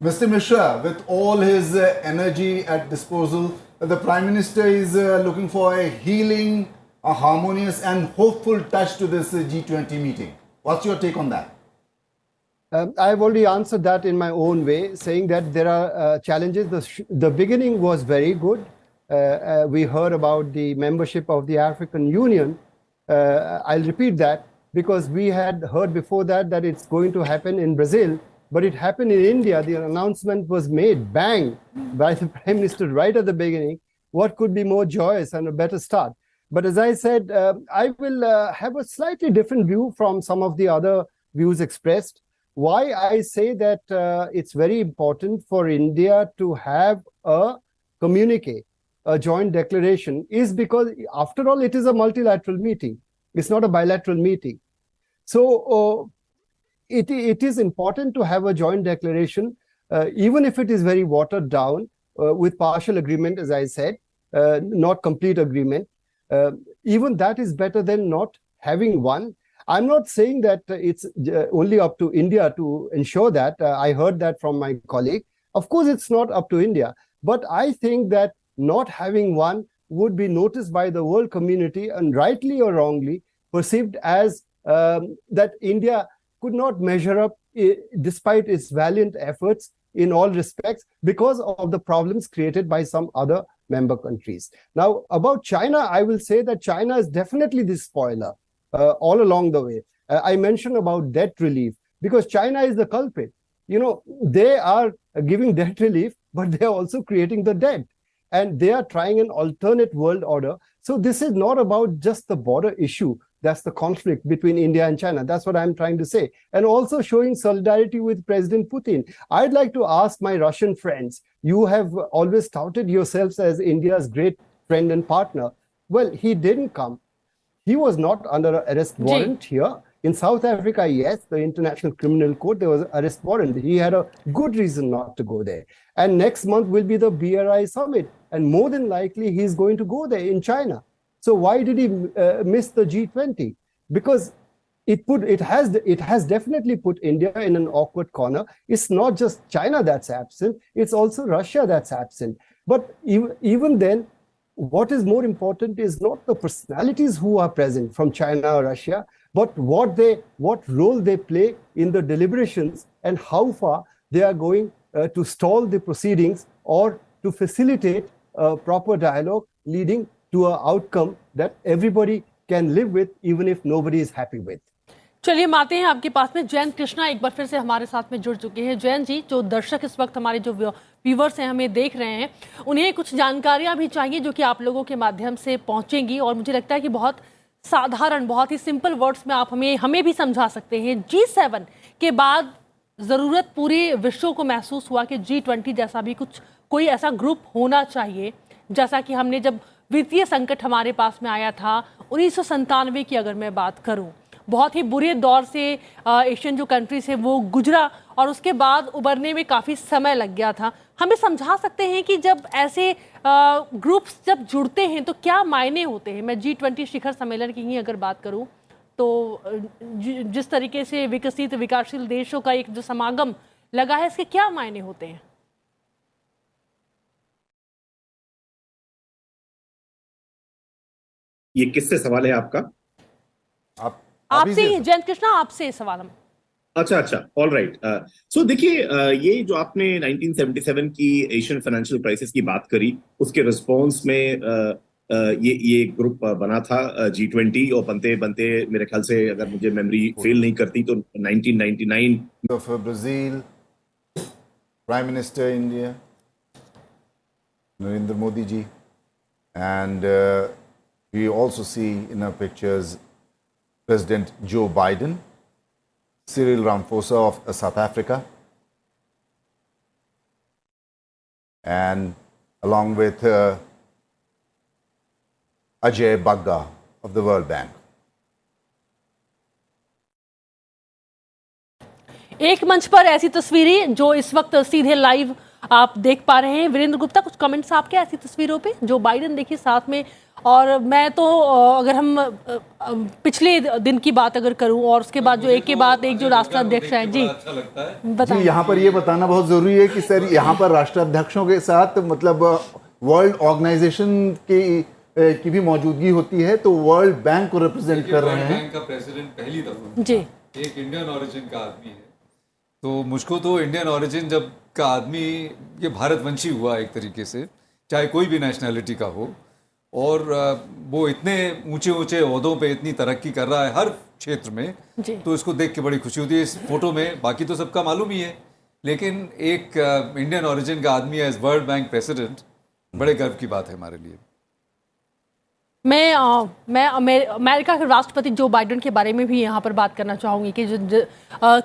Mr. Mishra, with all his energy at disposal, the Prime Minister is looking for a healing, a harmonious and hopeful touch to this G20 meeting. What's your take on that? I've already answered that in my own way, saying that there are challenges. The beginning was very good. We heard about the membership of the African Union. I'll repeat that because we had heard before that it's going to happen in Brazil, but it happened in India. The announcement was made, bang, by the Prime Minister right at the beginning. What could be more joyous and a better start? But as I said, I will have a slightly different view from some of the other views expressed. Why I say that it's very important for India to have a communique, a joint declaration, is because after all, it is a multilateral meeting. It's not a bilateral meeting. So it is important to have a joint declaration, even if it is very watered down with partial agreement, as I said, not complete agreement. Even that is better than not having one. I'm not saying that it's only up to India to ensure that. I heard that from my colleague. Of course, it's not up to India. But I think that not having one would be noticed by the world community and rightly or wrongly perceived as that India could not measure up despite its valiant efforts in all respects because of the problems created by some other member countries. Now, about China, I will say that China is definitely the spoiler. All along the way. I mentioned about debt relief because China is the culprit. You know, they are giving debt relief, but they are also creating the debt. And they are trying an alternate world order. So this is not about just the border issue. That's the conflict between India and China. That's what I'm trying to say. And also showing solidarity with President Putin. I'd like to ask my Russian friends, you have always touted yourselves as India's great friend and partner. Well, he didn't come. He was not under arrest warrant here. In South Africa, yes, the International Criminal Court, there was an arrest warrant. He had a good reason not to go there. And next month will be the BRI summit. And more than likely, he's going to go there in China. So why did he miss the G20? Because it has definitely put India in an awkward corner. It's not just China that's absent. It's also Russia that's absent. But even then, what is more important is not the personalities who are present from China or Russia, but what role they play in the deliberations and how far they are going to stall the proceedings or to facilitate a proper dialogue leading to an outcome that everybody can live with, even if nobody is happy with. चलिए हम आते हैं आपके पास में। जयंत कृष्णा एक बार फिर से हमारे साथ में जुड़ चुके हैं। जयंत जी, जो दर्शक इस वक्त हमारे जो व्यूवर्स हैं हमें देख रहे हैं, उन्हें कुछ जानकारियां भी चाहिए जो कि आप लोगों के माध्यम से पहुंचेंगी और मुझे लगता है कि बहुत साधारण, बहुत ही सिंपल वर्ड्स में आप हमें भी समझा सकते हैं। G7 के बाद ज़रूरत पूरे विश्व को महसूस हुआ कि G20 जैसा भी कोई ऐसा ग्रुप होना चाहिए। जैसा कि हमने जब वित्तीय संकट हमारे पास में आया था 1997 की अगर मैं बात करूं, बहुत ही बुरे दौर से एशियन जो कंट्रीज है वो गुजरा और उसके बाद उबरने में काफ़ी समय लग गया था। हमें समझा सकते हैं कि जब ऐसे ग्रुप्स जब जुड़ते हैं तो क्या मायने होते हैं? मैं G20 शिखर सम्मेलन की ही अगर बात करूं तो जिस तरीके से विकसित विकासशील देशों का एक जो समागम लगा है, इसके क्या मायने होते हैं? ये किससे सवाल है आपका? आपसे ही जयंत कृष्णा, आपसे सवाल हम। अच्छा, ऑल राइट। सो देखिए, ये जो आपने 1977 की एशियन फाइनेंशियल क्राइसिस की बात करी, उसके रिस्पॉन्स में ये ग्रुप बना था G20 और बनते मेरे ख्याल से, अगर मुझे मेमोरी फेल नहीं करती तो 1999 of Brazil, Prime Minister India, Narendra Modi ji, and we also see in our pictures President Joe Biden, Cyril Ramaphosa of South Africa, and along with Ajay Bagga of the World Bank. एक मंच पर ऐसी तस्वीरें जो इस वक्त सीधे live आप देख पा रहे हैं। वीरेंद्र गुप्ता, कुछ कमेंट्स आपके ऐसी तस्वीरों पे? जो बाइडेन देखिए साथ में, और मैं तो अगर हम पिछले दिन की बात अगर करूं और उसके बाद जो एक के बाद एक जो राष्ट्राध्यक्ष हैं, जी जी, यहाँ पर ये बताना बहुत जरूरी है कि सर यहाँ पर राष्ट्राध्यक्षों के साथ मतलब वर्ल्ड ऑर्गेनाइजेशन की भी मौजूदगी होती है, तो वर्ल्ड बैंक को रिप्रेजेंट कर रहे हैं। बैंक का प्रेसिडेंट पहली दफा जी एक इंडियन ओरिजिन का आदमी है, तो मुझको तो इंडियन ओरिजिन जब का आदमी ये भारतवंशी हुआ एक तरीके से, चाहे कोई भी नेशनैलिटी का हो, और वो इतने ऊंचे ऊंचे ओहदों पे इतनी तरक्की कर रहा है हर क्षेत्र में, तो इसको देख के बड़ी खुशी होती है। इस फोटो में बाकी तो सबका मालूम ही है, लेकिन एक इंडियन ओरिजिन का आदमी एज वर्ल्ड बैंक प्रेसिडेंट, बड़े गर्व की बात है हमारे लिए। मैं अमेरिका के राष्ट्रपति जो बाइडेन के बारे में भी यहाँ पर बात करना चाहूँगी कि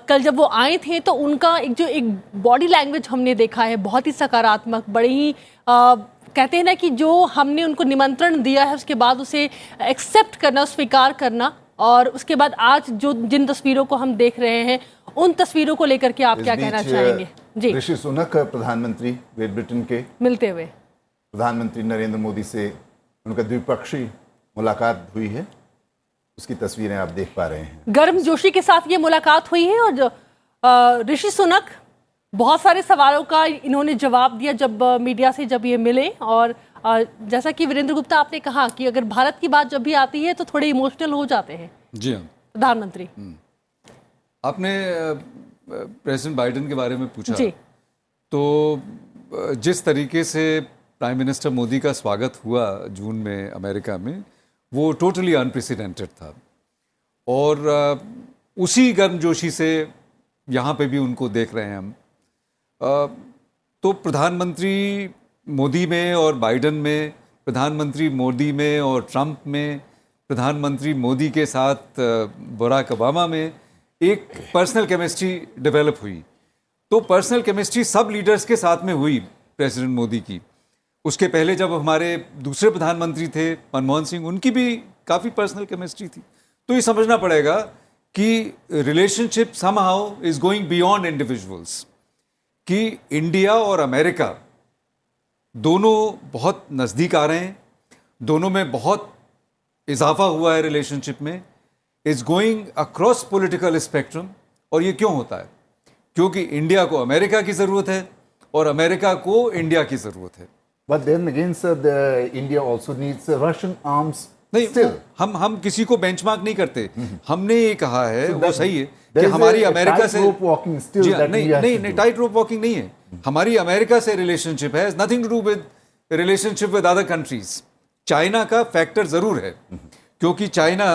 कल जब वो आए थे तो उनका एक बॉडी लैंग्वेज हमने देखा है बहुत ही सकारात्मक, बड़े ही कहते हैं ना कि जो हमने उनको निमंत्रण दिया है उसके बाद उसे एक्सेप्ट करना, स्वीकार करना, और उसके बाद आज जो जिन तस्वीरों को हम देख रहे हैं उन तस्वीरों को लेकर के आप क्या कहना चाहेंगे? जी, ऋषि सुनक प्रधानमंत्री ग्रेट ब्रिटेन के मिलते हुए प्रधानमंत्री नरेंद्र मोदी से उनका द्विपक्षीय मुलाकात हुई है, उसकी तस्वीरें आप देख पा रहे हैं। गर्मजोशी के साथ ये मुलाकात हुई है और ऋषि सुनक बहुत सारे सवालों का इन्होंने जवाब दिया जब मीडिया से जब ये मिले, और जैसा कि वीरेंद्र गुप्ता आपने कहा कि अगर भारत की बात जब भी आती है तो थोड़े इमोशनल हो जाते हैं। जी हाँ, प्रधानमंत्री आपने प्रेसिडेंट बाइडेन के बारे में पूछा जी। तो जिस तरीके से प्राइम मिनिस्टर मोदी का स्वागत हुआ जून में अमेरिका में, वो टोटली अनप्रेसिडेंटेड था, और उसी गर्मजोशी से यहाँ पे भी उनको देख रहे हैं हम। तो प्रधानमंत्री मोदी में और बाइडेन में, प्रधानमंत्री मोदी में और ट्रंप में, प्रधानमंत्री मोदी के साथ बराक ओबामा में एक पर्सनल केमिस्ट्री डेवलप हुई। तो पर्सनल केमिस्ट्री सब लीडर्स के साथ में हुई प्रेसिडेंट मोदी की। उसके पहले जब हमारे दूसरे प्रधानमंत्री थे मनमोहन सिंह, उनकी भी काफ़ी पर्सनल केमिस्ट्री थी। तो ये समझना पड़ेगा कि relationship somehow is going beyond individuals, कि इंडिया और अमेरिका दोनों बहुत नज़दीक आ रहे हैं, दोनों में बहुत इजाफा हुआ है रिलेशनशिप में, is going across political spectrum. और ये क्यों होता है? क्योंकि इंडिया को अमेरिका की ज़रूरत है और अमेरिका को इंडिया की ज़रूरत है। But then again, sir, India also needs Russian arms. नहीं, still. हम किसी को बेंचमार्क नहीं करते। हमने ये कहा है, वो सही है कि हमारी अमेरिका से नहीं, टाइट रोप वॉकिंग नहीं है। हमारी अमेरिका से रिलेशनशिप है, nothing to do with relationship with other countries. China का फैक्टर जरूर है, क्योंकि चाइना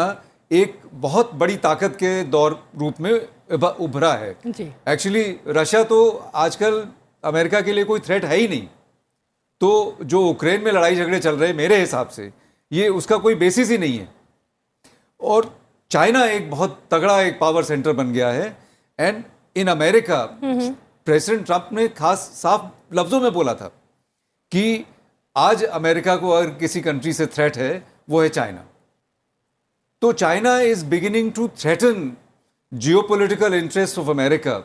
एक बहुत बड़ी ताकत के दौर रूप में उभरा है। एक्चुअली रशिया तो आजकल अमेरिका के लिए कोई थ्रेट है ही नहीं। तो जो यूक्रेन में लड़ाई झगड़े चल रहे हैं, मेरे हिसाब से ये उसका कोई बेसिस ही नहीं है। और चाइना एक बहुत तगड़ा एक पावर सेंटर बन गया है। And in America president Trump ने खास साफ लफ्जों में बोला था कि आज अमेरिका को अगर किसी कंट्री से थ्रेट है वो है चाइना। तो China is beginning to threaten geopolitical interest of America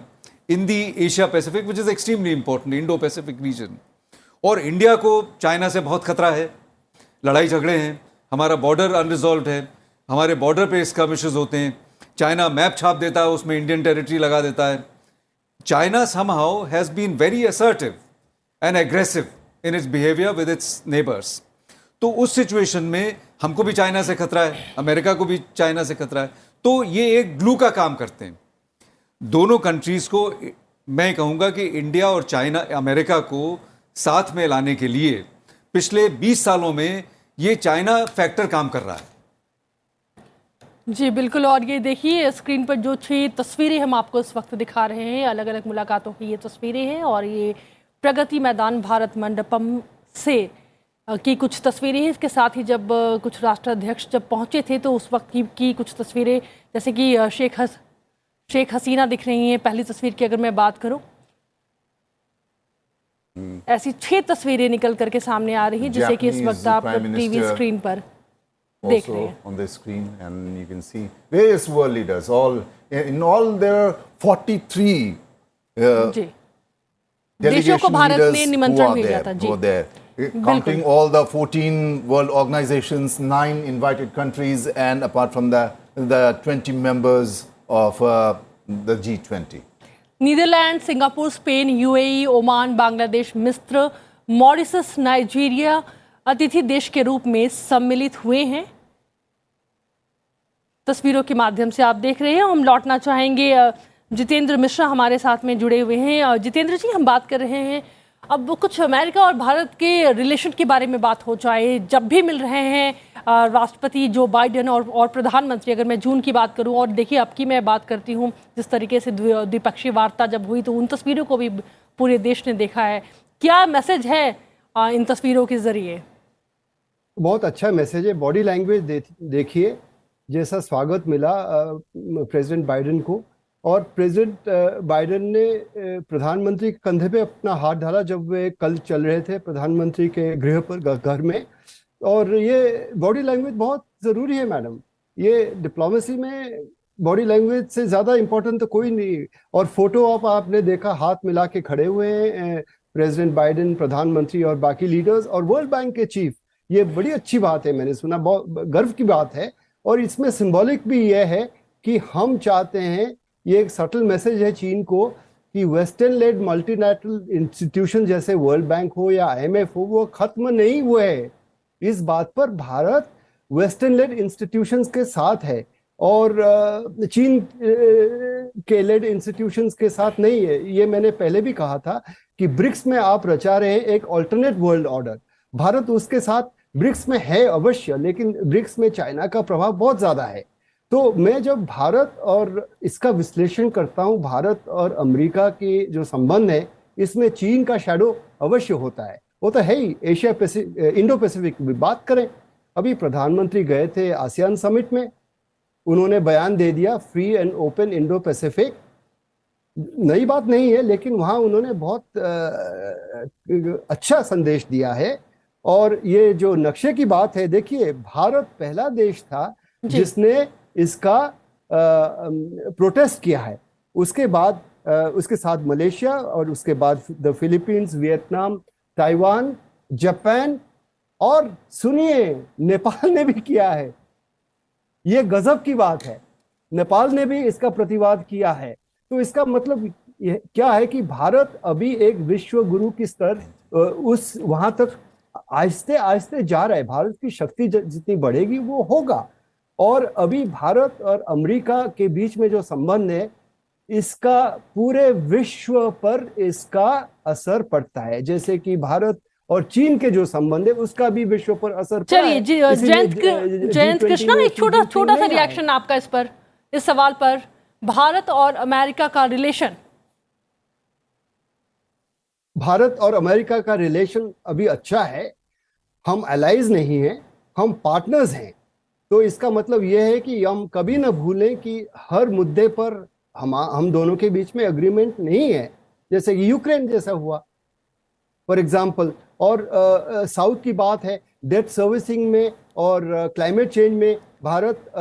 in the Asia Pacific, which is extremely important, Indo Pacific region. और इंडिया को चाइना से बहुत खतरा है, लड़ाई झगड़े हैं, हमारा बॉर्डर अनरिजॉल्व है, हमारे बॉर्डर पे स्कर्मिशेस होते हैं, चाइना मैप छाप देता है, उसमें इंडियन टेरिटरी लगा देता है। China somehow has been very assertive and aggressive in its behavior with its neighbors. तो उस सिचुएशन में हमको भी चाइना से खतरा है, अमेरिका को भी चाइना से खतरा है। तो ये एक ग्लू का काम करते हैं। दोनों कंट्रीज को मैं कहूँगा कि इंडिया और चाइना, अमेरिका को साथ में लाने के लिए पिछले 20 सालों में ये चाइना फैक्टर काम कर रहा है। जी बिल्कुल। और ये देखिए स्क्रीन पर जो 6 तस्वीरें हम आपको इस वक्त दिखा रहे हैं, अलग अलग मुलाकातों की ये तस्वीरें हैं, और ये प्रगति मैदान भारत मंडपम से की कुछ तस्वीरें हैं। इसके साथ ही जब कुछ राष्ट्राध्यक्ष जब पहुंचे थे तो उस वक्त की कुछ तस्वीरें, जैसे कि शेख हसीना दिख रही हैं पहली तस्वीर की अगर मैं बात करूं, ऐसी 6 तस्वीरें निकल करके सामने आ रही हैं, जिसे कि इस वक्त आप टीवी स्क्रीन पर देख रहे हैं। On the screen, and you can see various world leaders. All there are 43 देशों को भारत में निमंत्रण भेजा था जी। Counting all the 14 world organizations, 9 invited countries, and apart from the 20 members of the G20. Netherlands, Singapore, Spain, UAE, Oman, Bangladesh, मिस्र, Mauritius, Nigeria अतिथि देश के रूप में सम्मिलित हुए हैं। तस्वीरों के माध्यम से आप देख रहे हैं। हम लौटना चाहेंगे, जितेंद्र मिश्रा हमारे साथ में जुड़े हुए हैं। जितेंद्र जी, हम बात कर रहे हैं अब कुछ अमेरिका और भारत के रिलेशन के बारे में बात हो जाए। जब भी मिल रहे हैं राष्ट्रपति जो बाइडेन और प्रधानमंत्री, अगर मैं जून की बात करूं, और देखिए अब की मैं बात करती हूं, जिस तरीके से द्विपक्षीय वार्ता जब हुई तो उन तस्वीरों को भी पूरे देश ने देखा है। क्या मैसेज है इन तस्वीरों के जरिए? बहुत अच्छा मैसेज है। बॉडी लैंग्वेज देखिए, जैसा स्वागत मिला प्रेसिडेंट बाइडेन को, और प्रेसिडेंट बाइडेन ने प्रधानमंत्री के कंधे पे अपना हाथ डाला जब वे कल चल रहे थे प्रधानमंत्री के गृह पर घर में। और ये बॉडी लैंग्वेज बहुत ज़रूरी है मैडम। ये डिप्लोमेसी में बॉडी लैंग्वेज से ज़्यादा इम्पोर्टेंट तो कोई नहीं। और फोटो आपने देखा, हाथ मिला के खड़े हुए हैं प्रेसिडेंट बाइडेन, प्रधानमंत्री और बाकी लीडर्स और वर्ल्ड बैंक के चीफ। ये बड़ी अच्छी बात है, मैंने सुना, बहुत गर्व की बात है। और इसमें सिंबॉलिक भी यह है कि हम चाहते हैं, ये एक सटल मैसेज है चीन को, कि वेस्टर्न लेड मल्टीनेशनल इंस्टीट्यूशन जैसे वर्ल्ड बैंक हो या IMF हो, वो खत्म नहीं हुए हैं। इस बात पर भारत वेस्टर्न लेड इंस्टीट्यूशंस के साथ है और चीन के लेड इंस्टीट्यूशंस के साथ नहीं है। ये मैंने पहले भी कहा था कि ब्रिक्स में आप रचा रहे एक ऑल्टरनेट वर्ल्ड ऑर्डर। भारत उसके साथ ब्रिक्स में है अवश्य, लेकिन ब्रिक्स में चाइना का प्रभाव बहुत ज्यादा है। तो मैं जब भारत और इसका विश्लेषण करता हूं, भारत और अमेरिका के जो संबंध है, इसमें चीन का शैडो अवश्य होता है। वो तो है ही। एशिया पैसिफिक, इंडो पैसिफिक की बात करें, अभी प्रधानमंत्री गए थे आसियान समिट में, उन्होंने बयान दे दिया free and open Indo Pacific. नई बात नहीं है, लेकिन वहां उन्होंने बहुत अच्छा संदेश दिया है। और ये जो नक्शे की बात है, देखिए भारत पहला देश था जिसने इसका प्रोटेस्ट किया है। उसके बाद उसके साथ मलेशिया, और उसके बाद the Philippines, Vietnam, Taiwan, Japan, और सुनिए नेपाल ने भी किया है। ये गजब की बात है, नेपाल ने भी इसका प्रतिवाद किया है। तो इसका मतलब क्या है कि भारत अभी एक विश्व गुरु की स्तर उस वहां तक आहिस्ते आहिस्ते जा रहा है। भारत की शक्ति जितनी बढ़ेगी वो होगा। और अभी भारत और अमेरिका के बीच में जो संबंध है, इसका पूरे विश्व पर इसका असर पड़ता है। जैसे कि भारत और चीन के जो संबंध है, उसका भी विश्व पर असर पड़ा है। चलिए जयंत कृष्णा, एक छोटा सा रिएक्शन आपका इस पर, इस सवाल पर, भारत और अमेरिका का रिलेशन। भारत और अमेरिका का रिलेशन अभी अच्छा है। हम एलाइज नहीं हैं, हम पार्टनर्स हैं। तो इसका मतलब यह है कि हम कभी ना भूलें कि हर मुद्दे पर हम दोनों के बीच में एग्रीमेंट नहीं है। जैसे कि यूक्रेन जैसा हुआ फॉर एग्जांपल, और साउथ की बात है, डेट सर्विसिंग में और क्लाइमेट चेंज में भारत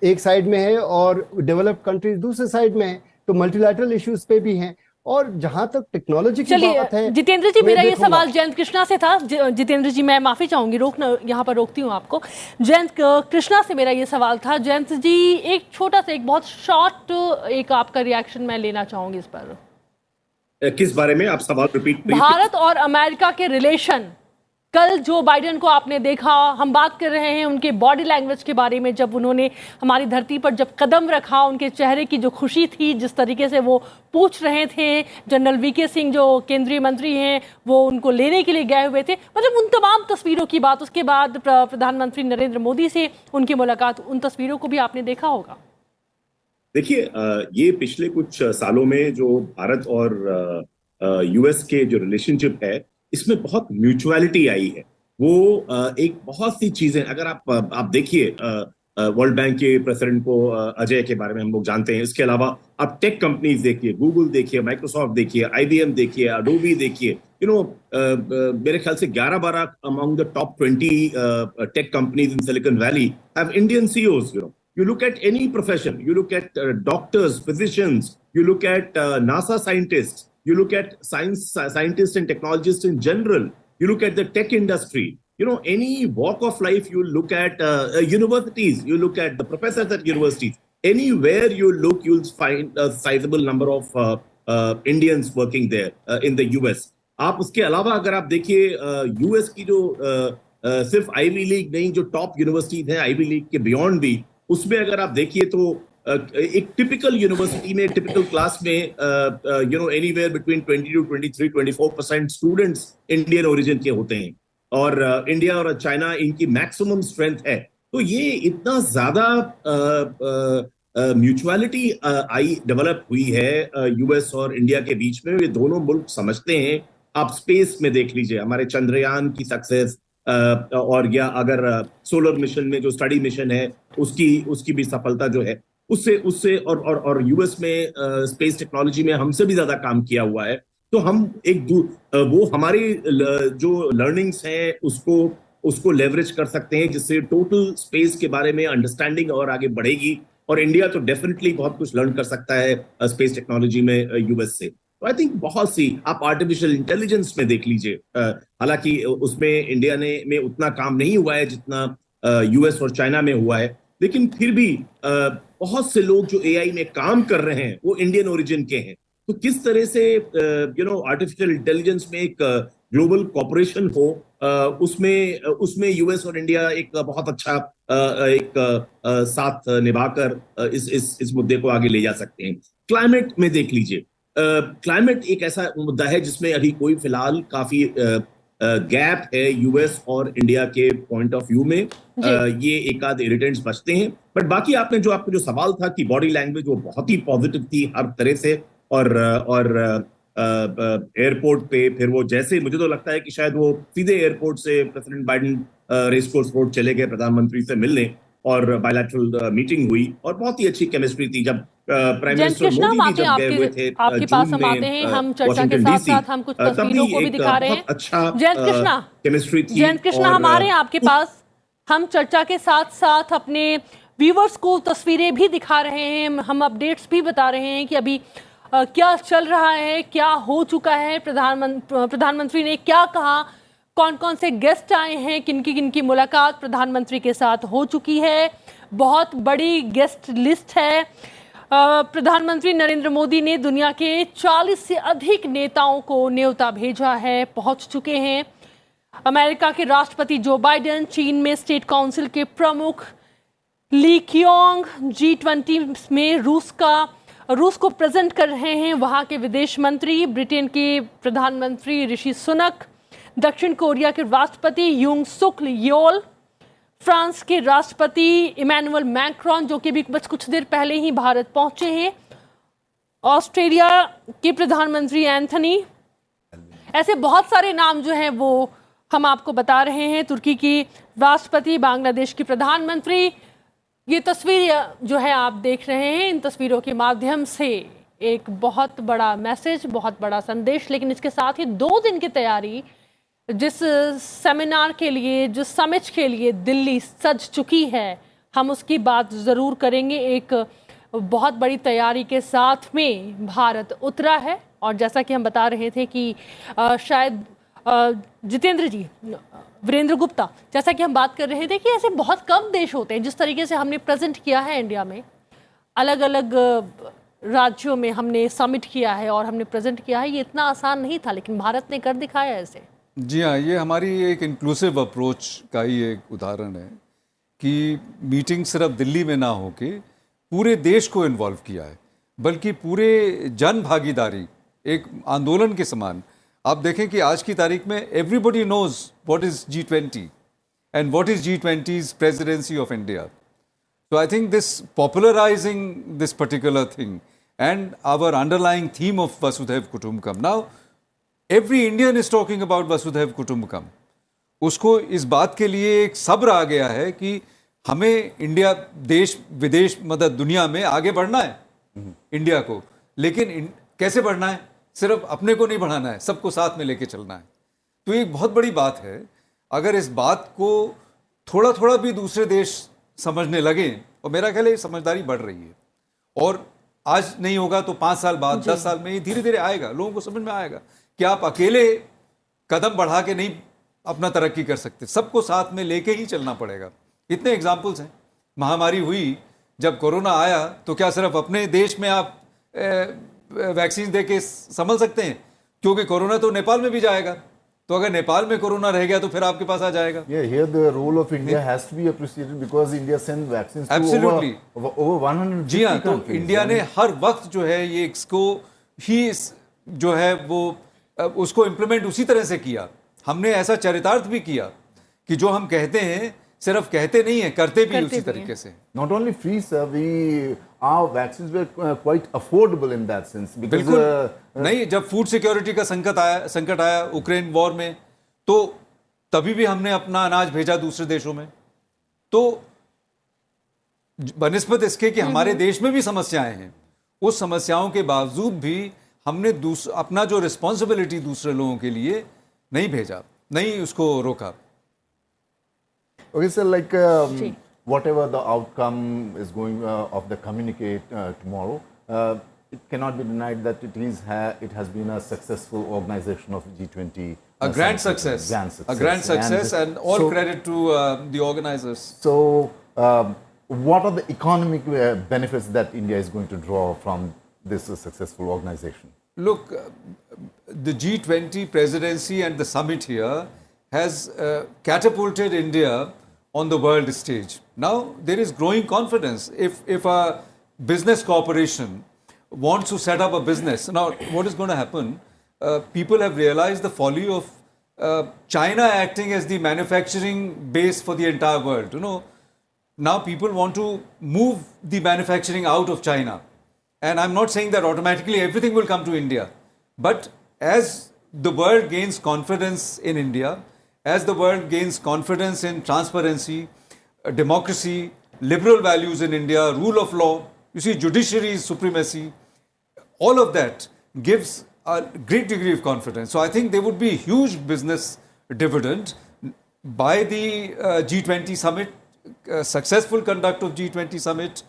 एक साइड में है और डेवलप्ड कंट्रीज दूसरे साइड में है। तो मल्टीलैटरल इश्यूज पे भी हैं। और जहां तक टेक्नोलॉजी की बात है, जितेंद्र जी, मेरा ये सवाल जयंत कृष्णा से था। जितेंद्र जी, मैं माफी चाहूंगी, यहाँ पर रोकती हूँ आपको। जयंत कृष्णा से मेरा ये सवाल था। जयंत जी, एक छोटा सा, एक बहुत शॉर्ट एक आपका रिएक्शन मैं लेना चाहूंगी इस पर। किस बारे में आप सवाल रिपीट? भारत और अमेरिका के रिलेशन। कल जो बाइडेन को आपने देखा, हम बात कर रहे हैं उनके बॉडी लैंग्वेज के बारे में। जब उन्होंने हमारी धरती पर जब कदम रखा, उनके चेहरे की जो खुशी थी, जिस तरीके से वो पूछ रहे थे, जनरल वीके सिंह जो केंद्रीय मंत्री हैं वो उनको लेने के लिए गए हुए थे, मतलब उन तमाम तस्वीरों की बात। उसके बाद प्रधानमंत्री नरेंद्र मोदी से उनकी मुलाकात, उन तस्वीरों को भी आपने देखा होगा। देखिए, ये पिछले कुछ सालों में जो भारत और US के जो रिलेशनशिप है, इसमें बहुत म्यूचुअलिटी आई है। वो एक बहुत सी चीजें, अगर आप देखिए, वर्ल्ड बैंक के प्रेसिडेंट को, अजय के बारे में हम लोग जानते हैं। इसके अलावा आप टेक कंपनीज देखिए, गूगल देखिए, माइक्रोसॉफ्ट देखिए, IBM देखिए, अडोबी देखिए। मेरे ख्याल से 11-12 among the top 20 tech companies in silicon valley have Indian CEOs. You look at any profession, you look at doctors, physicians, you look at NASA scientists, you look at scientists and technologists in general, you look at the tech industry, any walk of life, you look at universities, you look at the professors at universities, anywhere you look, you'll find a sizable number of Indians working there in the US. आप उसके अलावा अगर आप देखिए US की जो सिर्फ ivy league नहीं, जो टॉप यूनिवर्सिटीज हैं आईवी लीग के बियॉन्ड भी, उसमें अगर आप देखिए तो एक टिपिकल यूनिवर्सिटी में, टिपिकल क्लास में anywhere between 20 to 23-24% students Indian origin के होते हैं, और इंडिया और चाइना इनकी मैक्सिमम स्ट्रेंथ है। तो ये इतना ज्यादा म्यूचुअलिटी डेवलप हुई है यूएस और इंडिया के बीच में। ये दोनों मुल्क समझते हैं, आप स्पेस में देख लीजिए हमारे चंद्रयान की सक्सेस, और या अगर सोलर मिशन में जो स्टडी मिशन है उसकी भी सफलता जो है, उससे और यूएस में स्पेस टेक्नोलॉजी में हमसे भी ज्यादा काम किया हुआ है। तो हम वो हमारी जो लर्निंग्स हैं उसको लेवरेज कर सकते हैं, जिससे टोटल स्पेस के बारे में अंडरस्टैंडिंग और आगे बढ़ेगी। और इंडिया तो डेफिनेटली बहुत कुछ लर्न कर सकता है स्पेस टेक्नोलॉजी में यूएस से। तो आई थिंक बहुत सी, आप आर्टिफिशियल इंटेलिजेंस में देख लीजिए, हालांकि उसमें इंडिया में उतना काम नहीं हुआ है जितना यूएस और चाइना में हुआ है, लेकिन फिर भी बहुत से लोग जो एआई में काम कर रहे हैं वो इंडियन ओरिजिन के हैं। तो किस तरह से आर्टिफिशियल इंटेलिजेंस में एक ग्लोबल कॉपरेशन हो, उसमें यूएस और इंडिया एक बहुत अच्छा एक साथ निभाकर इस मुद्दे को आगे ले जा सकते हैं। क्लाइमेट में देख लीजिए, क्लाइमेट एक ऐसा मुद्दा है जिसमें अभी कोई फिलहाल काफी गैप है यूएस और इंडिया के पॉइंट ऑफ व्यू में। ये एक आध इरिटेंट्स बचते हैं, बट बाकी आपका जो सवाल था कि बॉडी लैंग्वेज वो बहुत ही पॉजिटिव थी हर तरह से, और एयरपोर्ट पे फिर वो जैसे, मुझे तो लगता है कि शायद वो सीधे एयरपोर्ट से president Biden Race Course Road चले गए प्रधानमंत्री से मिलने, और बायलैटरल मीटिंग हुई और बहुत ही अच्छी केमिस्ट्री थी। जब प्राइम मिनिस्टर मोदी भी जब गए हुए थे आपके पास हम आते हैं, हम चर्चा के साथ साथ हम कुछ तस्वीरों को भी दिखा रहे हैं। अच्छा जयंत कृष्णा, केमिस्ट्री थी। जयंत कृष्णा हमारे हैं आपके पास, हम चर्चा के साथ साथ अपने व्यूवर्स को तस्वीरें भी दिखा रहे हैं, हम अपडेट्स भी बता रहे हैं कि अभी क्या चल रहा है, क्या हो चुका है, प्रधानमंत्री ने क्या कहा, कौन कौन से गेस्ट आए हैं, किनकी मुलाकात प्रधानमंत्री के साथ हो चुकी है। बहुत बड़ी गेस्ट लिस्ट है। प्रधानमंत्री नरेंद्र मोदी ने दुनिया के 40 से अधिक नेताओं को न्योता भेजा है, पहुंच चुके हैं। अमेरिका के राष्ट्रपति जो बाइडेन, चीन में स्टेट काउंसिल के प्रमुख ली कियोंग, G20 में रूस को प्रेजेंट कर रहे हैं वहां के विदेश मंत्री, ब्रिटेन के प्रधानमंत्री ऋषि सुनक, दक्षिण कोरिया के राष्ट्रपति यूंग सुक योल, फ्रांस के राष्ट्रपति इमैनुअल मैक्रोन जो कि भी बस कुछ देर पहले ही भारत पहुंचे हैं, ऑस्ट्रेलिया के प्रधानमंत्री एंथनी, ऐसे बहुत सारे नाम जो हैं वो हम आपको बता रहे हैं। तुर्की की राष्ट्रपति, बांग्लादेश की प्रधानमंत्री। ये तस्वीर जो है आप देख रहे हैं, इन तस्वीरों के माध्यम से एक बहुत बड़ा मैसेज, बहुत बड़ा संदेश, लेकिन इसके साथ ही 2 दिन की तैयारी, जिस सेमिनार के लिए, जिस समिट के लिए दिल्ली सज चुकी है, हम उसकी बात ज़रूर करेंगे। एक बहुत बड़ी तैयारी के साथ में भारत उतरा है, और जैसा कि हम बता रहे थे कि शायद जितेंद्र जी, वीरेंद्र गुप्ता, जैसा कि हम बात कर रहे थे कि ऐसे बहुत कम देश होते हैं, जिस तरीके से हमने प्रेजेंट किया है इंडिया में, अलग अलग राज्यों में हमने समिट किया है और हमने प्रेजेंट किया है, ये इतना आसान नहीं था, लेकिन भारत ने कर दिखाया ऐसे। जी हाँ, ये हमारी एक इंक्लूसिव अप्रोच का ही एक उदाहरण है कि मीटिंग सिर्फ दिल्ली में ना होके पूरे देश को इन्वॉल्व किया है, बल्कि पूरे जन भागीदारी एक आंदोलन के समान। आप देखें कि आज की तारीख में everybody knows what is G20 and what is G20's presidency of India. So I think this popularizing this particular thing and our underlying theme of Vasudhaiv Kutumbakam. Now, every Indian is talking about Vasudhaiv Kutumbakam. उसको इस बात के लिए एक सब्र आ गया है कि हमें इंडिया, देश विदेश, मतलब दुनिया में आगे बढ़ना है इंडिया को, लेकिन कैसे बढ़ना है? सिर्फ अपने को नहीं बढ़ाना है, सबको साथ में लेके चलना है। तो ये एक बहुत बड़ी बात है। अगर इस बात को थोड़ा थोड़ा भी दूसरे देश समझने लगे, और मेरा ख्याल है समझदारी बढ़ रही है, और आज नहीं होगा तो 5 साल बाद, 10 साल में ये धीरे धीरे आएगा, लोगों को समझ में आएगा कि आप अकेले कदम बढ़ा के नहीं अपना तरक्की कर सकते, सबको साथ में लेके ही चलना पड़ेगा। इतने एग्जाम्पल्स हैं। महामारी हुई, जब कोरोना आया तो क्या सिर्फ अपने देश में आप वैक्सीन दे के संभल सकते हैं? क्योंकि कोरोना तो नेपाल में भी जाएगा, तो अगर नेपाल में कोरोना रह गया तो फिर आपके पास आ जाएगा। Here the role of India has to be appreciated because India sends vaccines Absolutely. to over 150 जी हाँ, तो countries. इंडिया ने हर वक्त जो है ये इसको ही जो है वो उसको इम्प्लीमेंट उसी तरह से किया। हमने ऐसा चरितार्थ भी किया कि जो हम कहते हैं सिर्फ कहते नहीं है, करते भी उसी तरीके से। Not only free, sir, our vaccines were quite affordable in that sense. Because, बिल्कुल नहीं, जब फूड सिक्योरिटी का संकट आया यूक्रेन वॉर में, तो तभी भी हमने अपना अनाज भेजा दूसरे देशों में। तो बनिस्बत इसके कि हमारे देश में भी समस्याएं हैं, उस समस्याओं के बावजूद भी हमने अपना जो रिस्पॉन्सिबिलिटी दूसरे लोगों के लिए नहीं भेजा, नहीं उसको रोका। Okay, sir, like whatever the outcome is going of the communique tomorrow, it cannot be denied that it has been a successful organization of G20. A grand success. A grand success, and all credit to the organizers. So, what are the economic benefits that India is going to draw from this successful organization? Look, the G20 presidency and the summit here has catapulted India on the world stage. Now there is growing confidence. If a business corporation wants to set up a business, now what is going to happen? People have realized the folly of China acting as the manufacturing base for the entire world. You know, now people want to move the manufacturing out of China, and I'm not saying that automatically everything will come to India, but as the world gains confidence in India, as the world gains confidence in transparency, democracy, liberal values in India, rule of law, you see, judiciary supremacy, all of that gives a great degree of confidence. So I think there would be a huge business dividend by the G20 summit, successful conduct of G20 summit,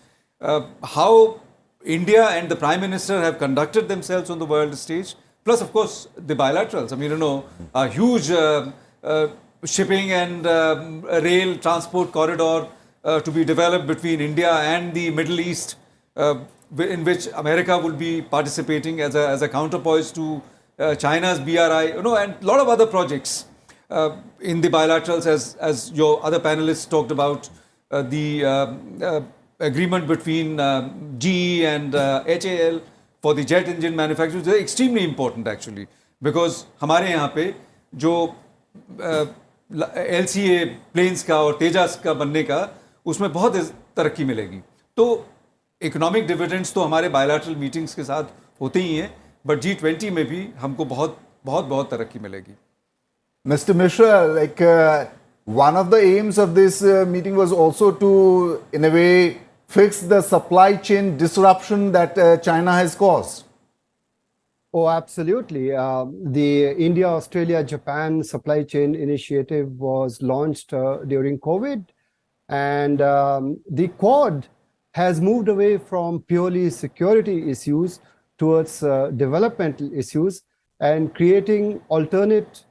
how India and the Prime Minister have conducted themselves on the world stage, plus of course the bilaterals. I mean, you know, a huge shipping and rail transport corridor to be developed between India and the Middle East, in which America will be participating as a counterpoise to China's BRI, you know, and a lot of other projects in the bilaterals, as your other panelists talked about, the agreement between GE and HAL for the jet engine manufacturers is extremely important actually, because हमारे यहाँ पे जो LCA planes का और तेजास का बनने का, उसमें बहुत तरक्की मिलेगी। तो इकोनॉमिक डिविडेंड्स तो हमारे बायलैटरल मीटिंग्स के साथ होते ही हैं, बट G20 में भी हमको बहुत तरक्की मिलेगी। Mr. Mishra, like one of the aims of this meeting was also to, in a way, fix the supply chain disruption that China has caused. Oh, absolutely. The India, Australia, Japan supply chain initiative was launched during COVID. And the Quad has moved away from purely security issues towards developmental issues and creating alternate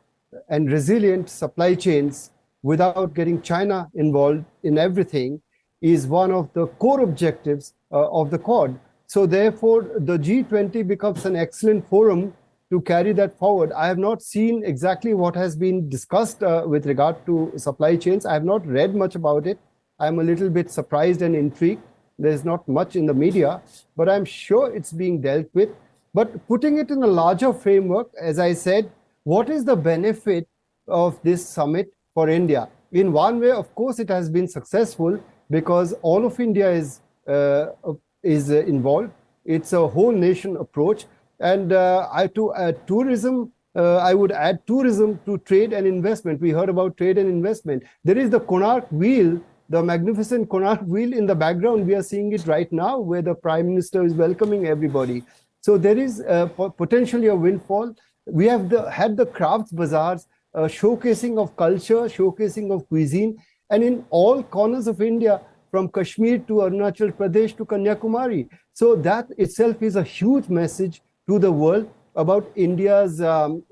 and resilient supply chains without getting China involved in everything is one of the core objectives of the Quad. So therefore, the G20 becomes an excellent forum to carry that forward. I have not seen exactly what has been discussed with regard to supply chains. I have not read much about it. I'm a little bit surprised and intrigued. There's not much in the media, but I'm sure it's being dealt with. But putting it in a larger framework, as I said, what is the benefit of this summit for India? In one way, of course, it has been successful because all of India is involved. It's a whole nation approach. And tourism, I would add tourism to trade and investment. We heard about trade and investment. There is the Konark Wheel, the magnificent Konark Wheel in the background. We are seeing it right now where the Prime Minister is welcoming everybody. So there is potentially a windfall. We have had the crafts bazaars, showcasing of culture, showcasing of cuisine. And in all corners of India, from Kashmir to Arunachal Pradesh to Kanyakumari. So that itself is a huge message to the world about India's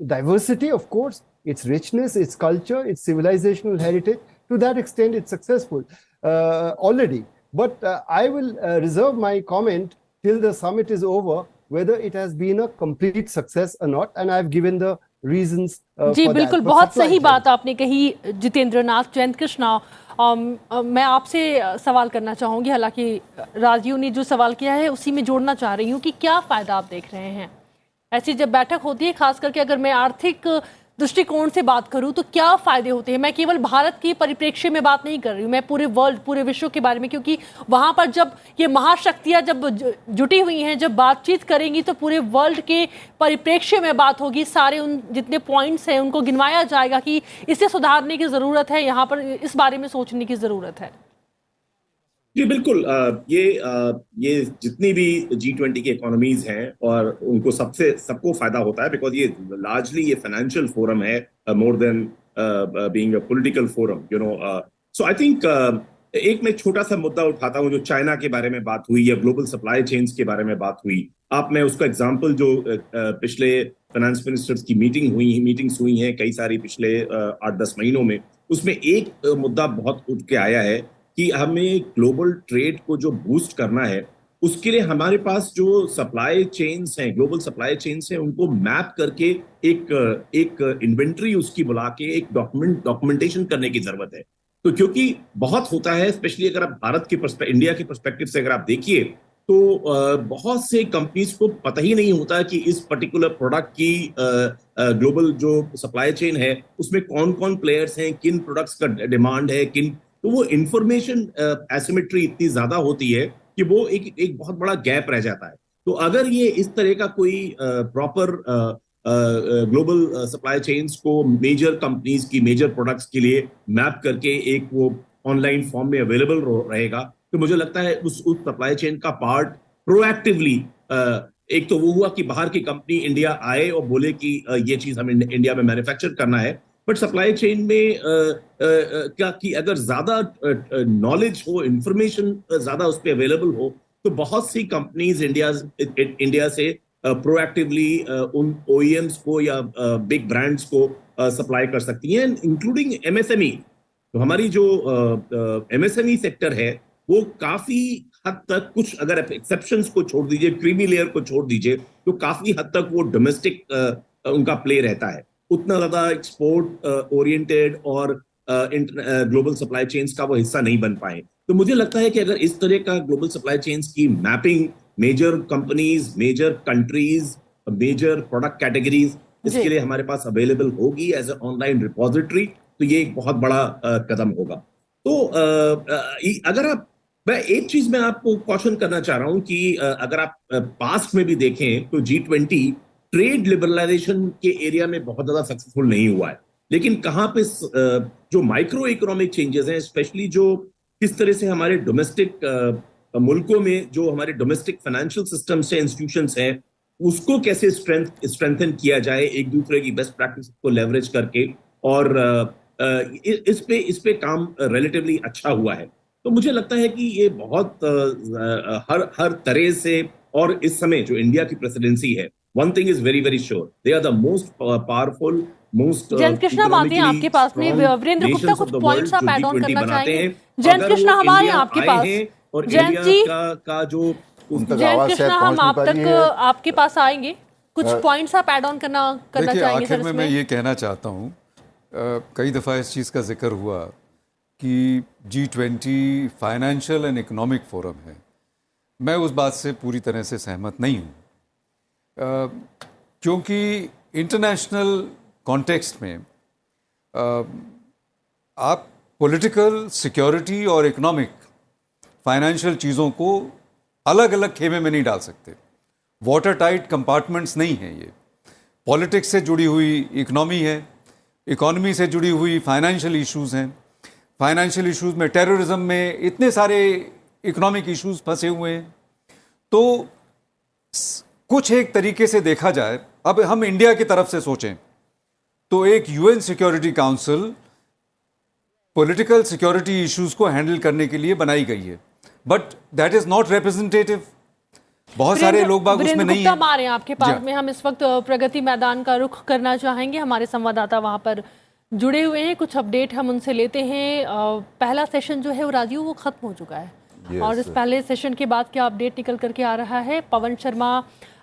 diversity, of course, its richness, its culture, its civilizational heritage. To that extent, it's successful already. But I will reserve my comment till the summit is over, whether it has been a complete success or not, and I've given the reasons ji for बिल्कुल, that. बहुत सही बात आपने कही जितेंद्र नाथ। जयंत कृष्णा, मैं आपसे सवाल करना चाहूँगी, हालांकि राजीव ने जो सवाल किया है उसी में जोड़ना चाह रही हूँ कि क्या फ़ायदा आप देख रहे हैं ऐसी जब बैठक होती है, खास करके अगर मैं आर्थिक दृष्टिकोण से बात करूं तो क्या फायदे होते हैं? मैं केवल भारत के परिप्रेक्ष्य में बात नहीं कर रही हूं, मैं पूरे वर्ल्ड, पूरे विश्व के बारे में, क्योंकि वहां पर जब ये महाशक्तियां जब जुटी हुई हैं, जब बातचीत करेंगी तो पूरे वर्ल्ड के परिप्रेक्ष्य में बात होगी। सारे उन जितने पॉइंट्स हैं उनको गिनवाया जाएगा कि इसे सुधारने की जरूरत है, यहाँ पर इस बारे में सोचने की जरूरत है। जी बिल्कुल, ये जितनी भी G20 की इकोनॉमीज हैं और उनको सबको फायदा होता है, बिकॉज ये लार्जली ये फाइनेंशियल फोरम है more than being a political forum, you know. So I think एक मैं छोटा सा मुद्दा उठाता हूँ, जो चाइना के बारे में बात हुई या ग्लोबल सप्लाई चेन्स के बारे में बात हुई। आपने उसका एग्जाम्पल जो पिछले फाइनेंस मिनिस्टर्स की मीटिंग्स हुई हैं कई सारी पिछले 8-10 महीनों में, उसमें एक मुद्दा बहुत उठ के आया है कि हमें ग्लोबल ट्रेड को जो बूस्ट करना है, उसके लिए हमारे पास जो सप्लाई चेन्स हैं, ग्लोबल सप्लाई चेन्स हैं, उनको मैप करके एक इन्वेंट्री उसकी बुला के एक डॉक्यूमेंटेशन करने की जरूरत है। तो क्योंकि बहुत होता है, स्पेशली अगर आप इंडिया के पर्सपेक्टिव से अगर आप देखिए, तो बहुत से कंपनीज को पता ही नहीं होता कि इस पर्टिकुलर प्रोडक्ट की ग्लोबल जो सप्लाई चेन है उसमें कौन कौन प्लेयर्स हैं, किन प्रोडक्ट्स का डिमांड है, तो वो इंफॉर्मेशन एसिमेट्री इतनी ज्यादा होती है कि वो एक बहुत बड़ा गैप रह जाता है। तो अगर ये इस तरह का कोई प्रॉपर ग्लोबल सप्लाई चेन्स को मेजर कंपनीज की मेजर प्रोडक्ट्स के लिए मैप करके एक वो ऑनलाइन फॉर्म में अवेलेबल रहेगा, तो मुझे लगता है उस सप्लाई चेन का पार्ट प्रोएक्टिवली, एक तो वो हुआ कि बाहर की कंपनी इंडिया आए और बोले कि ये चीज हमें इंडिया में मैन्युफैक्चर करना है, बट सप्लाई चेन में क्या कि अगर ज्यादा नॉलेज हो, इंफॉर्मेशन ज्यादा उस पर अवेलेबल हो, तो बहुत सी कंपनीज इंडिया से प्रोएक्टिवली उन OEMs को या बिग ब्रांड्स को सप्लाई कर सकती हैं, इंक्लूडिंग MSME। तो हमारी जो MSME सेक्टर है वो काफी हद तक, कुछ अगर एक्सेप्शंस को छोड़ दीजिए, क्रीमी लेयर को छोड़ दीजिए, तो काफी हद तक वो डोमेस्टिक उनका प्ले रहता है। उतना ज्यादा एक्सपोर्ट ओरिएंटेड और ग्लोबल सप्लाई चेन्स का वो हिस्सा नहीं बन पाए। तो मुझे लगता है कि अगर इस तरह का ग्लोबल सप्लाई चेन्स की mapping major companies, major countries, major product categories, इसके लिए हमारे पास अवेलेबल होगी एज ए ऑनलाइन रिपोजिटरी, तो ये एक बहुत बड़ा कदम होगा। तो अगर आप, मैं एक चीज मैं आपको क्वेश्चन करना चाह रहा हूं कि अगर आप पास्ट में भी देखें तो G20 ट्रेड लिबरलाइजेशन के एरिया में बहुत ज्यादा सक्सेसफुल नहीं हुआ है, लेकिन कहाँ पे जो माइक्रो इकोनॉमिक चेंजेस हैं, स्पेशली जो किस तरह से हमारे डोमेस्टिक मुल्कों में जो हमारे डोमेस्टिक फाइनेंशियल सिस्टम्स हैं, इंस्टीट्यूशंस हैं, उसको कैसे स्ट्रेंथन किया जाए एक दूसरे की बेस्ट प्रैक्टिस को लेवरेज करके, और इस पे काम रिलेटिवली अच्छा हुआ है। तो मुझे लगता है कि ये बहुत हर तरह से, और इस समय जो इंडिया की प्रेसिडेंसी है, one thing is very very sure, they are the most powerful, most Jayant Krishna, हम आते हैं आपके पास में। वीरेंद्र गुप्ता, कुछ पॉइंट्स आप ऐड ऑन करना चाहेंगे? जयंत कृष्णा, हमारे आपके पास, जयंत जी का जो जयंत कृष्णा, हम आप तक आपके पास आएंगे, कुछ पॉइंट्स आप ऐड ऑन करना चाहेंगे? आखिर में मैं ये कहना चाहता हूँ, कई दफ़ा इस चीज़ का जिक्र हुआ कि G20 financial and economic forum है। मैं उस बात से पूरी तरह से सहमत नहीं हूँ, क्योंकि इंटरनेशनल कॉन्टेक्स्ट में आप पॉलिटिकल, सिक्योरिटी और इकोनॉमिक, फाइनेंशियल चीज़ों को अलग अलग खेमे में नहीं डाल सकते। वाटर टाइट कंपार्टमेंट्स नहीं हैं ये। पॉलिटिक्स से जुड़ी हुई इकोनॉमी है, इकोनॉमी से जुड़ी हुई फाइनेंशियल इश्यूज हैं, फाइनेंशियल इश्यूज में टेररिज्म में इतने सारे इकोनॉमिक इश्यूज फंसे हुए हैं। तो कुछ एक तरीके से देखा जाए, अब हम इंडिया की तरफ से सोचें तो एक UN security council political security issues को हैंडल करने के लिए बनाई गई है, but that is not representative. बहुत सारे लोग बाग उसमें नहीं है। गुप्ता हैं आपके पास में, हम इस वक्त प्रगति मैदान का रुख करना चाहेंगे। हमारे संवाददाता वहां पर जुड़े हुए हैं, कुछ अपडेट हम उनसे लेते हैं। पहला सेशन जो है वो राजीव वो खत्म हो चुका है और इस पहले सेशन के बाद क्या अपडेट निकल करके आ रहा है? पवन शर्मा,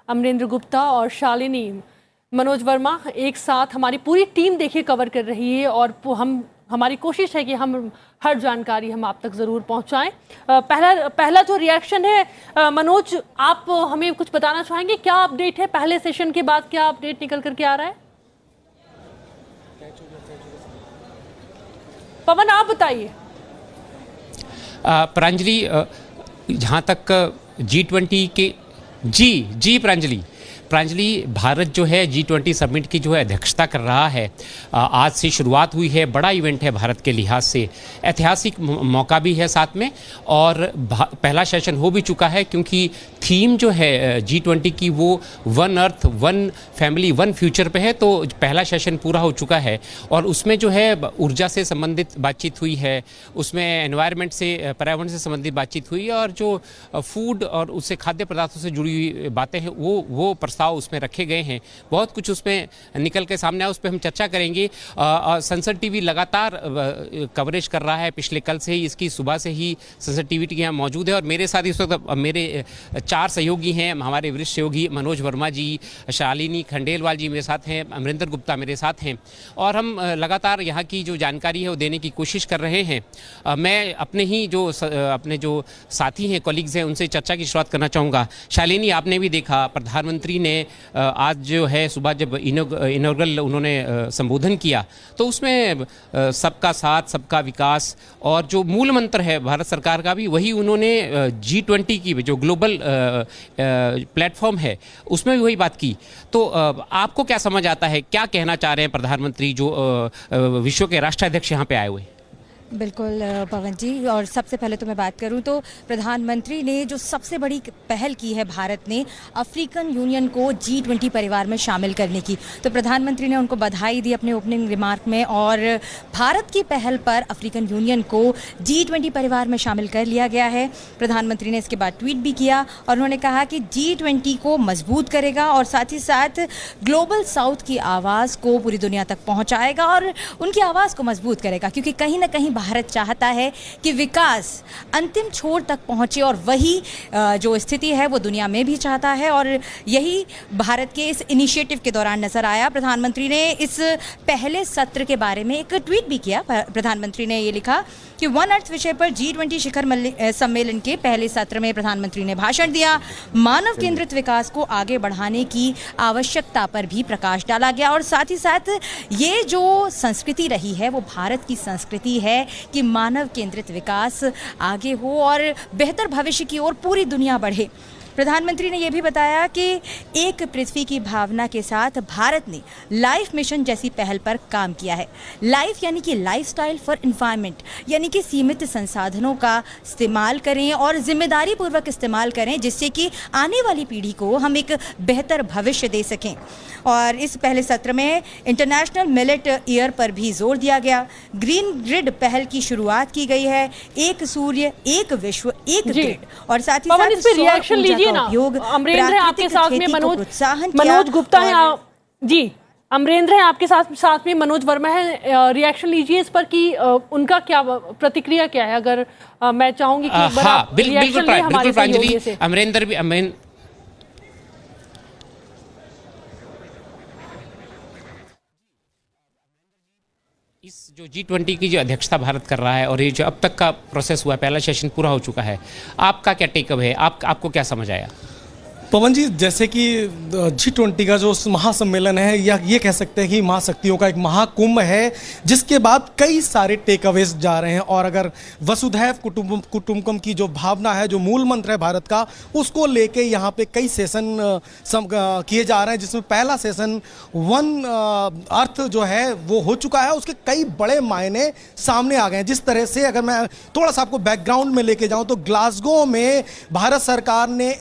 अमरेंद्र गुप्ता और शालिनी, मनोज वर्मा एक साथ हमारी पूरी टीम देखिए कवर कर रही है और हमारी कोशिश है कि हम हर जानकारी हम आप तक ज़रूर पहुंचाएं। पहला जो रिएक्शन है मनोज, आप हमें कुछ बताना चाहेंगे, क्या अपडेट है पहले सेशन के बाद, क्या अपडेट निकल करके आ रहा है? पवन आप बताइए। प्रांजलि, जहाँ तक G20 के जी प्रांजलि, भारत जो है G20 समिट की जो है अध्यक्षता कर रहा है। आज से शुरुआत हुई है, बड़ा इवेंट है भारत के लिहाज से, ऐतिहासिक मौका भी है साथ में, और पहला सेशन हो भी चुका है क्योंकि थीम जो है G20 की वो one earth one family one future पे है। तो पहला सेशन पूरा हो चुका है और उसमें जो है ऊर्जा से संबंधित बातचीत हुई है, उसमें एनवायरनमेंट से, पर्यावरण से संबंधित बातचीत हुई है, और जो फूड और उससे खाद्य पदार्थों से जुड़ी हुई बातें हैं वो प्रस्ताव उसमें रखे गए हैं। बहुत कुछ उसमें निकल के सामने आया, उस पर हम चर्चा करेंगे। संसद टीवी लगातार कवरेज कर रहा है, पिछले कल से ही, इसकी सुबह से ही संसद टीवी यहाँ मौजूद है और मेरे साथ इस वक्त मेरे 4 सहयोगी हैं। हमारे वरिष्ठ सहयोगी मनोज वर्मा जी, शालिनी खंडेलवाल जी मेरे साथ हैं, अमरेंद्र गुप्ता मेरे साथ हैं और हम लगातार यहाँ की जो जानकारी है वो देने की कोशिश कर रहे हैं। मैं अपने जो साथी हैं, कॉलीग्स हैं, उनसे चर्चा की शुरुआत करना चाहूँगा। शालिनी, आपने भी देखा प्रधानमंत्री ने आज जो है सुबह जब इनॉग्रल उन्होंने संबोधन किया तो उसमें सबका साथ सबका विकास और जो मूल मंत्र है भारत सरकार का भी, वही उन्होंने G20 की जो ग्लोबल प्लेटफॉर्म है उसमें भी वही बात की। तो आपको क्या समझ आता है, क्या कहना चाह रहे हैं प्रधानमंत्री जो विश्व के राष्ट्राध्यक्ष यहाँ पे आए हुए? बिल्कुल पवन जी, और सबसे पहले तो मैं बात करूं तो प्रधानमंत्री ने जो सबसे बड़ी पहल की है भारत ने, अफ्रीकन यूनियन को G20 परिवार में शामिल करने की, तो प्रधानमंत्री ने उनको बधाई दी अपने ओपनिंग रिमार्क में और भारत की पहल पर अफ्रीकन यूनियन को G20 परिवार में शामिल कर लिया गया है। प्रधानमंत्री ने इसके बाद ट्वीट भी किया और उन्होंने कहा कि G20 को मजबूत करेगा और साथ ही साथ ग्लोबल साउथ की आवाज़ को पूरी दुनिया तक पहुँचाएगा और उनकी आवाज़ को मजबूत करेगा, क्योंकि कहीं ना कहीं भारत चाहता है कि विकास अंतिम छोर तक पहुंचे और वही जो स्थिति है वो दुनिया में भी चाहता है और यही भारत के इस इनिशिएटिव के दौरान नजर आया। प्रधानमंत्री ने इस पहले सत्र के बारे में एक ट्वीट भी किया। प्रधानमंत्री ने ये लिखा कि वन अर्थ विषय पर G20 शिखर सम्मेलन के पहले सत्र में प्रधानमंत्री ने भाषण दिया। मानव केंद्रित विकास को आगे बढ़ाने की आवश्यकता पर भी प्रकाश डाला गया और साथ ही साथ ये जो संस्कृति रही है वो भारत की संस्कृति है कि मानव केंद्रित विकास आगे हो और बेहतर भविष्य की ओर पूरी दुनिया बढ़े। प्रधानमंत्री ने यह भी बताया कि एक पृथ्वी की भावना के साथ भारत ने लाइफ मिशन जैसी पहल पर काम किया है। लाइफ यानी कि लाइफस्टाइल फॉर एनवायरनमेंट, यानी कि सीमित संसाधनों का इस्तेमाल करें और जिम्मेदारी पूर्वक इस्तेमाल करें, जिससे कि आने वाली पीढ़ी को हम एक बेहतर भविष्य दे सकें। और इस पहले सत्र में इंटरनेशनल मिलेट ईयर पर भी जोर दिया गया। ग्रीन ग्रिड पहल की शुरुआत की गई है, एक सूर्य एक विश्व एक ग्रिड, और साथ ही साथ रिएक्शन लीजिए ना। अमरेंद्र है आपके साथ में, मनोज गुप्ता है जी, अमरेंद्र है आपके साथ में, मनोज वर्मा है। रिएक्शन लीजिए इस पर कि उनका क्या प्रतिक्रिया क्या है। अगर मैं चाहूंगी कि बिल्कुल अमरेंद्र भी इस जो G20 की जो अध्यक्षता भारत कर रहा है और ये जो अब तक का प्रोसेस हुआ है, पहला सेशन पूरा हो चुका है, आपका क्या टेकअवे है, आपको क्या समझ आया? पवन जी, जैसे कि G20 का जो महासम्मेलन है या ये कह सकते हैं कि महाशक्तियों का एक महाकुंभ है, जिसके बाद कई सारे टेक अवेज जा रहे हैं। और अगर वसुधैव कुटुंबकम की जो भावना है, जो मूल मंत्र है भारत का, उसको लेके यहाँ पे कई सेशन किए जा रहे हैं, जिसमें पहला सेशन वन अर्थ जो है वो हो चुका है। उसके कई बड़े मायने सामने आ गए हैं। जिस तरह से अगर मैं थोड़ा सा आपको बैकग्राउंड में लेके जाऊँ तो ग्लासगो में भारत सरकार ने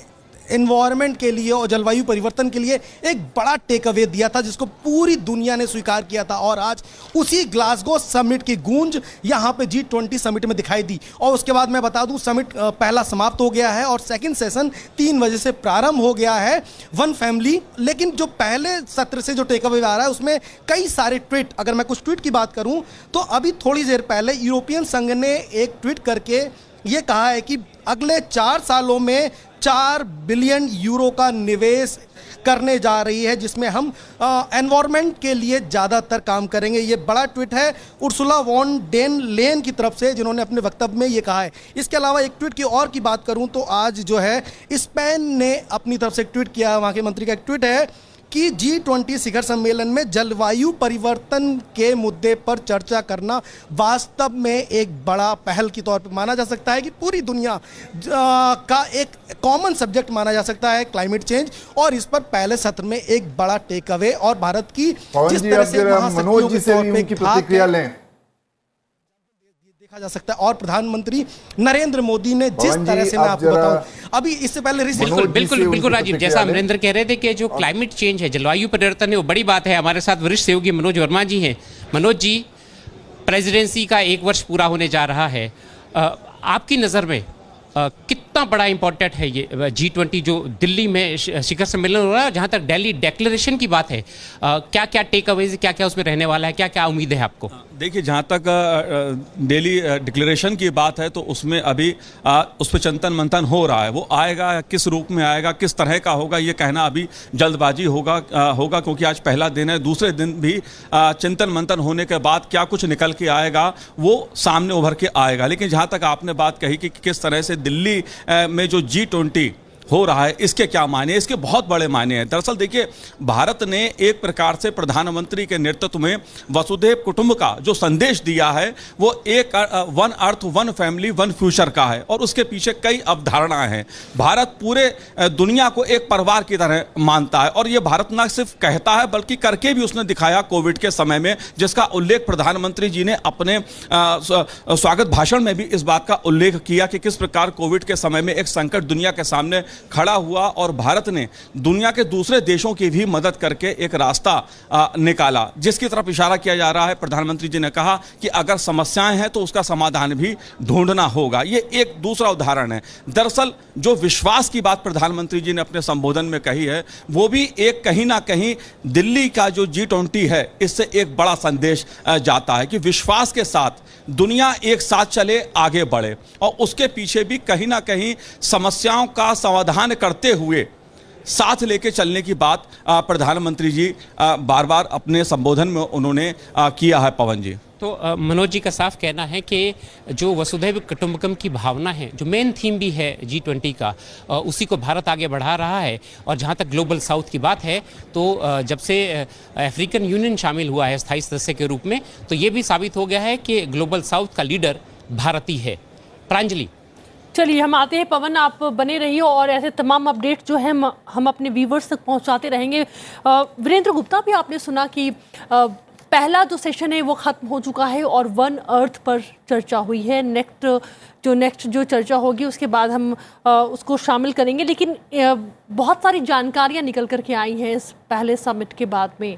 एनवायरनमेंट के लिए और जलवायु परिवर्तन के लिए एक बड़ा टेक अवे दिया था, जिसको पूरी दुनिया ने स्वीकार किया था। और आज उसी ग्लासगो समिट की गूंज यहाँ पे G20 समिट में दिखाई दी। और उसके बाद मैं बता दूं, समिट पहला समाप्त हो गया है और सेकंड सेशन 3 बजे से प्रारंभ हो गया है। वन फैमिली, लेकिन जो पहले सत्र से जो टेक अवे आ रहा है उसमें कई सारे ट्वीट, अगर मैं कुछ ट्वीट की बात करूं तो अभी थोड़ी देर पहले यूरोपियन संघ ने एक ट्वीट करके ये कहा है कि अगले 4 सालों में 4 बिलियन यूरो का निवेश करने जा रही है, जिसमें हम एनवायरनमेंट के लिए ज़्यादातर काम करेंगे। ये बड़ा ट्वीट है उर्सुला वॉन डेन लेन की तरफ से, जिन्होंने अपने वक्तव्य में ये कहा है। इसके अलावा एक ट्वीट की और की बात करूं तो आज जो है स्पेन ने अपनी तरफ से एक ट्वीट किया है। वहाँ के मंत्री का एक ट्वीट है कि G20 शिखर सम्मेलन में जलवायु परिवर्तन के मुद्दे पर चर्चा करना वास्तव में एक बड़ा पहल के तौर पर माना जा सकता है कि पूरी दुनिया का एक कॉमन सब्जेक्ट माना जा सकता है क्लाइमेट चेंज, और इस पर पहले सत्र में एक बड़ा टेक अवे और भारत की जिस तरह से मनोज जी से उनकी प्रतिक्रिया लें देखा जा सकता है। और प्रधानमंत्री नरेंद्र मोदी ने जिस तरह से, मैं आपको बताऊं, अभी इससे पहले बिल्कुल राजीव, जैसा अमरिंदर कह रहे थे कि जो क्लाइमेट चेंज है, जलवायु परिवर्तन है, वो बड़ी बात है। हमारे साथ वरिष्ठ सहयोगी मनोज वर्मा जी हैं। मनोज जी, प्रेसिडेंसी का 1 वर्ष पूरा होने जा रहा है, आपकी नज़र में कितना बड़ा इंपॉर्टेंट है ये G20 जो दिल्ली में शिखर सम्मेलन हो रहा है? जहाँ तक दिल्ली डिक्लेरेशन की बात है, क्या क्या टेक अवेज, क्या क्या उसमें रहने वाला है, क्या क्या उम्मीद है आपको? देखिए, जहाँ तक दिल्ली डिक्लेरेशन की बात है तो उसमें अभी उस पर चिंतन मंथन हो रहा है। वो आएगा, किस रूप में आएगा, किस तरह का होगा, ये कहना अभी जल्दबाजी होगा क्योंकि आज पहला दिन है। दूसरे दिन भी चिंतन मंथन होने के बाद क्या कुछ निकल के आएगा वो सामने उभर के आएगा। लेकिन जहाँ तक आपने बात कही कि किस तरह से दिल्ली में जो G20 हो रहा है, इसके क्या मायने, इसके बहुत बड़े मायने हैं। दरअसल देखिए, भारत ने एक प्रकार से प्रधानमंत्री के नेतृत्व में वसुधैव कुटुंब का जो संदेश दिया है वो एक one earth one family one future का है, और उसके पीछे कई अवधारणाएं हैं। भारत पूरे दुनिया को एक परिवार की तरह मानता है, और ये भारत न सिर्फ कहता है बल्कि करके भी उसने दिखाया कोविड के समय में, जिसका उल्लेख प्रधानमंत्री जी ने अपने स्वागत भाषण में भी इस बात का उल्लेख किया कि किस प्रकार कोविड के समय में एक संकट दुनिया के सामने खड़ा हुआ और भारत ने दुनिया के दूसरे देशों की भी मदद करके एक रास्ता निकाला, जिसकी तरफ इशारा किया जा रहा है। प्रधानमंत्री जी ने कहा कि अगर समस्याएं हैं तो उसका समाधान भी ढूंढना होगा। ये एक दूसरा उदाहरण है। दरअसल जो विश्वास की बात प्रधानमंत्री जी ने अपने संबोधन में कही है, वो भी एक कहीं ना कहीं दिल्ली का जो G20 है, इससे एक बड़ा संदेश जाता है कि विश्वास के साथ दुनिया एक साथ चले, आगे बढ़े, और उसके पीछे भी कहीं ना कहीं समस्याओं का समाधान करते हुए साथ लेके चलने की बात प्रधानमंत्री जी बार बार अपने संबोधन में उन्होंने किया है। पवन जी, तो मनोज जी का साफ कहना है कि जो वसुधैव कुटुंबकम की भावना है, जो मेन थीम भी है G20 का, उसी को भारत आगे बढ़ा रहा है। और जहाँ तक ग्लोबल साउथ की बात है तो जब से अफ्रीकन यूनियन शामिल हुआ है स्थायी सदस्य के रूप में, तो ये भी साबित हो गया है कि ग्लोबल साउथ का लीडर भारत ही है। प्रांजलि, चलिए हम आते हैं। पवन, आप बने रहिए और ऐसे तमाम अपडेट जो है हम अपने व्यूवर्स तक पहुंचाते रहेंगे। वीरेंद्र गुप्ता, भी आपने सुना कि पहला जो सेशन है वो खत्म हो चुका है और वन अर्थ पर चर्चा हुई है। नेक्स्ट जो चर्चा होगी उसके बाद हम उसको शामिल करेंगे। लेकिन बहुत सारी जानकारियां निकल करके आई हैं इस पहले समिट के बाद में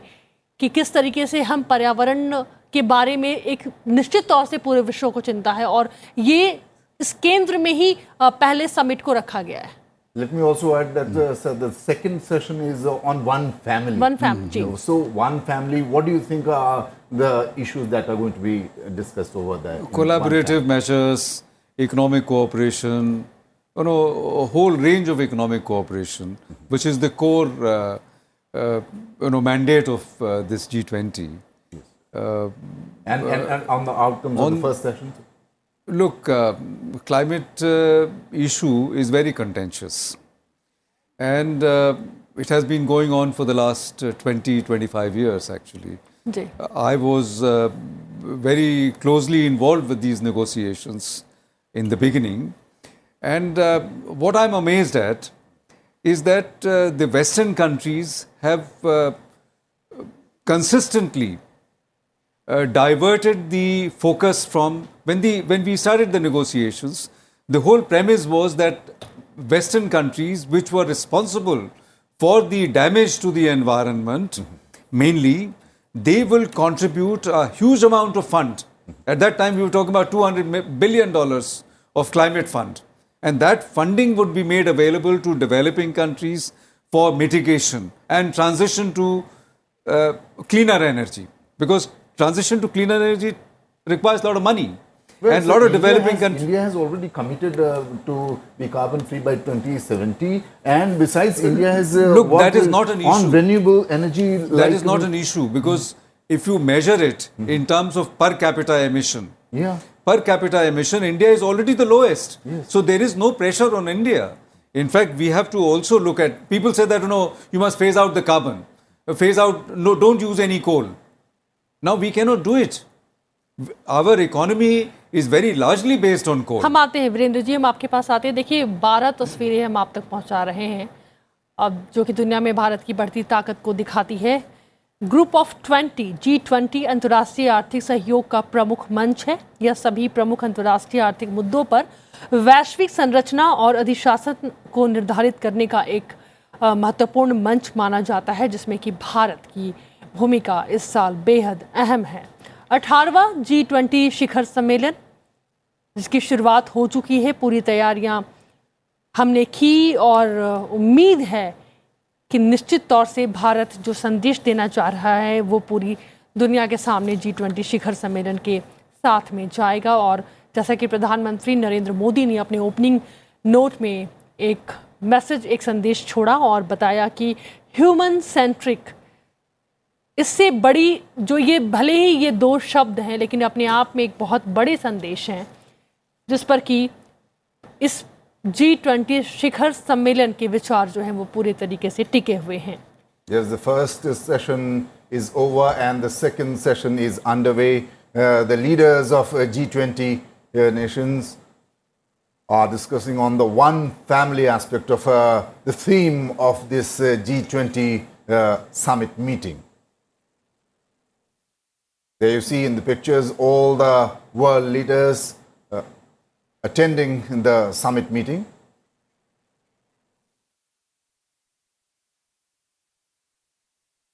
कि किस तरीके से हम पर्यावरण के बारे में एक निश्चित तौर से पूरे विश्व को चिंता है, और ये इस केंद्र में ही पहले समिट को रखा गया है। Let me also add that the second session is on one family. One family. So one family, what do you think are the issues that are going to be discussed over there? Collaborative measures, economic cooperation, a whole range of economic cooperation, which is the core, mandate of this G20. And on the outcomes of the first session? Look, climate issue is very contentious, and it has been going on for the last 20-25 years actually. I was very closely involved with these negotiations in the beginning, and what I'm amazed at is that the Western countries have consistently diverted the focus from when we started the negotiations. The whole premise was that Western countries which were responsible for the damage to the environment, mainly, they will contribute a huge amount of fund. At that time, we were talking about $200 billion of climate fund. And that funding would be made available to developing countries for mitigation and transition to cleaner energy. Because transition to cleaner energy requires a lot of money. Well, and a so lot of developing countries. India has already committed to be carbon free by 2070, and besides, India has look, that is not an issue on renewable energy. That is not an issue, because if you measure it in terms of per capita emission, per capita emission, India is already the lowest. So there is no pressure on India. In fact, we have to also look at, people say that, you must phase out the carbon, don't use any coal. Now we cannot do it. Our economy is very largely based on coal. हम आते हैं वीरेंद्र जी, हम आपके पास आते हैं। देखिए 12 तस्वीरें हम आप तक पहुंचा रहे हैं अब, जो कि दुनिया में भारत की बढ़ती ताकत को दिखाती है। ग्रुप ऑफ 20 G20 अंतर्राष्ट्रीय आर्थिक सहयोग का प्रमुख मंच है। यह सभी प्रमुख अंतर्राष्ट्रीय आर्थिक मुद्दों पर वैश्विक संरचना और अधिशासन को निर्धारित करने का एक महत्वपूर्ण मंच माना जाता है, जिसमें कि भारत की भूमिका इस साल बेहद अहम है। 18वां G20 शिखर सम्मेलन, जिसकी शुरुआत हो चुकी है, पूरी तैयारियां हमने की और उम्मीद है कि निश्चित तौर से भारत जो संदेश देना चाह रहा है वो पूरी दुनिया के सामने G20 शिखर सम्मेलन के साथ में जाएगा। और जैसा कि प्रधानमंत्री नरेंद्र मोदी ने अपने ओपनिंग नोट में एक मैसेज, एक संदेश छोड़ा और बताया कि ह्यूमन सेंट्रिक, इससे बड़ी जो ये भले ही ये दो शब्द हैं लेकिन अपने आप में एक बहुत बड़े संदेश हैं, जिस पर कि इस G20 शिखर सम्मेलन के विचार जो हैं वो पूरे तरीके से टिके हुए हैं। Yes, the first session is over and the second session is underway. The leaders of G20 nations are discussing on the one family aspect of the theme of this G20 summit meeting. There you see in the pictures all the world leaders attending the summit meeting.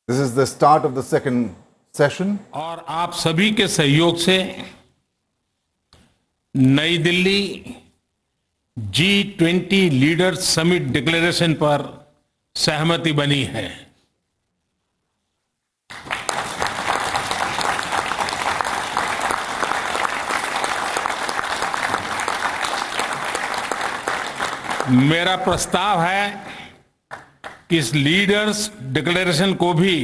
This is the start of the second session. और आप सभी के सहयोग से नई Delhi G20 leaders summit declaration पर सहमति बनी है। मेरा प्रस्ताव है कि इस लीडर्स डिक्लेरेशन को भी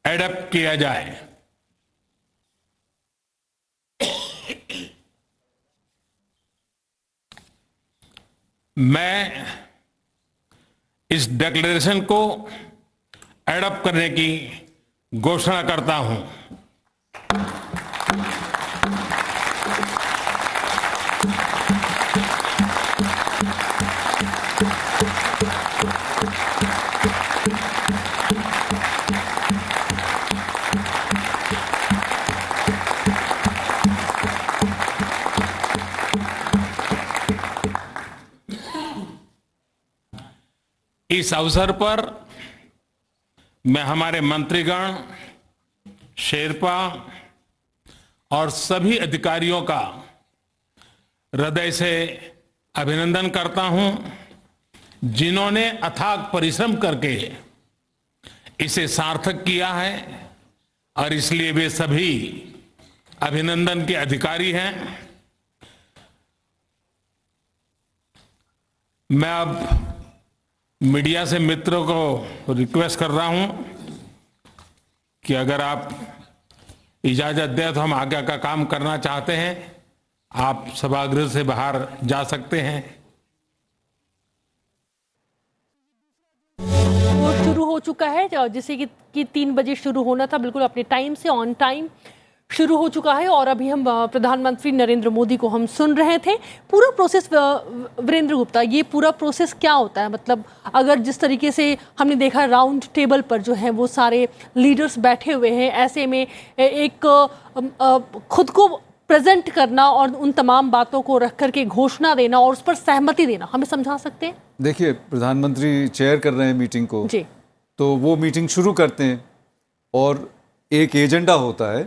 एडप्ट किया जाए। मैं इस डिक्लेरेशन को एडप्ट करने की घोषणा करता हूं। इस अवसर पर मैं हमारे मंत्रीगण, शेरपा और सभी अधिकारियों का हृदय से अभिनंदन करता हूं, जिन्होंने अथाक परिश्रम करके इसे सार्थक किया है और इसलिए वे सभी अभिनंदन के अधिकारी हैं। मैं अब मीडिया से मित्रों को रिक्वेस्ट कर रहा हूं कि अगर आप इजाजत दें तो हम आगे का काम करना चाहते हैं। आप सभागृह से बाहर जा सकते हैं। वो शुरू हो चुका है, जैसे कि 3 बजे शुरू होना था, बिल्कुल अपने टाइम से ऑन टाइम शुरू हो चुका है। और अभी हम प्रधानमंत्री नरेंद्र मोदी को हम सुन रहे थे। पूरा प्रोसेस, वीरेंद्र गुप्ता, ये पूरा प्रोसेस क्या होता है? मतलब अगर जिस तरीके से हमने देखा राउंड टेबल पर जो है वो सारे लीडर्स बैठे हुए हैं, ऐसे में एक खुद को प्रेजेंट करना और उन तमाम बातों को रख करके घोषणा देना और उस पर सहमति देना, हमें समझा सकते हैं? देखिए, प्रधानमंत्री चेयर कर रहे हैं मीटिंग को जी, तो वो मीटिंग शुरू करते हैं और एक एजेंडा होता है।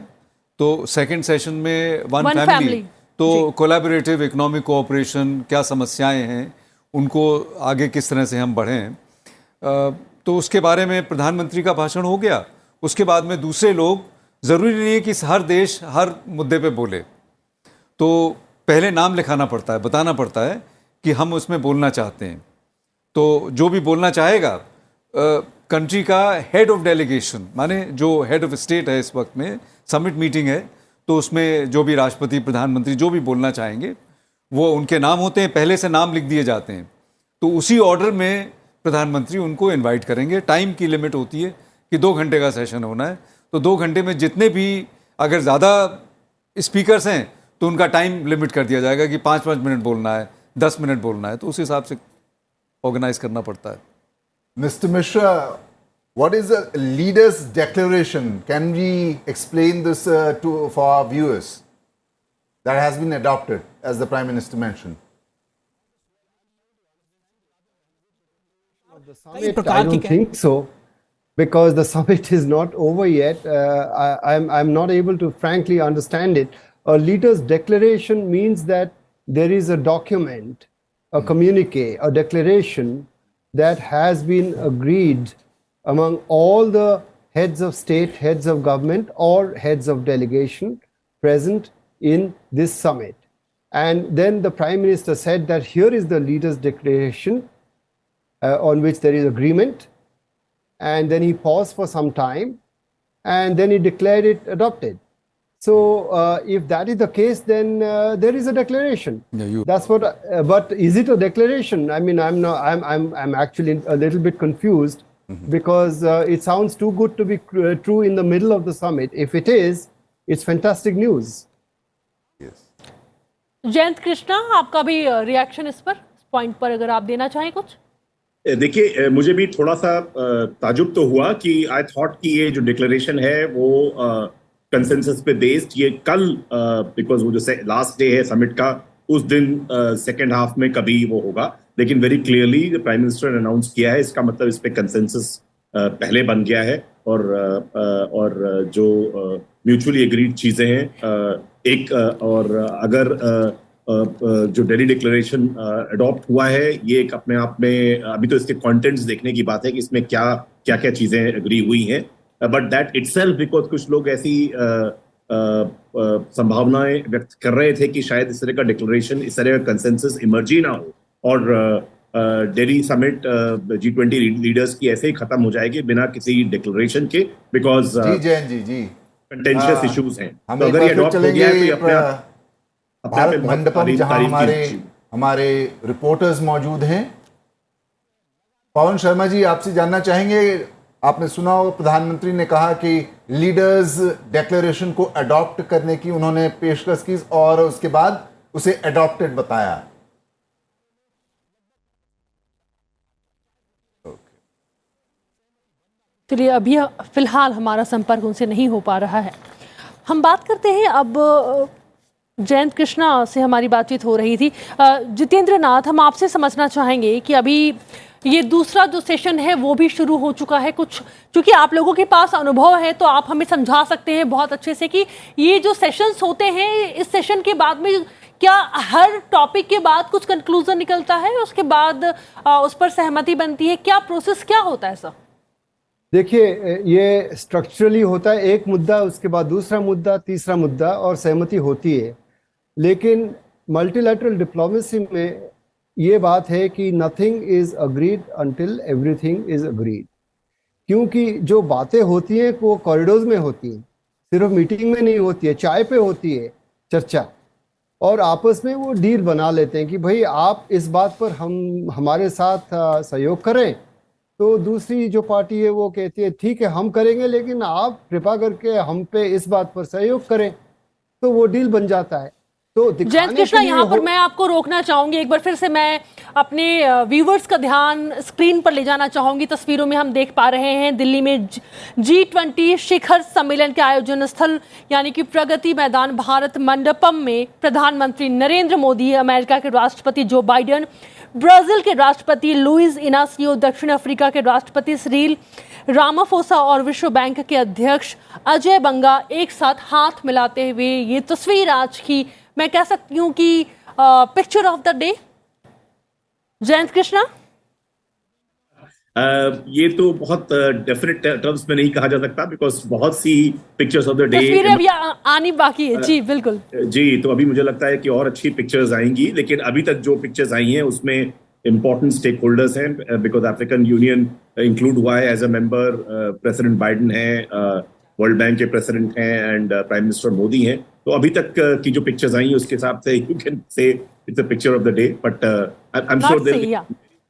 तो सेकंड सेशन में वन फैमिली, तो कोलैबोरेटिव इकोनॉमिक कोऑपरेशन, क्या समस्याएं हैं, उनको आगे किस तरह से हम बढ़ें, तो उसके बारे में प्रधानमंत्री का भाषण हो गया। उसके बाद में दूसरे लोग, ज़रूरी नहीं है कि हर देश हर मुद्दे पे बोले, तो पहले नाम लिखाना पड़ता है, बताना पड़ता है कि हम उसमें बोलना चाहते हैं। तो जो भी बोलना चाहेगा, कंट्री का हेड ऑफ डेलीगेशन, माने जो हेड ऑफ स्टेट है, इस वक्त में समिट मीटिंग है, तो उसमें जो भी राष्ट्रपति, प्रधानमंत्री जो भी बोलना चाहेंगे वो उनके नाम होते हैं, पहले से नाम लिख दिए जाते हैं। तो उसी ऑर्डर में प्रधानमंत्री उनको इनवाइट करेंगे। टाइम की लिमिट होती है कि 2 घंटे का सेशन होना है, तो 2 घंटे में जितने भी अगर ज़्यादा स्पीकर्स हैं तो उनका टाइम लिमिट कर दिया जाएगा कि 5-5 मिनट बोलना है, 10 मिनट बोलना है, तो उस हिसाब से ऑर्गेनाइज करना पड़ता है। Mr. Mishra, what is a leader's declaration? Can we explain this for our viewers that has been adopted, as the Prime Minister mentioned? I don't think so, because the summit is not over yet. I'm not able to frankly understand it. A leader's declaration means that there is a document, a communique, a declaration that has been agreed among all the heads of state, heads of government, or heads of delegation present in this summit. And then the Prime Minister said that here is the leader's declaration on which there is agreement. And then he paused for some time and then he declared it adopted. So if that is the case, then there is a declaration. That's what. But is it a declaration? I mean, I'm actually a little bit confused because it sounds too good to be true in the middle of the summit. If it is, it's fantastic news. Yes. Jayant Krishna, आपका भी reaction इस पर, इस point पर अगर आप देना चाहें कुछ? देखिए, मुझे भी थोड़ा सा ताजुब तो हुआ कि आई थॉट कि ये जो डिक्लेरेशन है वो कंसेंसस पे बेस्ड, ये कल बिकॉज वो जो लास्ट डे है समिट का, उस दिन सेकेंड हाफ में कभी वो होगा, लेकिन very clearly the prime minister ने अनाउंस किया है। इसका मतलब इस पे कंसेंसस पहले बन गया है और जो म्यूचुअली एग्रीड चीजें हैं, एक और अगर जो दिल्ली डिक्लेरेशन अडॉप्ट हुआ है, ये एक अपने आप में, अभी तो इसके कंटेंट्स देखने की बात है कि इसमें क्या क्या क्या चीजें एग्री हुई हैं, बट दैट इटसेल्फ, बिकॉज कुछ लोग ऐसी संभावनाएं व्यक्त कर रहे थे कि शायद इस तरह का डिक्लेरेशन, इस तरह का कंसेंसस इमर्ज ही ना हो और दिल्ली समिट G20 लीडर्स की ऐसे ही खत्म हो जाएगी बिना किसी डिक्लेरेशन के, बिकॉज कंटेंशियस इश्यूज हैं। तो अगर ये अडॉप्ट हो गया है तो ये अपने भारत मंडपम, जहां हमारे रिपोर्टर्स मौजूद हैं। पवन शर्मा जी, आपसे जानना चाहेंगे, आपने सुना हो प्रधानमंत्री ने कहा कि लीडर्स डेक्लेरेशन को अडॉप्ट करने की उन्होंने पेशकश की और उसके बाद उसे अडॉप्टेड बताया। चलिए, अभी फिलहाल हमारा संपर्क उनसे नहीं हो पा रहा है। हम बात करते हैं अब, जयंत कृष्णा से हमारी बातचीत हो रही थी। जितेंद्र नाथ, हम आपसे समझना चाहेंगे कि अभी ये दूसरा जो सेशन है वो भी शुरू हो चुका है। कुछ, क्योंकि आप लोगों के पास अनुभव है तो आप हमें समझा सकते हैं बहुत अच्छे से कि ये जो सेशंस होते हैं, इस सेशन के बाद में क्या हर टॉपिक के बाद कुछ कंक्लूजन निकलता है, उसके बाद उस पर सहमति बनती है, क्या प्रोसेस क्या होता है सर? देखिए, ये स्ट्रक्चरली होता है, एक मुद्दा, उसके बाद दूसरा मुद्दा, तीसरा मुद्दा, और सहमति होती है। लेकिन मल्टीलैटरल डिप्लोमेसी में ये बात है कि nothing is agreed until everything is agreed, क्योंकि जो बातें होती हैं वो कॉरिडोर्स में होती हैं, सिर्फ मीटिंग में नहीं होती है, चाय पे होती है चर्चा, और आपस में वो डील बना लेते हैं कि भाई आप इस बात पर हमारे साथ सहयोग करें, तो दूसरी जो पार्टी है वो कहती है ठीक है हम करेंगे, लेकिन आप कृपा करके हम पे इस बात पर सहयोग करें, तो वो डील बन जाता है। तो जयंत कृष्णा, यहाँ पर मैं आपको रोकना चाहूंगी। एक बार फिर से मैं अपने व्यूवर्स का ध्यान स्क्रीन पर ले जाना चाहूंगी। तस्वीरों में हम देख पा रहे हैं दिल्ली में G20 शिखर सम्मेलन के आयोजन स्थल यानी कि प्रगति मैदान भारत मंडपम में प्रधानमंत्री नरेंद्र मोदी, अमेरिका के राष्ट्रपति जो बाइडेन, ब्राजील के राष्ट्रपति लुइस इनासियो, दक्षिण अफ्रीका के राष्ट्रपति सिरिल रामाफोसा और विश्व बैंक के अध्यक्ष अजय बंगा एक साथ हाथ मिलाते हुए। ये तस्वीर आज की मैं कह सकती हूँ कि picture of the day. Jayant Krishna, ये तो बहुत डेफिनेट टर्म्स में नहीं कहा जा सकता, बिकॉज बहुत सी पिक्चर्स ऑफ द डे तस्वीरें अभी आनी बाकी है। जी बिल्कुल जी, तो अभी मुझे लगता है कि और अच्छी पिक्चर्स आएंगी, लेकिन अभी तक जो पिक्चर्स आई हैं उसमें इंपॉर्टेंट स्टेक होल्डर्स हैं, बिकॉज अफ्रीकन यूनियन इंक्लूड हुआ है as a member, president Biden है, वर्ल्ड बैंक के प्रेसिडेंट हैं एंड प्राइम मिनिस्टर मोदी हैं। तो अभी तक की जो पिक्चर्स आई हैं उसके हिसाब से you can say it's a picture of the day, but I am sure there will be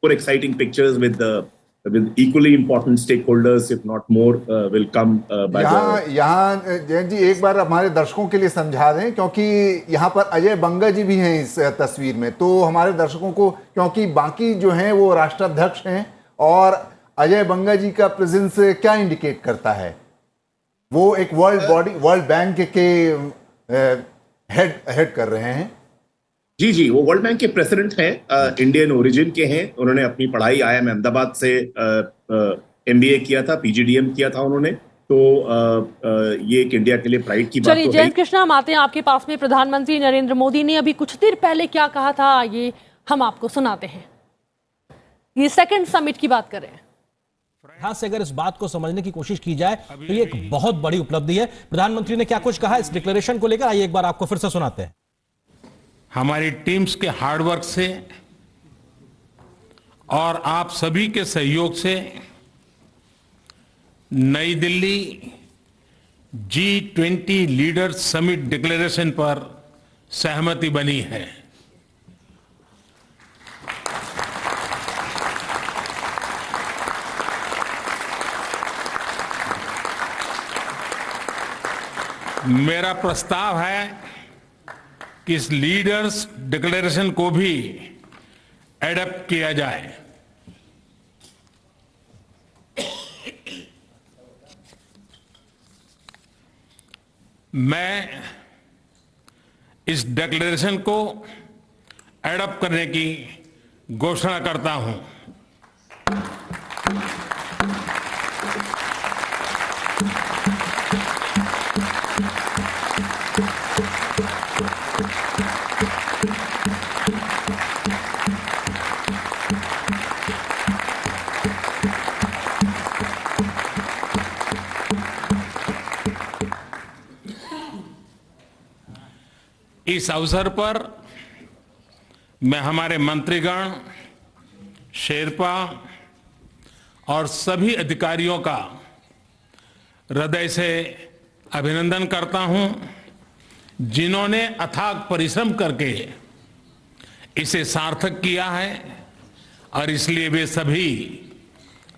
more exciting pictures with equally important stakeholders, if not more, will come by यहाँ जयंत जी एक बार हमारे दर्शकों के लिए समझा दें, क्योंकि यहाँ पर अजय बंगा जी भी हैं इस तस्वीर में, तो हमारे दर्शकों को, क्योंकि बाकी जो हैं वो राष्ट्राध्यक्ष हैं, और अजय बंगा जी का प्रेजेंस क्या इंडिकेट करता है? वो एक वर्ल्ड बैंक के हेड कर रहे हैं। जी, वो वर्ल्ड बैंक के प्रेसिडेंट हैं, इंडियन ओरिजिन के हैं। उन्होंने अपनी पढ़ाई IIM अहमदाबाद से MBA किया था, PGDM किया था उन्होंने, तो ये एक इंडिया के लिए प्राइड की बात। चलिए जयंत कृष्णा, हम आते हैं आपके पास में। प्रधानमंत्री नरेंद्र मोदी ने अभी कुछ देर पहले क्या कहा था, ये हम आपको सुनाते हैं। ये सेकंड समिट की बात कर रहे हैं। यहां से अगर इस बात को समझने की कोशिश की जाए तो ये एक बहुत बड़ी उपलब्धि है। प्रधानमंत्री ने क्या कुछ कहा इस डिक्लेरेशन को लेकर, आइए एक बार आपको फिर से सुनाते हैं। हमारी टीम्स के हार्डवर्क से और आप सभी के सहयोग से नई Delhi G20 leaders summit declaration पर सहमति बनी है। मेरा प्रस्ताव है कि इस लीडर्स डिक्लेरेशन को भी एडप्ट किया जाए। मैं इस डिक्लेरेशन को एडप्ट करने की घोषणा करता हूं। इस अवसर पर मैं हमारे मंत्रीगण, शेरपा और सभी अधिकारियों का हृदय से अभिनंदन करता हूं, जिन्होंने अथाक परिश्रम करके इसे सार्थक किया है, और इसलिए वे सभी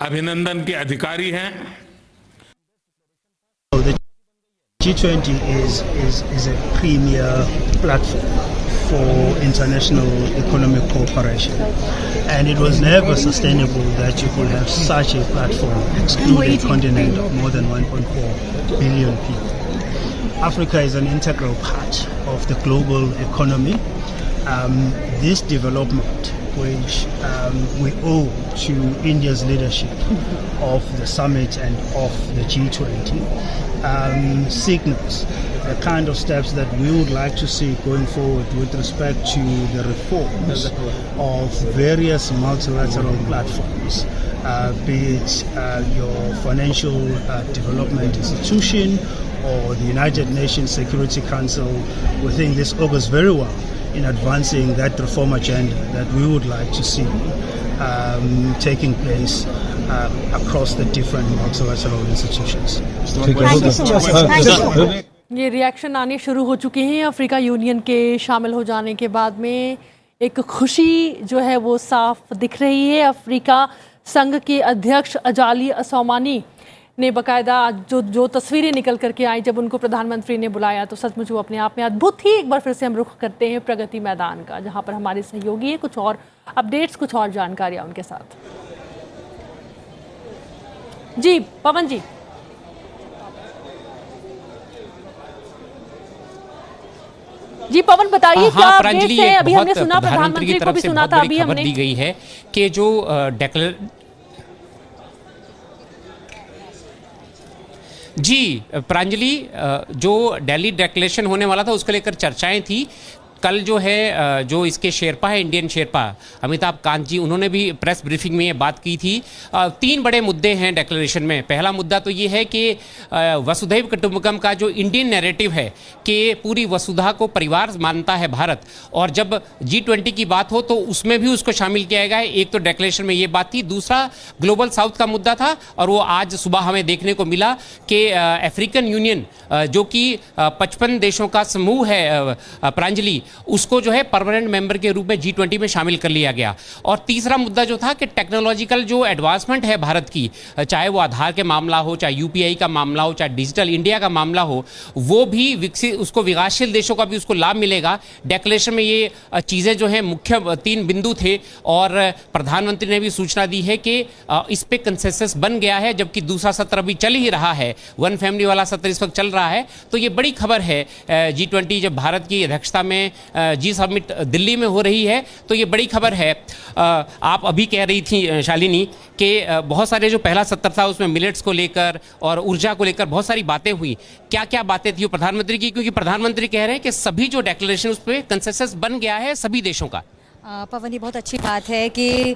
अभिनंदन के अधिकारी हैं। G20 is a premier platform for international economic cooperation, and it was never sustainable that you could have such a platform exclude a continent of more than 1.4 billion people. Africa is an integral part of the global economy. This development, which we owe to India's leadership of the summit and of the G20, signals the kind of steps that we would like to see going forward with respect to the reforms of various multilateral platforms, be it your financial development institution or the United Nations Security Council. We think this augurs very well in advancing that reform agenda that we would like to see taking place across the different multilateral institutions. ये reaction आने शुरू हो चुके हैं Africa union के शामिल हो जाने के बाद में। एक खुशी जो है वो साफ दिख रही है। अफ्रीका संघ के अध्यक्ष अजाली असौमानी ने बकायदा जो तस्वीरें निकल करके आई जब उनको प्रधानमंत्री ने बुलाया, तो सचमुच वो अपने आप में अद्भुत थी। एक बार फिर से हम रुख करते हैं प्रगति मैदान का, जहां पर हमारे सहयोगी हैं, कुछ और अपडेट्स, कुछ और जानकारियां उनके साथ। जी पवन जी। जी पवन बताइए क्या अपडेट्स हैं? अभी हमने सुना, प्रधानमंत्री को भी सुना था, अभी हमने दी गई है कि जो जी प्रांजलि, जो दिल्ली डिक्लेरेशन होने वाला था उसको लेकर चर्चाएं थी। कल जो है जो इसके शेरपा है, इंडियन शेरपा अमिताभ कांत जी, उन्होंने भी प्रेस ब्रीफिंग में ये बात की थी। 3 बड़े मुद्दे हैं डिक्लेरेशन में। पहला मुद्दा तो ये है कि वसुधैव कुटुंबकम का जो इंडियन नैरेटिव है कि पूरी वसुधा को परिवार मानता है भारत, और जब G20 की बात हो तो उसमें भी उसको शामिल किया गया है। एक तो डिक्लेरेशन में ये बात थी। दूसरा ग्लोबल साउथ का मुद्दा था, और वो आज सुबह हमें देखने को मिला कि अफ्रीकन यूनियन जो कि 55 देशों का समूह है प्रांजलि, उसको जो है परमानेंट मेंबर के रूप में G20 में शामिल कर लिया गया। और तीसरा मुद्दा जो था कि टेक्नोलॉजिकल जो एडवांसमेंट है भारत की, चाहे वो आधार के मामला हो, चाहे UPI का मामला हो, चाहे डिजिटल इंडिया का मामला हो, वो भी विकसित, उसको विकासशील देशों का भी उसको लाभ मिलेगा। डिक्लेरेशन में ये चीज़ें जो है मुख्य 3 बिंदु थे, और प्रधानमंत्री ने भी सूचना दी है कि इस पे कंसेंसस बन गया है, जबकि दूसरा सत्र अभी चल ही रहा है, वन फैमिली वाला सत्र इस वक्त चल रहा है। तो ये बड़ी खबर है। G20 जब भारत की अध्यक्षता में जी समिट दिल्ली में हो रही है, तो ये बड़ी खबर है। आप अभी कह रही थी शालिनी कि बहुत सारे जो पहला सत्र था उसमें मिलेट्स को लेकर और ऊर्जा को लेकर बहुत सारी बातें हुई। क्या क्या बातें थी वो प्रधानमंत्री की? क्योंकि प्रधानमंत्री कह रहे हैं कि सभी जो डिक्लेरेशन उस पर कंसेंसस बन गया है सभी देशों का। पवन, ये बहुत अच्छी बात है कि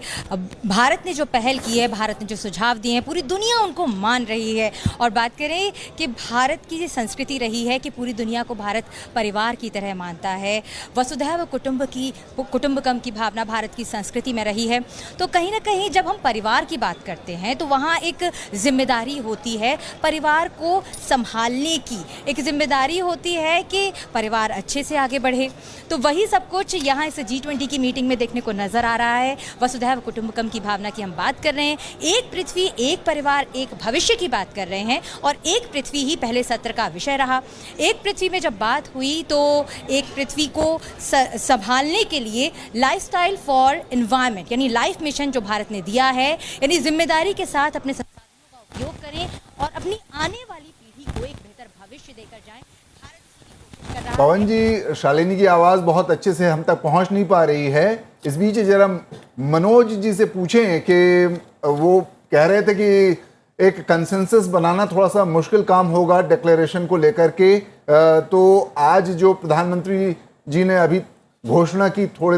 भारत ने जो पहल की है, भारत ने जो सुझाव दिए हैं, पूरी दुनिया उनको मान रही है। और बात करें कि भारत की संस्कृति रही है कि पूरी दुनिया को भारत परिवार की तरह मानता है। वसुधैव कुटुंबकम की भावना भारत की संस्कृति में रही है। तो कहीं ना कहीं जब हम परिवार की बात करते हैं तो वहाँ एक जिम्मेदारी होती है परिवार को संभालने की, एक जिम्मेदारी होती है कि परिवार अच्छे से आगे बढ़े। तो वही सब कुछ यहाँ इस G20 की मीटिंग में देखने को नजर आ रहा है। वसुधैव कुटुंबकम की भावना की हम बात कर रहे हैं। एक पृथ्वी, एक परिवार, एक भविष्य की बात कर रहे हैं, और एक पृथ्वी ही पहले सत्र का विषय रहा। एक पृथ्वी में जब बात हुई तो एक पृथ्वी को संभालने के लिए लाइफस्टाइल फॉर एनवायरनमेंट यानी लाइफ मिशन जो भारत ने दिया है, यानी जिम्मेदारी के साथ अपने संसाधनों का उपयोग करें और अपनी आने वाली पीढ़ी को एक बेहतर भविष्य देकर जाएं। पवन जी, शालिनी की आवाज़ बहुत अच्छे से हम तक पहुंच नहीं पा रही है। इस बीच जरा मनोज जी से पूछें कि वो कह रहे थे कि एक कंसेंसस बनाना थोड़ा सा मुश्किल काम होगा डिक्लेरेशन को लेकर के। तो आज जो प्रधानमंत्री जी ने अभी घोषणा की थोड़ी देर